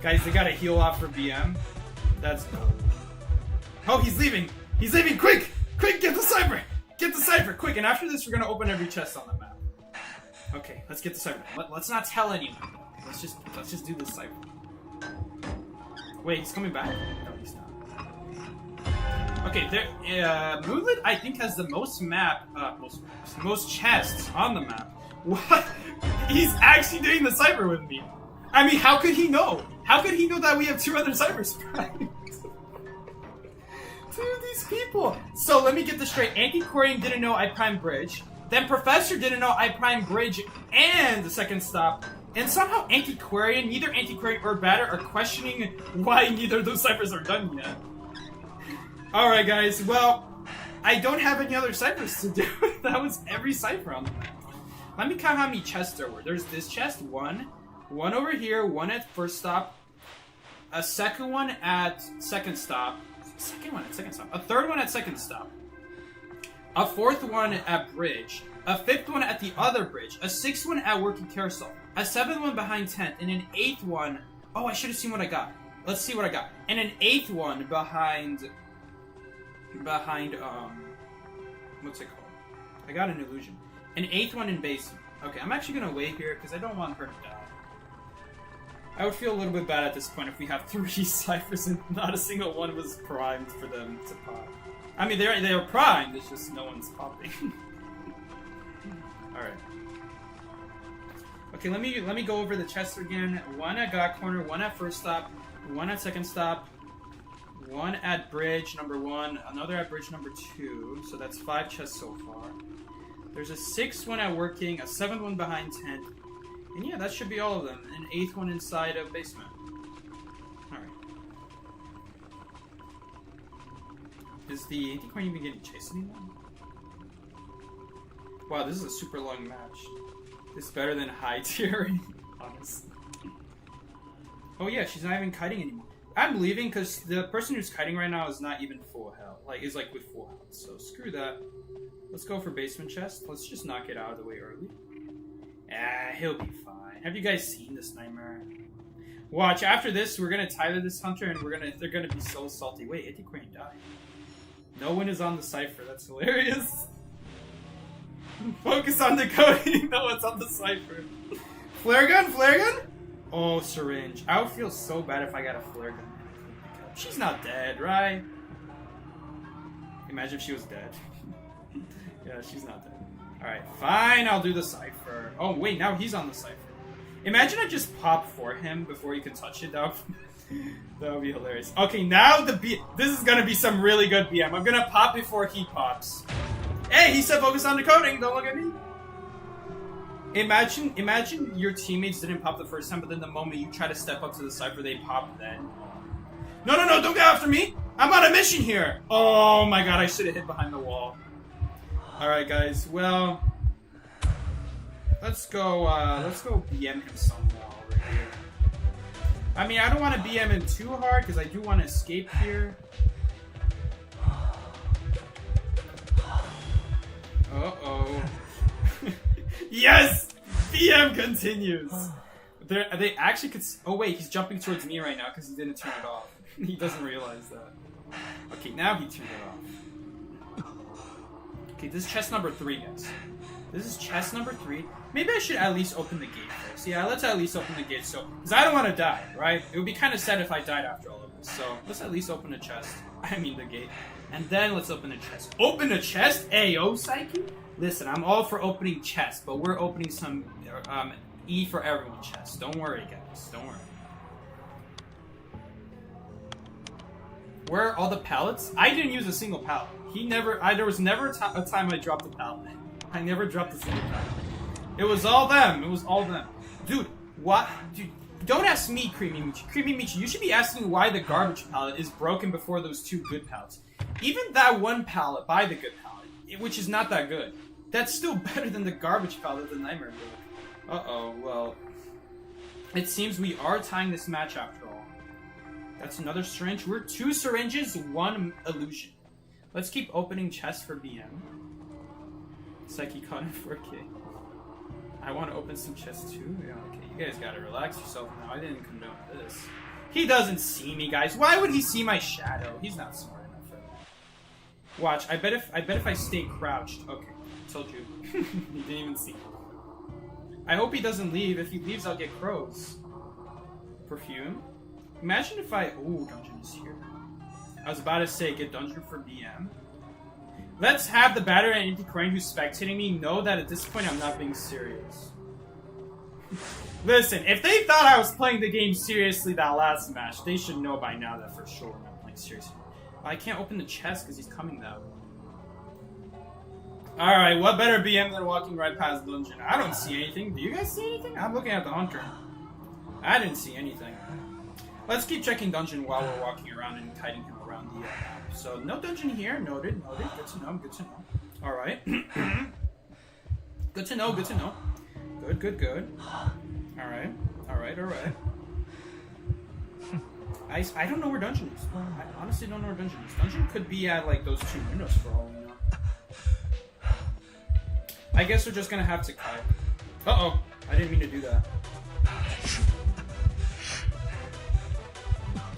S1: Guys, they gotta heal off for BM. That's gold. Oh, he's leaving! He's leaving! Quick! Quick, get the Cypher! Get the Cypher, quick! And after this, we're gonna open every chest on the map. Okay, let's get the Cypher. Let's not tell anyone. Let's just do the Cypher. Wait, he's coming back? No, he's not. Okay, there. Moonlit, I think, has the most most chests on the map. What? He's actually doing the Cypher with me. I mean, how could he know? How could he know that we have two other Cyphers primed? Dude, these people. So let me get this straight. Antiquarian didn't know I primed Bridge. Then Professor didn't know I primed Bridge and the second stop. And somehow Antiquarian, neither Antiquarian or Batter are questioning why neither of those Cyphers are done yet. Alright guys, well, I don't have any other Cyphers to do. That was every Cypher on the map. Let me count how many chests there were. There's this chest, one over here, one at first stop, a second one at second stop, second one at second stop. A third one at second stop. A fourth one at bridge. A fifth one at the other bridge. A sixth one at working carousel. A seventh one behind 10th. And an eighth one... Oh, I should have seen what I got. Let's see what I got. And an eighth one behind... What's it called? I got an illusion. An eighth one in basement. Okay, I'm actually going to wait here because I don't want her to die. I would feel a little bit bad at this point if we have 3 ciphers and not a single one was primed for them to pop. I mean, they were primed, it's just no one's popping. Alright. Okay, let me go over the chests again. 1 at God Corner, 1 at first stop, 1 at second stop, 1 at bridge number 1, another at bridge number 2, so that's 5 chests so far. There's a 6th one at working, a 7th one behind 10th, and yeah, that should be all of them. An 8th one inside a basement. Alright. Is the anti-coin even getting chased anymore? Wow, this is a super long match. It's better than high tier, honestly. Oh yeah, she's not even kiting anymore. I'm leaving because the person who's kiting right now is not even full health. Like, is like with full health. So screw that. Let's go for basement chest. Let's just knock it out of the way early. Ah, he'll be fine. Have you guys seen this nightmare? Watch, after this, we're gonna Tyler this hunter and they're gonna be so salty. Wait, Anti-Queen died. No one is on the cipher. That's hilarious. Focus on decoding. No one's on the cipher. Flare gun? Flare gun? Oh, syringe. I would feel so bad if I got a flare gun. She's not dead, right? Imagine if she was dead. Yeah, she's not dead. Alright, fine, I'll do the cipher. Oh, wait, now he's on the cipher. Imagine I just pop for him before he can touch it. That would be hilarious. Okay, now this is gonna be some really good BM. I'm gonna pop before he pops. Hey, he said focus on decoding. Don't look at me. Imagine your teammates didn't pop the first time, but then the moment you try to step up to the cipher, they pop then. No, don't get after me. I'm on a mission here. Oh my god, I should have hid behind the wall. Alright, guys. Well, let's go BM him somewhere over here. I mean, I don't want to BM him too hard because I do want to escape here. Uh-oh. Yes! BM continues! They actually could... Oh wait, he's jumping towards me right now because he didn't turn it off. He doesn't realize that. Okay, now he turned it off. Okay, this is chest number 3, guys. This is chest number 3. Maybe I should at least open the gate first. Yeah, let's at least open the gate, because I don't want to die, right? It would be kind of sad if I died after all of this. So, let's at least open the chest. I mean the gate. And then let's open the chest. Open the chest? Ayo, Psyche? Listen, I'm all for opening chests, but we're opening some E for everyone chests. Don't worry, guys. Don't worry. Where are all the pallets? I didn't use a single pallet. There was never a time I dropped a pallet. I never dropped a single pallet. It was all them. It was all them. Dude, what? Dude, don't ask me, Creamy Michi. Creamy Michi, you should be asking why the garbage pallet is broken before those 2 good pallets. Even that one pallet by the good pallet, which is not that good, that's still better than the garbage pallet the Nightmare broke. Uh-oh, well, it seems we are tying this match after all. That's another syringe. We're 2 syringes, 1 illusion. Let's keep opening chests for BM. Psyche caught in 4K. I want to open some chests too. Yeah, okay. You guys gotta relax yourself now. I didn't condone this. He doesn't see me, guys. Why would he see my shadow? He's not smart enough for that. Watch. I bet if I stay crouched. Okay, told you. He didn't even see me. I hope he doesn't leave. If he leaves, I'll get crows. Perfume. Imagine if I... Ooh, dungeon is here. I was about to say, get dungeon for BM. Let's have the batter and anti-crane who's spectating me know that at this point I'm not being serious. Listen, if they thought I was playing the game seriously that last match, they should know by now that for sure I'm not playing seriously. I can't open the chest because he's coming that way. Alright, what better BM than walking right past the dungeon? I don't see anything. Do you guys see anything? I'm looking at the hunter. I didn't see anything. Let's keep checking dungeon while we're walking around and kiting him around the map. So, no dungeon here. Noted. Good to know. Alright. Good to know. Good. Alright. I don't know where dungeon is. I honestly don't know where dungeon is. Dungeon could be at like those 2 windows for all we know. I guess we're just gonna have to kite. Uh-oh. I didn't mean to do that.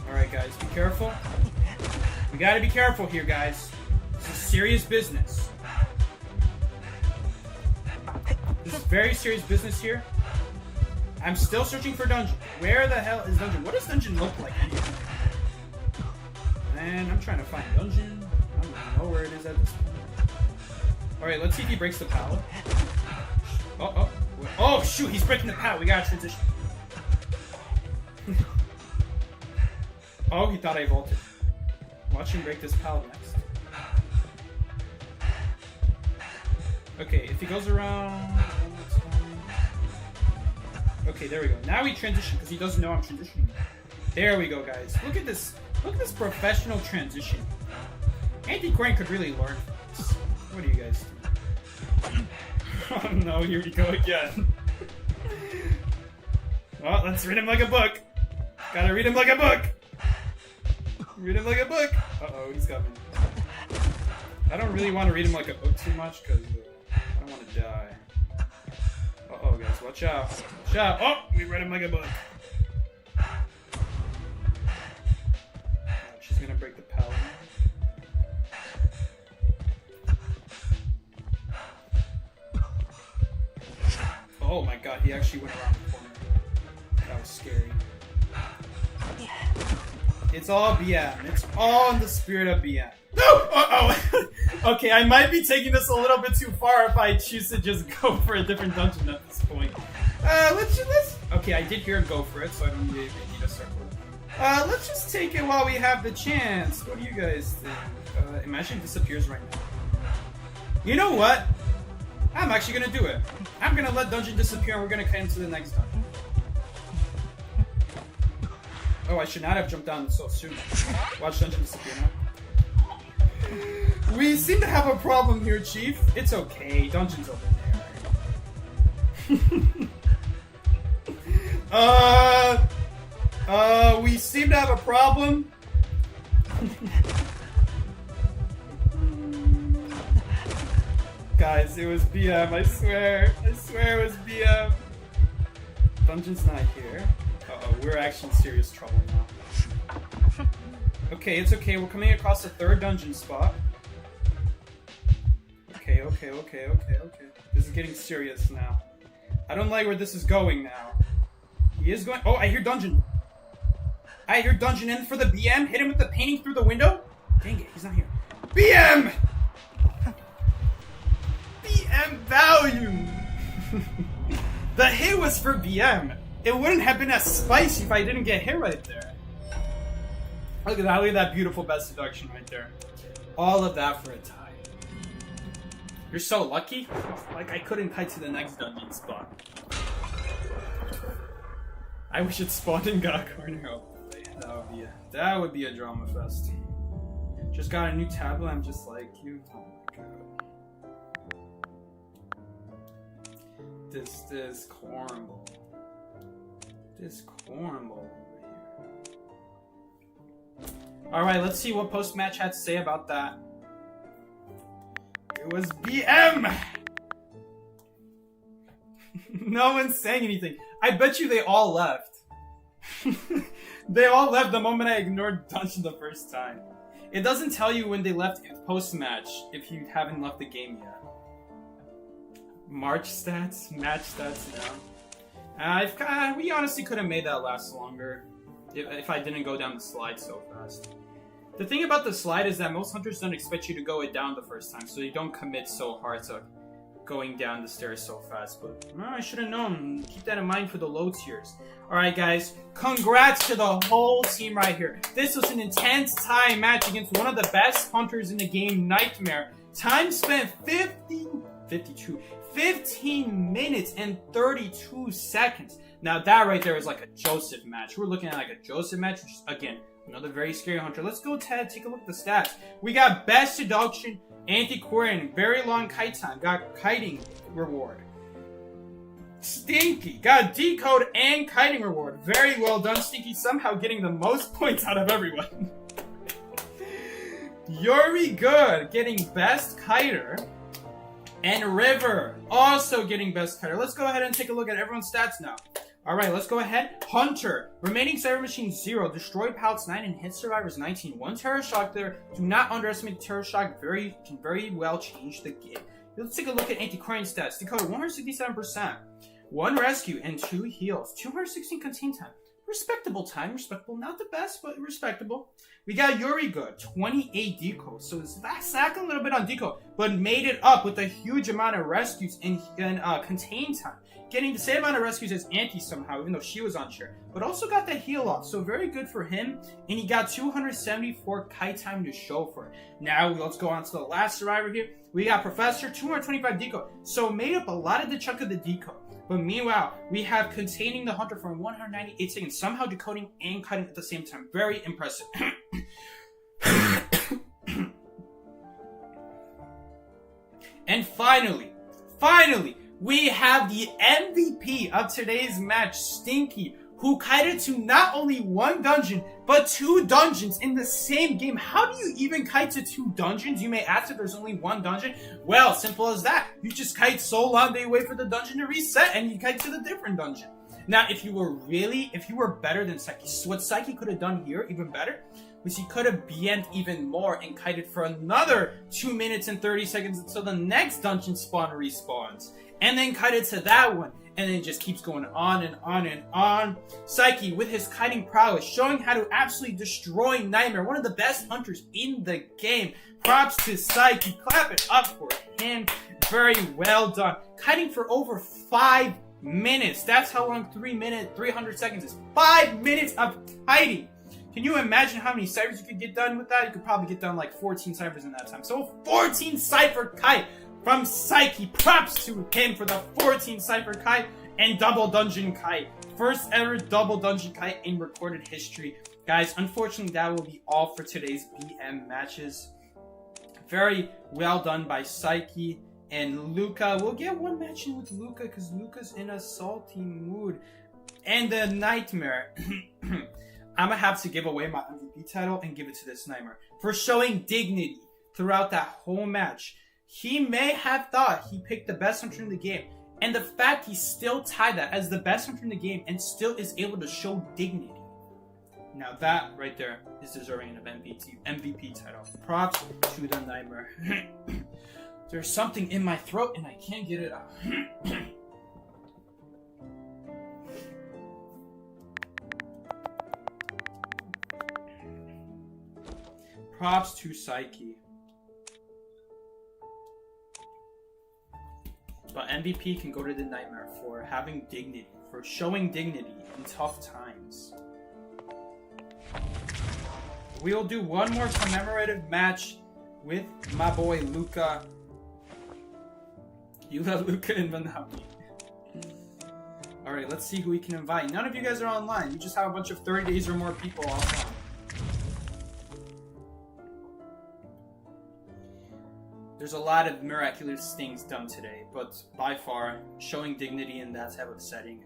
S1: Alright guys, be careful. We gotta be careful here, guys. This is serious business. This is very serious business here. I'm still searching for dungeon. Where the hell is dungeon? What does dungeon look like anyway? Man, I'm trying to find dungeon. I don't even know where it is at this point. Alright, let's see if he breaks the pallet. Oh, shoot, he's breaking the pallet. We gotta transition. Oh, he thought I vaulted. Watch him break this pallet next. Okay, if he goes around... Okay, there we go. Now we transition, because he doesn't know I'm transitioning. There we go, guys. Look at this. Look at this professional transition. Anti-Coin could really learn from this. What do you guys think? Oh no, here we go again. Well, let's read him like a book. Gotta read him like a book. Read him like a book. Uh-oh, he's coming. I don't really want to read him like a book too much, because I don't want to die. Uh-oh, guys, watch out. Watch out. Oh, we read him like a book. She's gonna break the pallet. Oh my god, he actually went around the corner. That was scary. It's all BM. It's all in the spirit of BM. No! Uh-oh! Okay, I might be taking this a little bit too far if I choose to just go for a different dungeon at this point. Let's... Okay, I did hear him go for it, so I don't need a circle. Let's just take it while we have the chance. What do you guys think? Imagine it disappears right now. You know what? I'm actually gonna do it. I'm gonna let dungeon disappear and we're gonna cut into the next dungeon. Oh, I should not have jumped down so soon. Watch dungeon disappear now. We seem to have a problem here, Chief. It's okay. Dungeon's over there. We seem to have a problem. Guys, it was BM, I swear. I swear it was BM. Dungeon's not here. Uh-oh, we're actually in serious trouble now. Okay, it's okay. We're coming across the 3rd dungeon spot. Okay. This is getting serious now. I don't like where this is going now. He is going... Oh, I hear dungeon. I hear dungeon in for the BM. Hit him with the painting through the window. Dang it, he's not here. BM! BM value! The hit was for BM. It wouldn't have been as spicy if I didn't get hit right there. Look at that. Look at that beautiful best deduction right there. All of that for a tie. You're so lucky. Like I couldn't kite to the next dungeon spot. I wish it spawned in got a corner open. That would be a drama fest. Just got a new tablet. I'm just like you. Oh my god. This cornball. This cornball over here. Alright, let's see what post-match had to say about that. It was BM! No one's saying anything. I bet you they all left. They all left the moment I ignored Dungeon the first time. It doesn't tell you when they left post-match if you haven't left the game yet. March stats? Match stats now. We honestly could have made that last longer if I didn't go down the slide so fast. The thing about the slide is that most hunters don't expect you to go it down the first time, so you don't commit so hard to going down the stairs so fast. But I should have known. Keep that in mind for the low tiers. Alright guys, congrats to the whole team right here. This was an intense tie match against one of the best hunters in the game, Nightmare. Time spent 15 minutes and 32 seconds. Now that right there is like a Joseph match. We're looking at like a Joseph match, which is, again, another very scary hunter. Let's go, Ted, take a look at the stats. We got best seduction, anti-querying, very long kite time, got kiting reward. Stinky got decode and kiting reward. Very well done, Stinky. Somehow getting the most points out of everyone. Yuri good, getting best kiter. And River also getting best kiter. Let's go ahead and take a look at everyone's stats now. Alright, let's go ahead. Hunter, remaining cyber machine 0, destroyed pallets 9, and hit survivors 19. 1 terror shock there. Do not underestimate terror shock. Can very well change the game. Let's take a look at anti-crane stats. Decode 167%. 1 rescue and 2 heals. 216 contain time. Respectable time. Respectable. Not the best, but respectable. We got Yuri good. 28 decode. So it's back a little bit on decode, but made it up with a huge amount of rescues and contain time. Getting the same amount of rescues as Auntie somehow, even though she was on chair. But also got the heal off, so very good for him. And he got 274 kite time to show for it. Now, let's go on to the last survivor here. We got Professor, 225 decode. So made up a lot of the chunk of the decode. But meanwhile, we have containing the Hunter for 198 seconds. Somehow decoding and cutting at the same time. Very impressive. And finally, we have the MVP of today's match, Stinky, who kited to not only 1 dungeon, but 2 dungeons in the same game. How do you even kite to 2 dungeons? You may ask if there's only 1 dungeon. Well, simple as that. You just kite so long that you wait for the dungeon to reset, and you kite to the different dungeon. Now, if you were better than Psyche, what Psyche could have done here, even better, was he could have BM'd even more and kited for another 2 minutes and 30 seconds until the next dungeon spawn respawns. And then kited to that one. And then it just keeps going on and on and on. Psyche, with his kiting prowess, showing how to absolutely destroy Nightmare, one of the best hunters in the game. Props to Psyche. Clap it up for him. Very well done. Kiting for over 5 minutes. That's how long 300 seconds is. 5 minutes of kiting. Can you imagine how many ciphers you could get done with that? You could probably get done like 14 ciphers in that time. So 14 cipher kite from Psyche. Props to him for the 14 cipher kite and double dungeon kite. First ever double dungeon kite in recorded history. Guys, unfortunately that will be all for today's BM matches. Very well done by Psyche and Luca. We'll get one match in with Luca because Luca's in a salty mood. And the Nightmare. I'm gonna have to give away my MVP title and give it to this Nightmare for showing dignity throughout that whole match. He may have thought he picked the best hunter in the game, and the fact he still tied that as the best hunter in the game and still is able to show dignity. Now that right there is deserving of MVP title. Props to the Nightmare. There's something in my throat and I can't get it out. Props to Psyche. But MVP can go to the Nightmare for having dignity, for showing dignity in tough times. We'll do one more commemorative match with my boy Luca. You let Luca in, but not me. Alright, let's see who we can invite. None of you guys are online. You just have a bunch of 30 days or more people offline. There's a lot of miraculous things done today, but by far, showing dignity in that type of setting,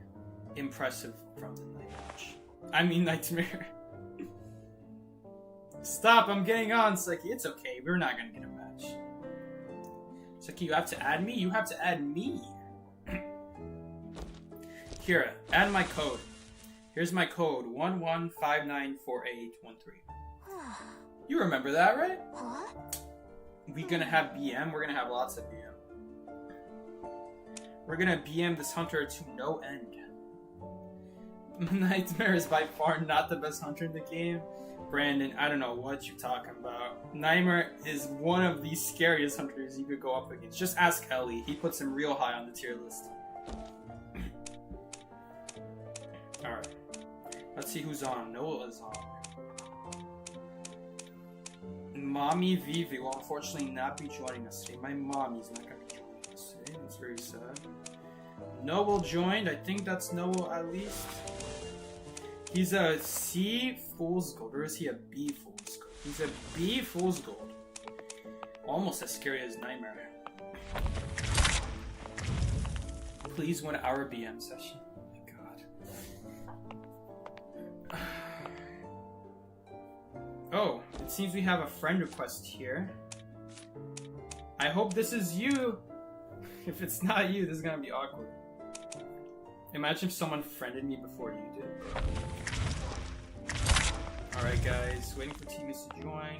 S1: impressive from the night match. I mean, Nightmare. Stop, I'm getting on, Psyche. It's okay, we're not gonna get a match. Psyche, you have to add me? You have to add me. Here, add my code. Here's my code, 11594813. You remember that, right?
S2: What?
S1: We're gonna have BM. We're gonna have lots of BM. We're gonna BM this hunter to no end. Nightmare is by far not the best hunter in the game. Brandon, I don't know what you're talking about. Nightmare is one of the scariest hunters you could go up against. Just ask Ellie. He puts him real high on the tier list. Alright. Let's see who's on. Noah is on. Mommy Vivi will unfortunately not be joining us today. My mommy's not going to be joining us today. That's very sad. Noel joined. I think that's Noel at least. He's a C Fool's Gold. Or is he a B Fool's Gold? He's a B Fool's Gold. Almost as scary as Nightmare. Please 1 hour BM session. Oh my god. Oh, it seems we have a friend request here. I hope this is you. If it's not you, this is gonna be awkward. Imagine if someone friended me before you did. Alright guys, waiting for teammates to join.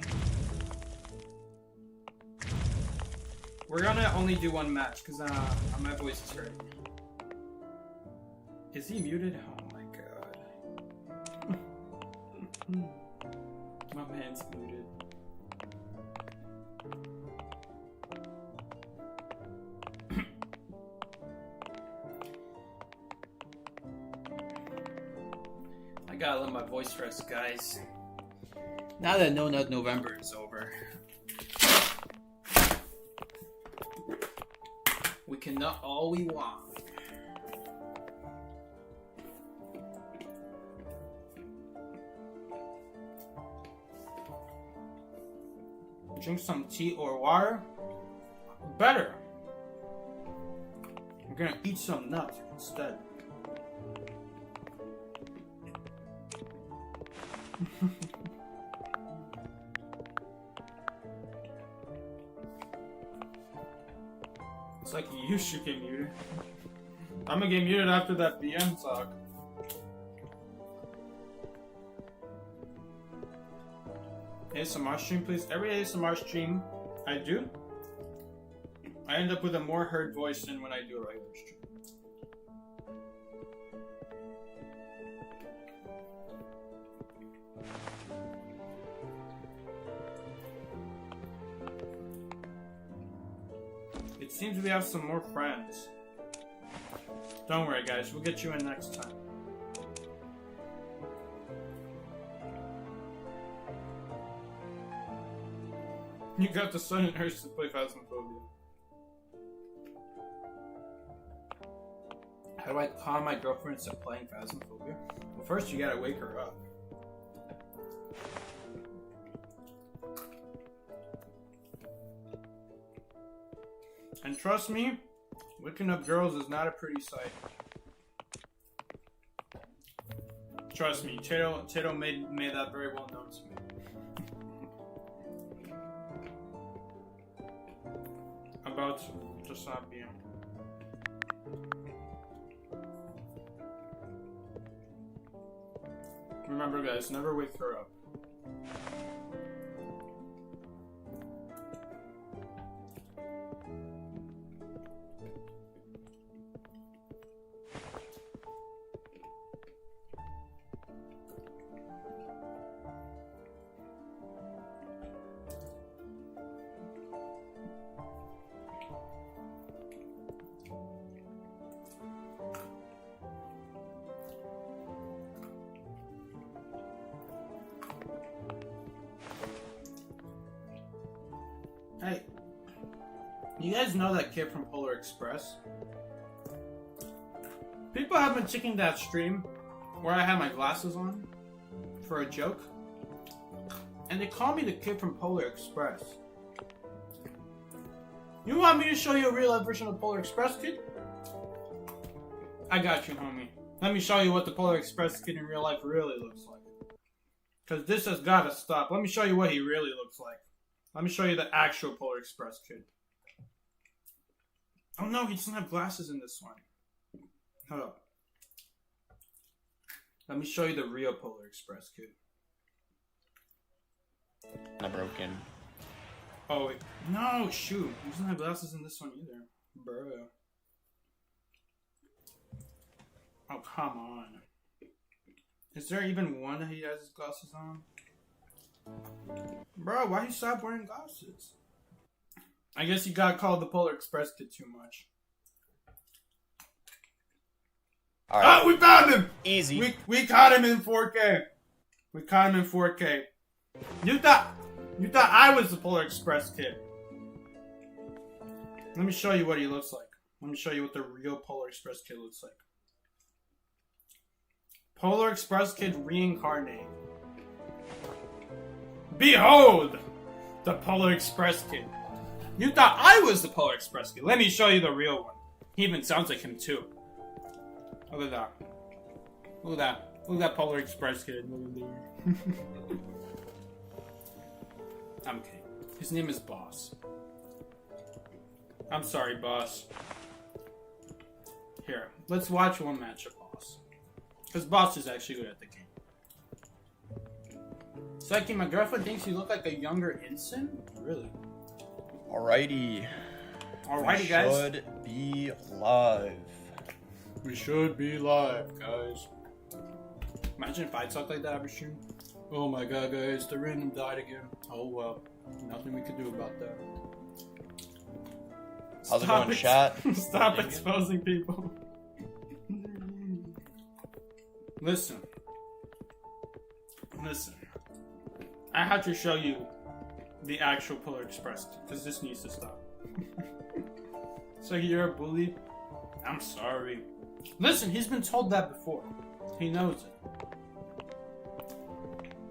S1: We're gonna only do 1 match because my voice is hurting. Is he muted? Oh my god. My man's muted. I gotta let my voice rest, guys. Now that No Nut November is over, we can nut all we want. Drink some tea or water. Better. We're gonna eat some nuts instead. It's like you should get muted. I'm gonna get muted after that BM talk. ASMR stream, please. Every ASMR stream I do, I end up with a more heard voice than when I do a regular stream. It seems we have some more friends. Don't worry, guys. We'll get you in next time. You got the son and hers to play Phasmophobia. How do I calm my girlfriend into playing Phasmophobia? Well, first you gotta wake her up. And trust me, waking up girls is not a pretty sight. Trust me, Tato made that very well known to me. About to just not being. Remember, guys, never wake her up. Hey, you guys know that kid from Polar Express? People have been checking that stream where I had my glasses on for a joke, and they call me the kid from Polar Express. You want me to show you a real life version of Polar Express, kid? I got you, homie. Let me show you what the Polar Express kid in real life really looks like. Because this has got to stop. Let me show you what he really looks like. Let me show you the actual Polar Express kid. Oh no, he doesn't have glasses in this one. Hold up. Let me show you the real Polar Express kid.
S2: Not broken.
S1: Oh, wait. No, shoot. He doesn't have glasses in this one either. Bro. Oh, come on. Is there even one that he has his glasses on? Bro, why you stop wearing glasses? I guess you got called the Polar Express kid too much.
S2: Alright.
S1: Oh, we found him!
S2: Easy.
S1: We caught him in 4K. We caught him in 4K. You thought I was the Polar Express kid. Let me show you what he looks like. Let me show you what the real Polar Express kid looks like. Polar Express kid reincarnate. Behold! The Polar Express kid. You thought I was the Polar Express kid. Let me show you the real one. He even sounds like him too. Look at that. Look at that. Look at that Polar Express kid. Look at there. I'm kidding. His name is Boss. I'm sorry, Boss. Here, let's watch one match of Boss. Because Boss is actually good at the game. Psyche, my girlfriend thinks you look like a younger Ensign? Really?
S2: Alrighty.
S1: Alrighty, guys.
S2: Should be live.
S1: We should be live, guys. Imagine if I talk like that every stream. Oh my god, guys, the random died again. Oh well, nothing we could do about that.
S2: How's it going, chat?
S1: Stop exposing people. Listen. I have to show you the actual Polar Express because this needs to stop. So you're a bully? I'm sorry. Listen, he's been told that before. He knows it.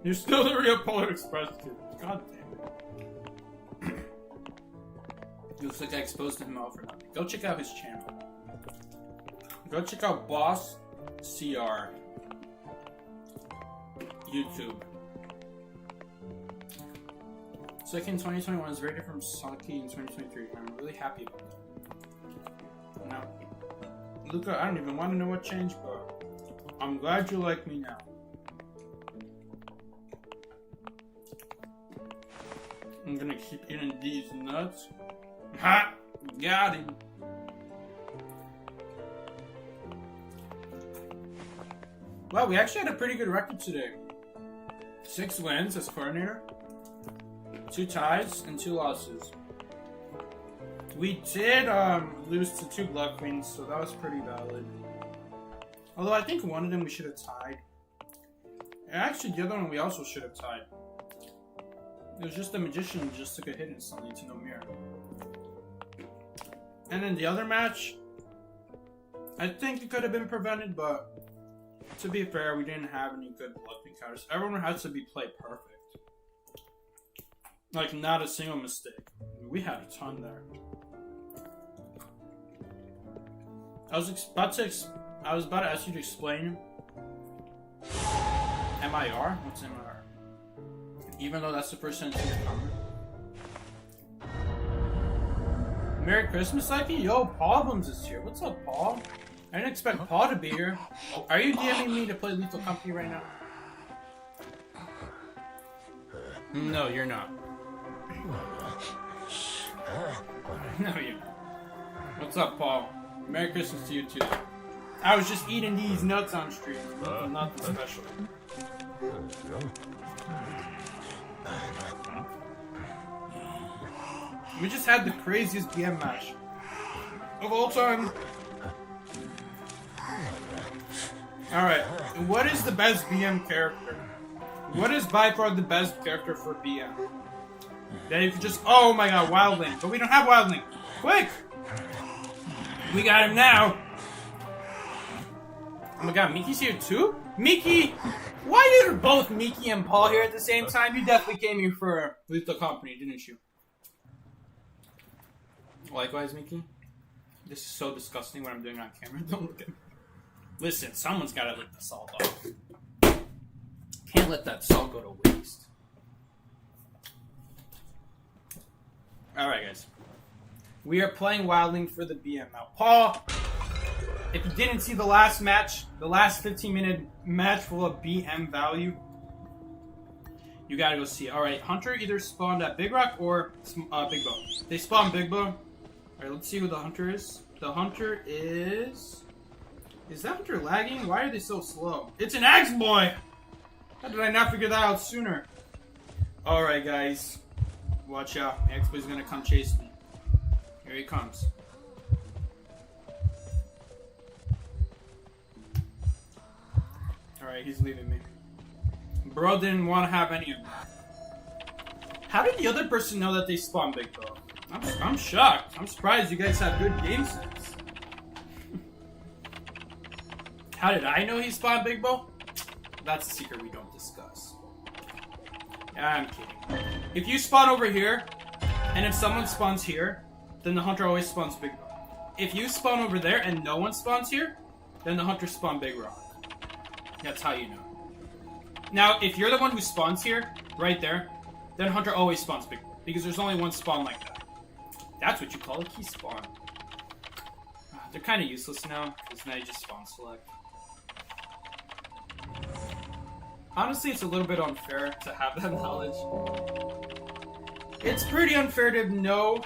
S1: You're still the real Polar Express kid. God damn it. Looks like I exposed him all for nothing. Go check out his channel. Go check out Boss CR. YouTube. Saki in 2021 is very different from Saki in 2023. I'm really happy about that. Now, Luca, I don't even want to know what changed, but I'm glad you like me now. I'm gonna keep eating these nuts. Ha! Got him. Well, we actually had a pretty good record today. 6 wins as coordinator, 2 ties, and 2 losses. We did lose to 2 Blood Queens, so that was pretty valid. Although I think one of them we should have tied. And actually, the other one we also should have tied. It was just the Magician just took a hit instantly to no mirror. And then the other match, I think it could have been prevented, but to be fair, we didn't have any good Blood Queen counters. Everyone had to be played perfect. Like, not a single mistake. We had a ton there. I was about to ask you to explain MIR? What's MIR? Even though that's the first sentence in the comment. Merry Christmas, Psyche? Yo, Problems is here. What's up, Paul? I didn't expect Paul to be here. Are you DMing me to play Lethal Company right now? No, you're not. No, you're not. What's up, Paul? Merry Christmas to you, too. I was just eating these nuts on stream. Nothing special. We just had the craziest BM match of all time. Alright, what is the best BM character? What is by far the best character for BM? That you could just, oh my god, Wildling. But we don't have Wildling. Quick! We got him now. Oh my god, Miki's here too? Miki! Why are both Miki and Paul here at the same time? You definitely came here for Lethal Company, didn't you? Likewise, Miki. This is so disgusting what I'm doing on camera. Don't look at me. Listen, someone's gotta lick the salt off. Can't let that salt go to waste. Alright, guys. We are playing Wildling for the BM now. Paul, if you didn't see the last match, the last 15-minute match full of BM value, you gotta go see it. Alright, Hunter either spawned at Big Rock or Big Bow. They spawned Big Bow. Alright, let's see who the Hunter is. The Hunter is... Is that Hunter lagging? Why are they so slow? It's an Axe Boy! How did I not figure that out sooner? Alright, guys. Watch out. Axe Boy's gonna come chase me. Here he comes. Alright, he's leaving me. Bro didn't want to have any of them. How did the other person know that they spawned Big Bow? I'm shocked. I'm surprised you guys have good game sense. How did I know he spawned Big Bow? That's a secret we don't discuss. I'm kidding. If you spawn over here, and if someone spawns here, then the Hunter always spawns Big Bow. if you spawn over there and no one spawns here, then the hunters spawn Big Rock. That's how you know. Now, if you're the one who spawns here, right there, then hunter always spawns Big Rock, because there's only one spawn like that. That's what you call a key spawn. They're kind of useless now, because now you just spawn select. Honestly, it's a little bit unfair to have that knowledge. It's pretty unfair to know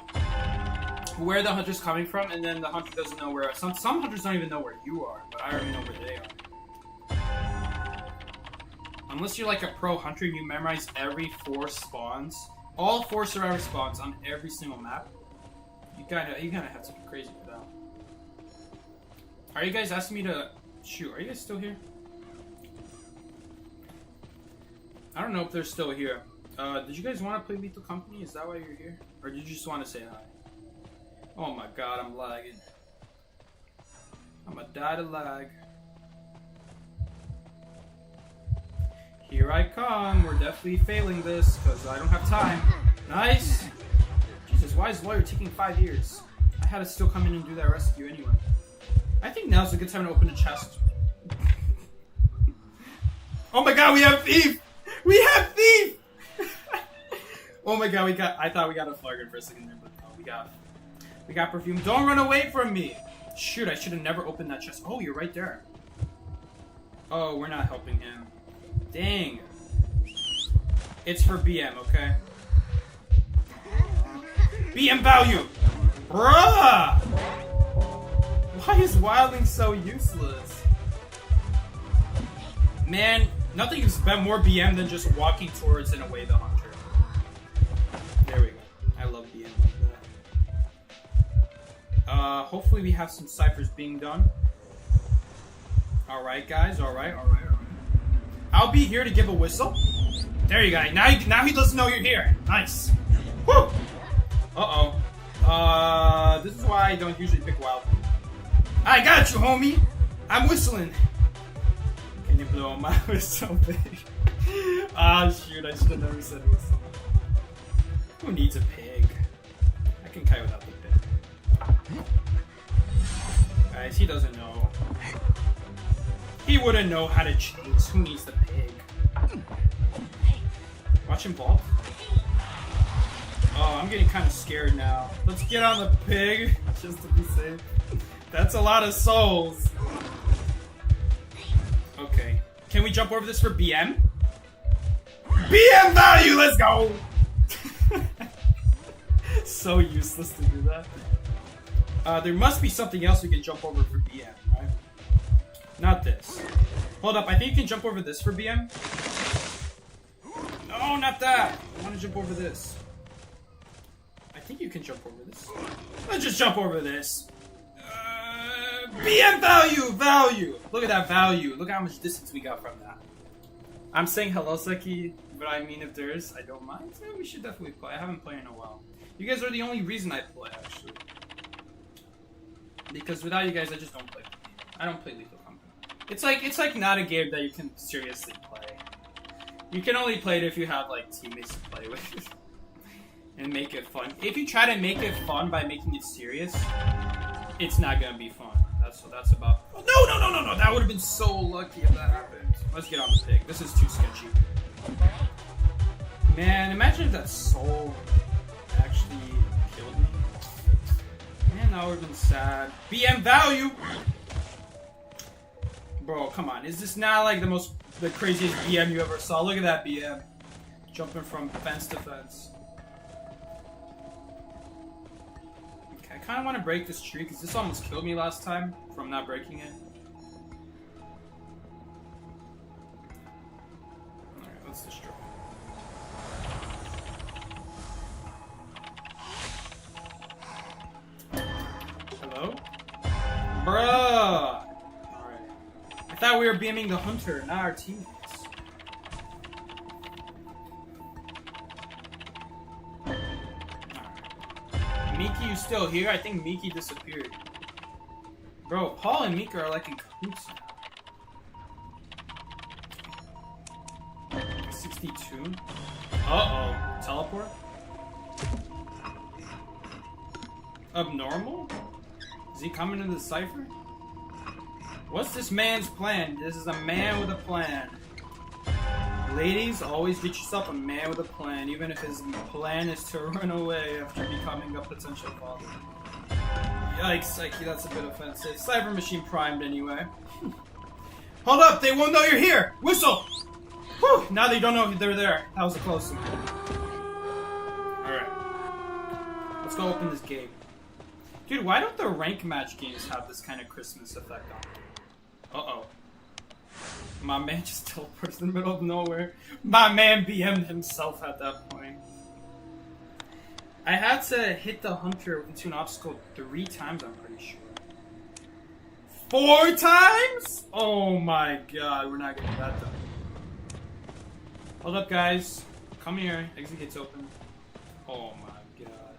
S1: where the hunter's coming from, and then the hunter doesn't know where... Some hunters don't even know where you are, but I already know where they are. Unless you're like a pro hunter, you memorize every 4 spawns. All 4 survivor spawns on every single map. You gotta have to be crazy for that. Are you guys asking me to... Shoot, are you guys still here? I don't know if they're still here. Did you guys want to play Lethal Company? Is that why you're here? Or did you just want to say hi? Oh my god, I'm lagging. I'm gonna die to lag. Here I come. We're definitely failing this because I don't have time. Nice. Jesus, why is Lawyer taking 5 years? I had to still come in and do that rescue anyway. I think now's a good time to open a chest. Oh my god, we have Thief! We have Thief! Oh my god, I thought we got a Flargon for a second there, but no, we got Perfume. Don't run away from me! Shoot, I should have never opened that chest. Oh, you're right there. Oh, we're not helping him. Dang. It's for BM, okay? BM value! Bruh! Why is wilding so useless? Man, nothing can spend more BM than just walking towards and away the hunter. There we go. I love BM like that. Hopefully we have some ciphers being done. Alright, guys. Alright. I'll be here to give a whistle. There you go. Now he doesn't know you're here. Nice. Woo! Uh-oh. This is why I don't usually pick wild. I got you, homie. I'm whistling. Can you blow my whistle big? Ah, shoot. I should have never said whistle. Who needs a pig? I can kite without the pig. Guys, he doesn't know. He wouldn't know how to chase. Who needs the pig? Watch him vault. Oh, I'm getting kind of scared now. Let's get on the pig, just to be safe. That's a lot of souls. Okay. Can we jump over this for BM? BM value, let's go! So useless to do that. There must be something else we can jump over for BM, right? Not this. Hold up, I think you can jump over this for BM. No, not that. I want to jump over this. I think you can jump over this. Let's just jump over this. BM value! Look at that value. Look how much distance we got from that. I'm saying hello, Seki, but I mean, if there is, I don't mind. So we should definitely play. I haven't played in a while. You guys are the only reason I play, actually. Because without you guys, I just don't play. I don't play Lethal Company. It's like not a game that you can seriously play. You can only play it if you have like teammates to play with and make it fun. If you try to make it fun by making it serious, it's not gonna be fun. That's what that's about. Oh, no! That would have been so lucky if that happened. Let's get on the pig. This is too sketcy. Man, imagine if that soul actually killed me. Man, that would have been sad. BM value! Bro, come on. Is this not like the craziest BM you ever saw? Look at that BM. Jumping from fence to fence. Okay, I kind of want to break this tree because this almost killed me last time from not breaking it. Alright, let's destroy. Hello? Bruh! I thought we were BMing the hunter, not our teammates. Alright. Miki, you still here? I think Miki disappeared. Bro, Paul and Mika are like in cahoots now. 62? Uh-oh. Teleport? Abnormal? Is he coming to the cipher? What's this man's plan? This is a man with a plan. Ladies, always get yourself a man with a plan, even if his plan is to run away after becoming a potential father. Yikes, Psyche, that's a bit offensive. Cyber machine primed anyway. Hold up, they won't know you're here! Whistle! Whew, now they don't know they're there. That was a close one. Alright. Let's go open this gate. Dude, why don't the rank match games have this kind of Christmas effect on them? Uh-oh. My man just teleported in the middle of nowhere. My man BM'd himself at that point. I had to hit the hunter into an obstacle 3 times, I'm pretty sure. 4 times? Oh my god, we're not getting that done. Hold up, guys. Come here. Exit gate's open. Oh my god.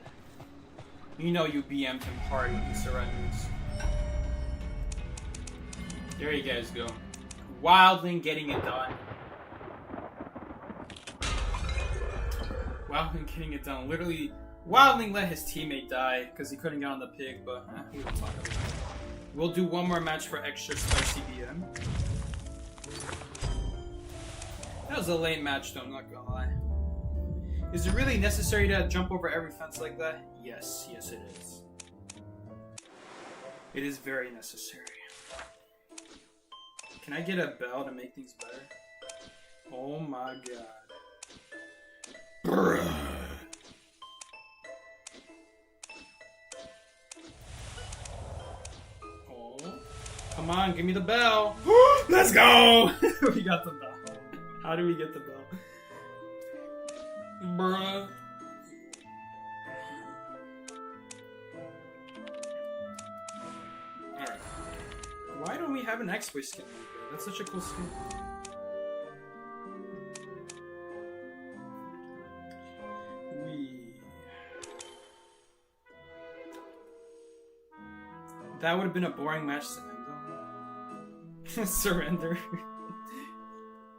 S1: You know you BM'd him hard when he surrenders. There you guys go. Wildling getting it done. Wildling getting it done. Literally, Wildling let his teammate die because he couldn't get on the pig, but we don't talk about that. We'll do one more match for extra spicy BM. That was a lame match though, I'm not gonna lie. Is it really necessary to jump over every fence like that? Yes, yes it is. It is very necessary. Can I get a bell to make things better? Oh my god. Bruh. Oh. Come on, give me the bell. Let's go! We got the bell. How do we get the bell? Bruh. Alright. Why don't we have an X-Boy skin? That's such a cool skin. That would have been a boring match to end on. Surrender.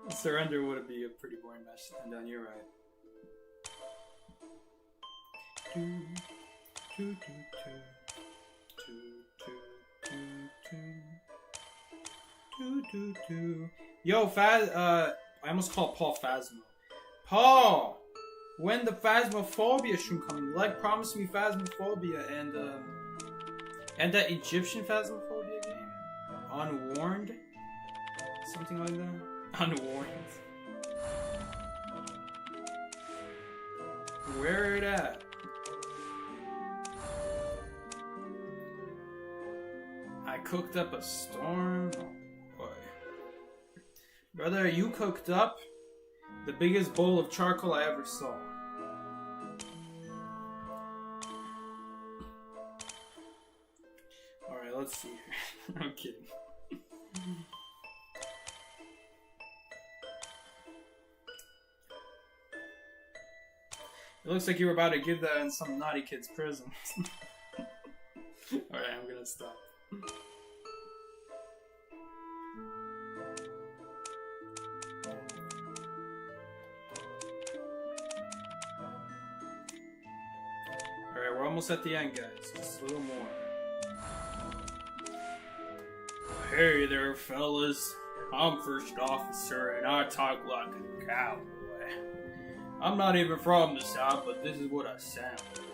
S1: Surrender would be a pretty boring match to end on, you're right. Yo, I almost called Paul Phasmo. Paul! When the Phasmophobia stream coming? Like, promise me Phasmophobia and that Egyptian Phasmophobia game? Unwarned? Something like that? Unwarned. Where it at? I cooked up a storm. Oh boy. Brother, you cooked up the biggest bowl of charcoal I ever saw. Alright, let's see here. I'm kidding. It looks like you were about to give that in some naughty kid's prison. Alright, I'm gonna stop. Alright, we're almost at the end, guys. Just a little more. Hey there, fellas. I'm First Officer, and I talk like a cowboy. I'm not even from the South, but this is what I sound like.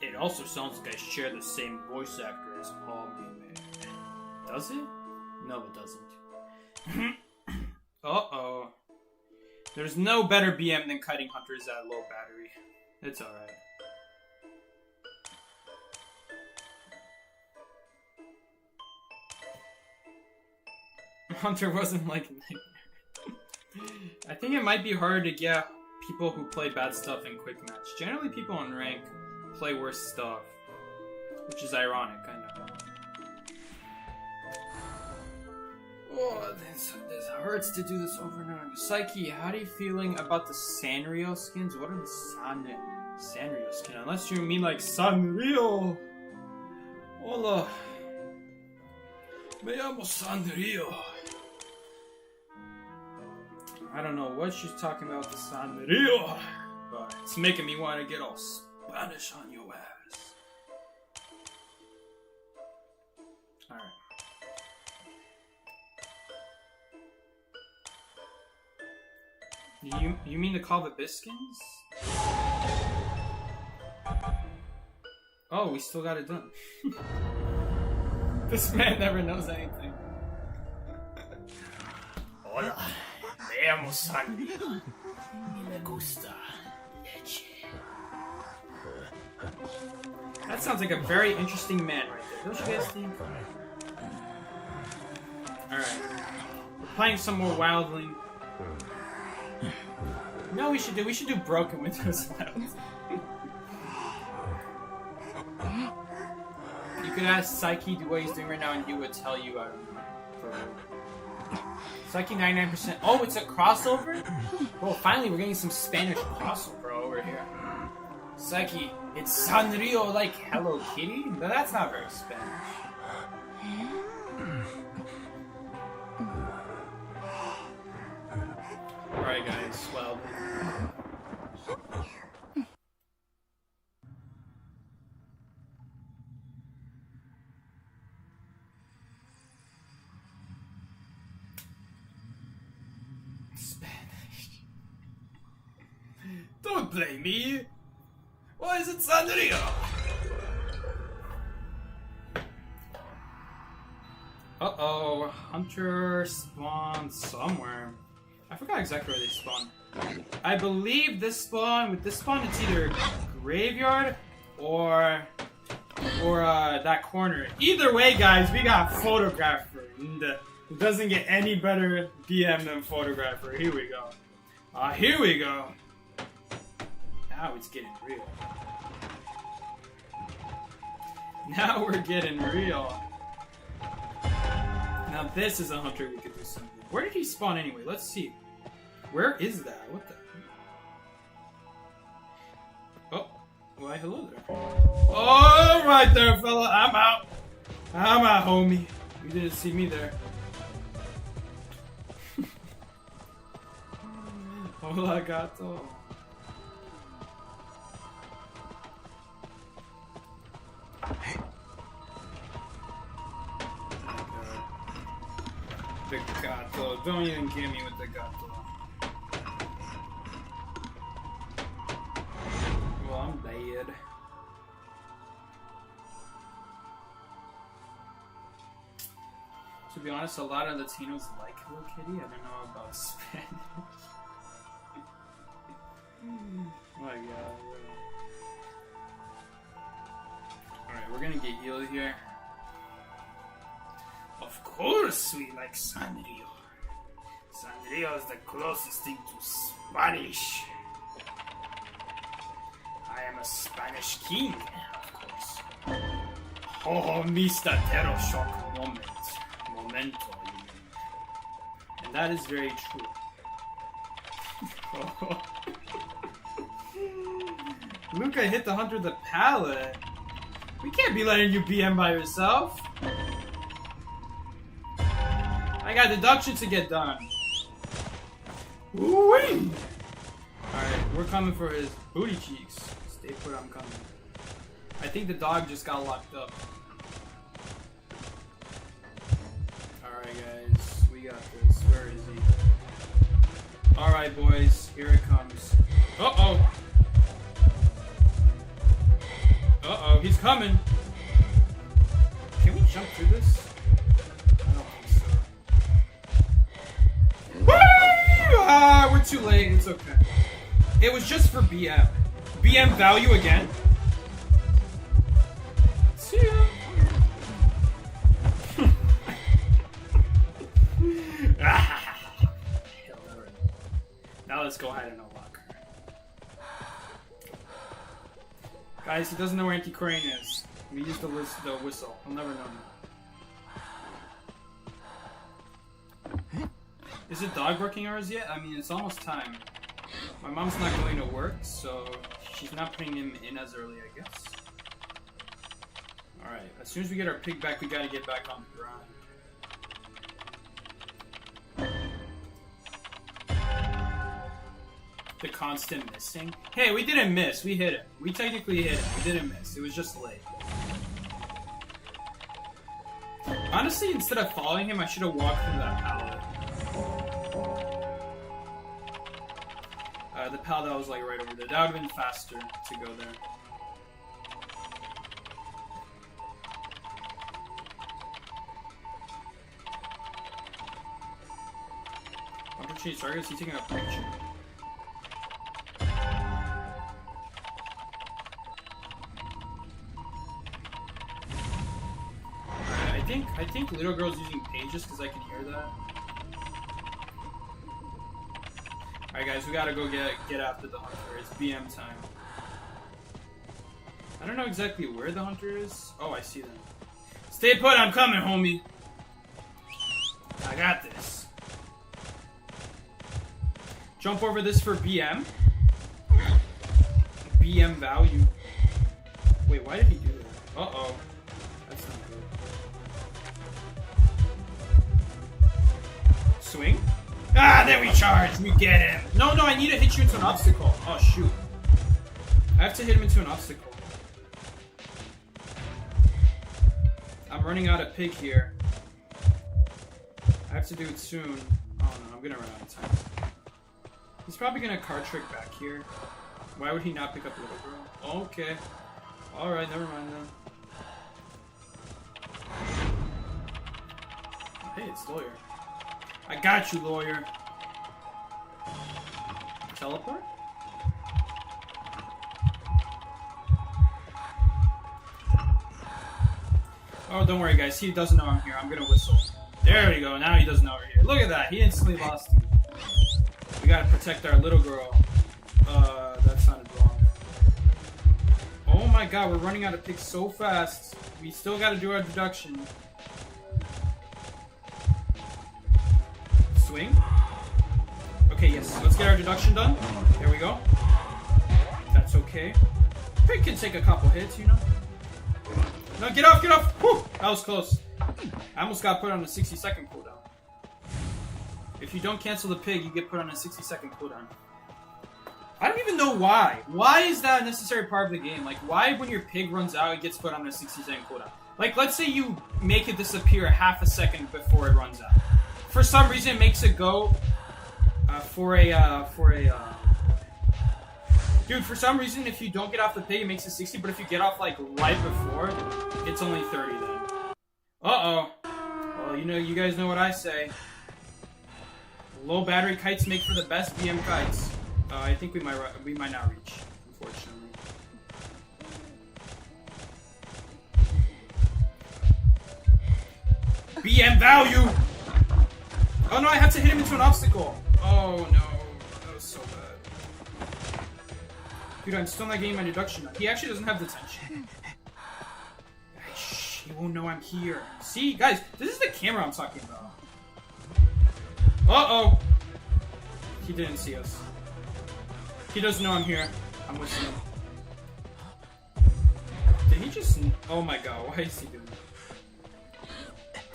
S1: It also sounds like I share the same voice actor as Paul Newman. Does it? No, it doesn't. Uh-oh. There's no better BM than kiting hunters at low battery. It's alright. Hunter wasn't like Nightmare. I think it might be hard to get people who play bad stuff in quick match. Generally, people on rank play worse stuff, which is ironic, I know. Oh, this hurts to do this over and over. Psyche, how are you feeling about the Sanrio skins? What are the Sanrio skins? Unless you mean like Sanrio. Hola. Me llamo Sanrio. I don't know what she's talking about the Sanrio, but it's making me want to get all Spanish on your ass. Alright. You mean to call the Biskins? Oh, we still got it done. This man never knows anything.
S3: Hola, me llamo Sandy. Y me gusta leche.
S1: That sounds like a very interesting man right there. Don't you guys think? Alright. We're playing some more Wildling. You know what we should do Broken Windows Wildling. You could ask Psyche what he's doing right now and he would tell you, I don't know. Psyche 99%. Oh, it's a crossover? Bro, finally we're getting some Spanish crossover over here. Psyche, it's Sanrio like Hello Kitty? No, that's not very Spanish. Alright guys, well... Spanish. Don't blame me! Why is it Sanrio? Uh-oh, Hunter spawned somewhere. I forgot exactly where they spawned. I believe this spawn, with this spawn, it's either graveyard or that corner. Either way, guys, we got Photographer. And it doesn't get any better BM than Photographer. Here we go. Here we go. Now it's getting real. Now we're getting real. Now this is a hunter we could do something. Where did he spawn anyway? Let's see. Where is that? What the? Oh, why hello there. Oh, right there, fella. I'm out. I'm out, homie. You didn't see me there. Hola, gato. The gato. Don't even get me with the gato. Well, I'm bad. To be honest, a lot of Latinos like Hello Kitty. I don't know about Spanish. My god. Alright, we're gonna get healed here. Of course we like Sanrio. Sanrio is the closest thing to Spanish. I am a Spanish king, of course. Oh, Mr. Terror Shock moment. Momento, you mean. And that is very true. Luca hit the hunter with the pallet. We can't be letting you BM by yourself. I got deduction to get done. Ooh-wee! Alright, we're coming for his booty cheeks. Stay put, I'm coming. I think the dog just got locked up. Alright guys, we got this. Where is he? Alright boys, here it comes. Uh-oh! Uh-oh, he's coming! Can we jump through this? I don't think so. Woo! Ah, we're too late, it's okay. It was just for BM. BM value again? See ya! Now let's go ahead and unlock her. Guys, he doesn't know where Anti-Crane is. We use the whistle. He'll never know. Is it dog working hours yet? I mean, it's almost time. My mom's not going to work, so she's not putting him in as early, I guess. Alright, as soon as we get our pig back, we gotta get back on the grind. The constant missing. Hey, we didn't miss. We hit it. We technically hit it. We didn't miss. It was just late. Honestly, instead of following him, I should have walked through that pallet. The pallet was like right over there. That would have been faster to go there. Opportunity targets, he's taking a picture. I think little girl's using pages because I can hear that. Alright guys, we gotta go get after the hunter. It's BM time. I don't know exactly where the hunter is. Oh, I see them. Stay put, I'm coming, homie. I got this. Jump over this for BM. BM value. Wait, why did he do that? Uh-oh. That's not good. Swing. Ah, there we charge. We get him. No, I need to hit you into an obstacle. Oh, shoot. I have to hit him into an obstacle. I'm running out of pig here. I have to do it soon. Oh, no, I'm gonna run out of time. He's probably gonna card trick back here. Why would he not pick up little girl? Okay. Alright, never mind then. Hey, it's Lawyer. I got you, Lawyer. Teleport? Oh, don't worry, guys. He doesn't know I'm here. I'm gonna whistle. There we go. Now he doesn't know we're here. Look at that. He instantly lost me. We gotta protect our little girl. That sounded wrong. Oh my god, we're running out of picks so fast. We still gotta do our deduction. Swing. Okay, yes. Let's get our deduction done. There we go. That's okay. Pig can take a couple hits, you know. No, get off, get off! Whew! That was close. I almost got put on a 60-second cooldown. If you don't cancel the pig, you get put on a 60-second cooldown. I don't even know why. Why is that a necessary part of the game? Like, why when your pig runs out, it gets put on a 60-second cooldown? Like, let's say you make it disappear half a second before it runs out. For some reason, it makes it go Dude, for some reason, if you don't get off the pig, it makes it 60, but if you get off, like, right before, it's only 30 then. Uh-oh. Well, you know, you guys know what I say. Low battery kites make for the best BM kites. I think we might not reach, unfortunately. BM value! Oh no, I have to hit him into an obstacle! Oh no, that was so bad. Dude, I'm still not getting my deduction. He actually doesn't have detention. Shh, he won't know I'm here. See, guys, this is the camera I'm talking about. Uh-oh! He didn't see us. He doesn't know I'm here. I'm listening. Did he just... Oh my god, why is he doing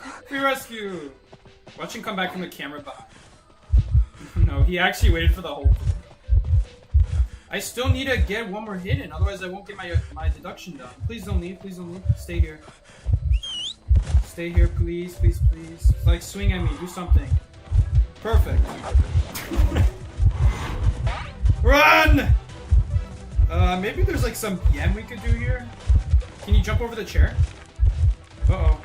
S1: that? Free rescue! Watch him come back from the camera behind. No, he actually waited for the whole thing. I still need to get one more hit in, otherwise I won't get my deduction done. Please don't leave, please don't leave. Stay here. Stay here, please, please, please. Like, swing at me, do something. Perfect. Run! Maybe there's like some BM we could do here. Can you jump over the chair? Uh-oh.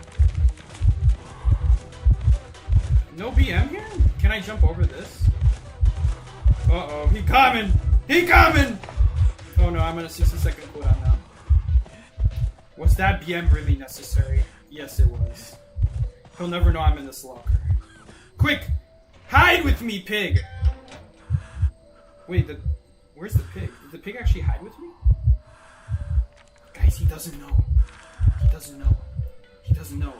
S1: No BM here? Can I jump over this? Uh-oh, he coming! He coming! Oh no, I'm on a 60-second cooldown now. Was that BM really necessary? Yes, it was. He'll never know I'm in this locker. Quick! Hide with me, pig! Wait, where's the pig? Did the pig actually hide with me? Guys, he doesn't know. He doesn't know. He doesn't know.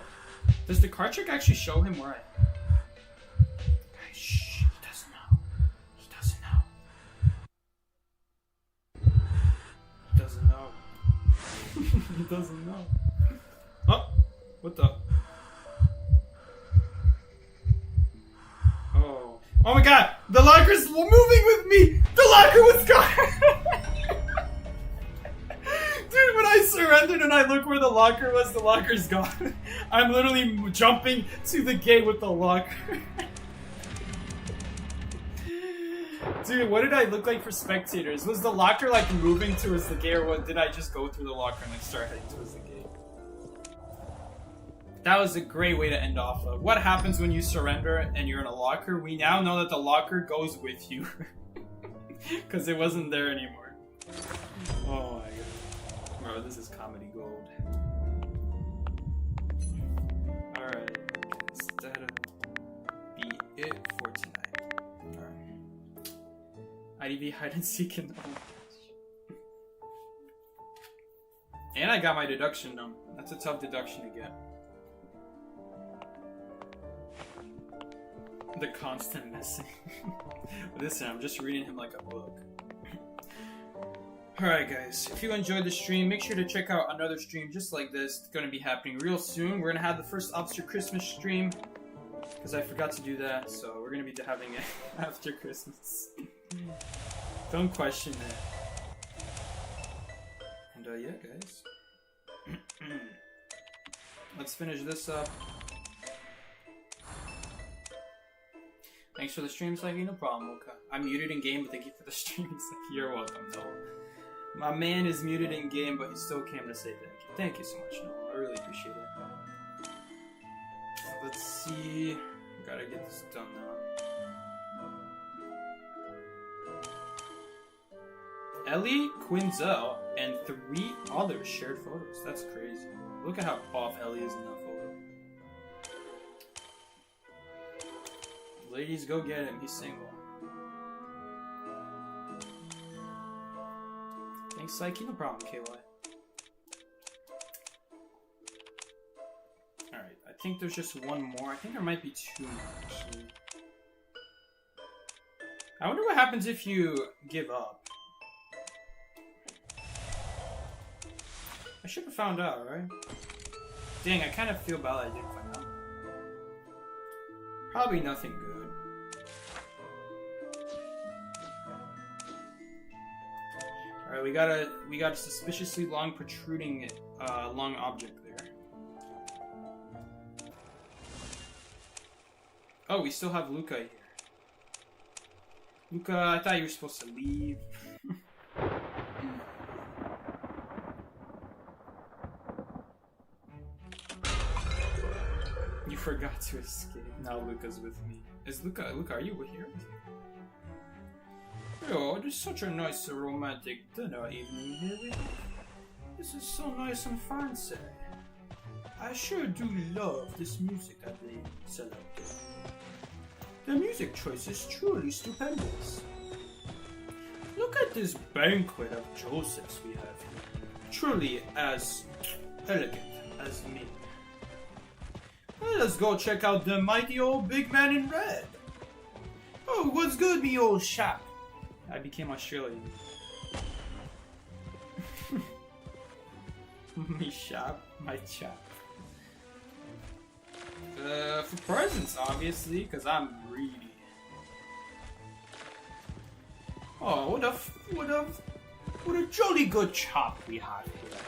S1: Does the card trick actually show him where I am? Guys, shh. He doesn't know. He doesn't know. He doesn't know. He doesn't know. Oh! What the? Oh. Oh my god! The locker's moving with me! The locker was gone! Dude, when I surrendered and I look where the locker was, the locker's gone. I'm literally jumping to the gate with the locker. Dude, what did I look like for spectators? Was the locker like moving towards the gate, or what? Did I just go through the locker and like start heading towards the gate? That was a great way to end off of. What happens when you surrender and you're in a locker? We now know that the locker goes with you. Because it wasn't there anymore. Oh my god. Bro, this is comedy gold. Alright. That'll be it for tonight. Alright. IDV hide and seek in the And I got my deduction done. That's a tough deduction to get. The constant missing. Listen, I'm just reading him like a book. Alright guys, if you enjoyed the stream, make sure to check out another stream just like this. It's going to be happening real soon. We're going to have the first Officer Christmas stream. Because I forgot to do that, so we're going to be having it after Christmas. Don't question it. And yeah guys. Let's finish this up. Thanks for the stream, Psyche. No problem, okay. I'm muted in game, but thank you for the stream, Psyche. You're welcome, Noel. My man is muted in game, but he still came to say thank you. Thank you so much, Noel. I really appreciate it. Let's see. Gotta get this done now. Ellie, Quinzel, and 3 others shared photos. That's crazy. Look at how off Ellie is in that photo. Ladies, go get him. He's single. Thanks, Psyche. No problem, KY. Alright, I think there's just one more. I think there might be 2 more, actually. I wonder what happens if you give up. I should have found out, right? Dang, I kind of feel bad I didn't find out. Probably nothing good. Alright, we got a suspiciously long protruding long object there. Oh, we still have Luca here. Luca, I thought you were supposed to leave. You forgot to escape. Now Luca's with me. Is Luca, are you here? Oh, it is such a nice romantic dinner evening here we have. This is so nice and fancy. I sure do love this music that they selected. The music choice is truly stupendous. Look at this banquet of Josephs we have here. Truly as elegant as me. Let us go check out the mighty old big man in red. Oh, what's good, me old chap? I became Australian. Me chap? My chap. For presents, obviously, because I'm greedy. Oh, what a jolly good chop we have here.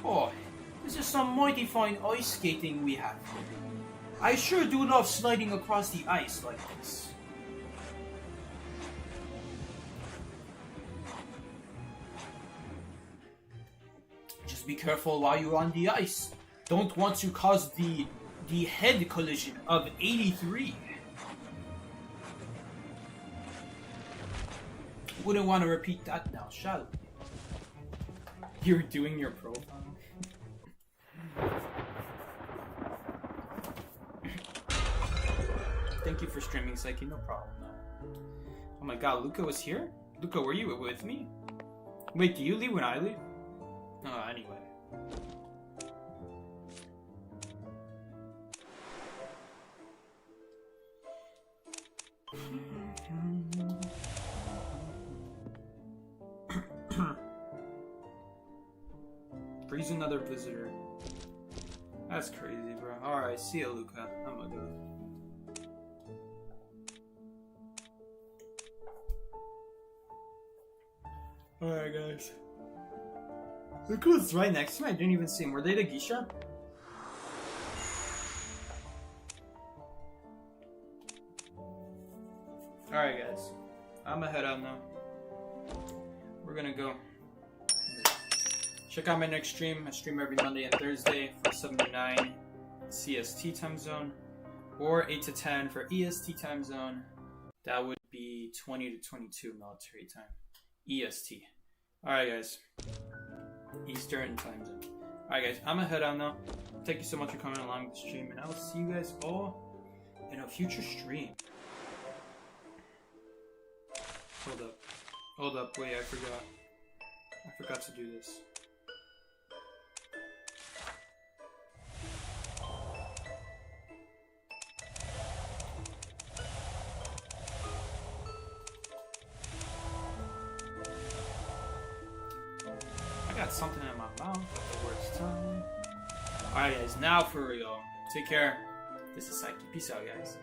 S1: Oh, this is some mighty fine ice skating we have here. I sure do love sliding across the ice like this. Just be careful while you're on the ice. Don't want to cause the head collision of 83. Wouldn't want to repeat that now, shall we? You're doing your profile. Thank you for streaming, Psyche. No problem. Oh my god, Luca was here? Luca, were you with me? Wait, do you leave when I leave? Oh, anyway. Freeze another visitor. That's crazy, bro. Alright, see ya, Luca. I'm gonna go. Alright, guys. Look who's right next to me. I didn't even see him. Were they the geisha? Alright, guys. I'm gonna head out now. We're gonna go. Check out my next stream. I stream every Monday and Thursday from 7 to 9 CST time zone, or 8 to 10 for EST time zone. That would be 20 to 22 military time. EST. Alright, guys. Eastern time zone. Alright, guys. I'm gonna head out now. Thank you so much for coming along with the stream, and I will see you guys all in a future stream. Hold up. Hold up. Wait, I forgot. I forgot to do this. I got something in my mouth at the worst time. Alright, guys. Now for real. Take care. This is Psyche. Peace out, guys.